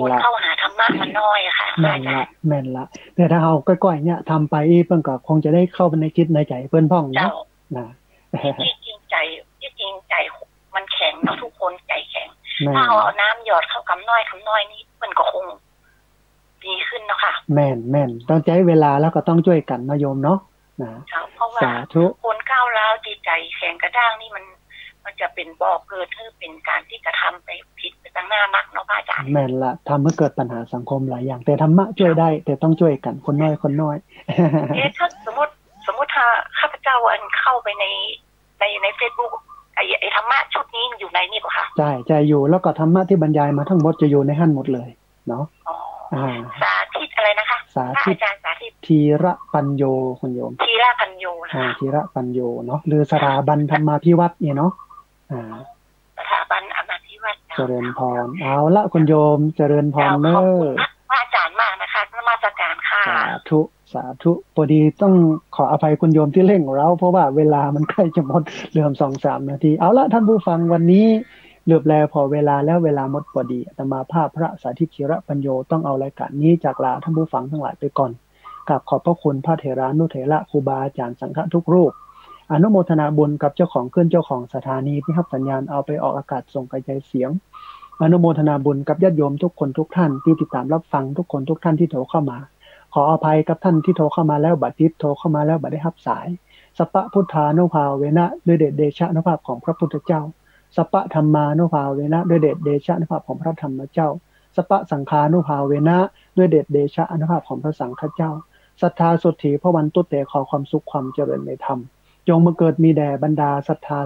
คนเข้าหาธรรมะมันน้อยค่ะแม่นละแต่ถ้าเอาก้อยๆเนี่ยทำไปเพิ่นก็คงจะได้เข้าไปในจิตในใจเพิ่นพ่องเนาะนะจริงใจมันแข็งเนาะทุกคนใจแข็งถ้าเอาน้ำหยอดเข้าคำน้อยนี่มันก็คงดีขึ้นเนาะค่ะแม่นต้องใช้เวลาแล้วก็ต้องช่วยกันนะโยมเนาะนะเพราะว่าคนก้าวร้าวจิตใจแข็งกระด้างนี่มันจะเป็นบ่อเกิดให้เป็นการที่กระทำไปผิดไปตั้งหน้านักเนาะอาจารย์แม่นละทำให้เกิดปัญหาสังคมหลายอย่างแต่ธรรมะช่วยได้แต่ต้องช่วยกันคนน้อยถ้าสมมติถ้าข้าพเจ้าเข้าไปใน Facebook ไอ้ธรรมะชุดนี้อยู่ในนี่ป่ะคะใช่อยู่แล้วก็ธรรมะที่บรรยายมาทั้งหมดจะอยู่ในหั่นหมดเลยเนาะสาธิตอะไรนะคะอาจารย์สาธิตธีระปัญโยคุณโยมธีระปัญโยนะคะธีระปัญโยเนาะหรือสถาบันธรรมาภิวัตน์เนี่ยเนาะสถาบันธรรมาภิวัตน์เจริญพรเอาละคุณโยมเจริญพรเนอะอาจารย์มากนะคะนมัสการค่ะสาธุพอดีต้องขออภัยคุณโยมที่เร่งเราเพราะว่าเวลามันใกล้จะหมดเหลือ 2-3 นาทีเอาละท่านผู้ฟังวันนี้เหลือบแลพอเวลาแล้วเวลาหมดพอดีอาตมาภาพพระสาธิตธีระปัญโยต้องเอารายการนี้จากลาท่านผู้ฟังทั้งหลายไปก่อนกับขอบพระคุณพระเถรานุเถระครูบาอาจารย์สังฆทุกรูปอนุโมทนาบุญกับเจ้าของขึ้นเจ้าของสถานีที่รับสัญญาณเอาไปออกอากาศส่งกระจายเสียงอนุโมทนาบุญกับญาติโยมทุกคนทุกท่านที่ติดตามรับฟังทุกคนทุกท่านที่โทรเข้ามาขออภัยกับท่านที่โทรเข้ามาแล้วบัดนี้โทรเข้ามาแล้วบัดได้รับสายสัพพะพุทธานุภาเวนะด้วยเดชเดชะอนุภาพของพระพุทธเจ้าสัพพะธรรมานุภาเวนะด้วยเดชเดชะอนุภาพของพระธรรมเจ้าสัพพะสังฆานุภาเวนะด้วยเดชเดชะอนุภาพของพระสังฆเจ้าศรัทธาสุทธิพระวันตุเตขอความสุขความเจริญในธรรมจงมาเกิดมีแด่บรรดาศรัทธา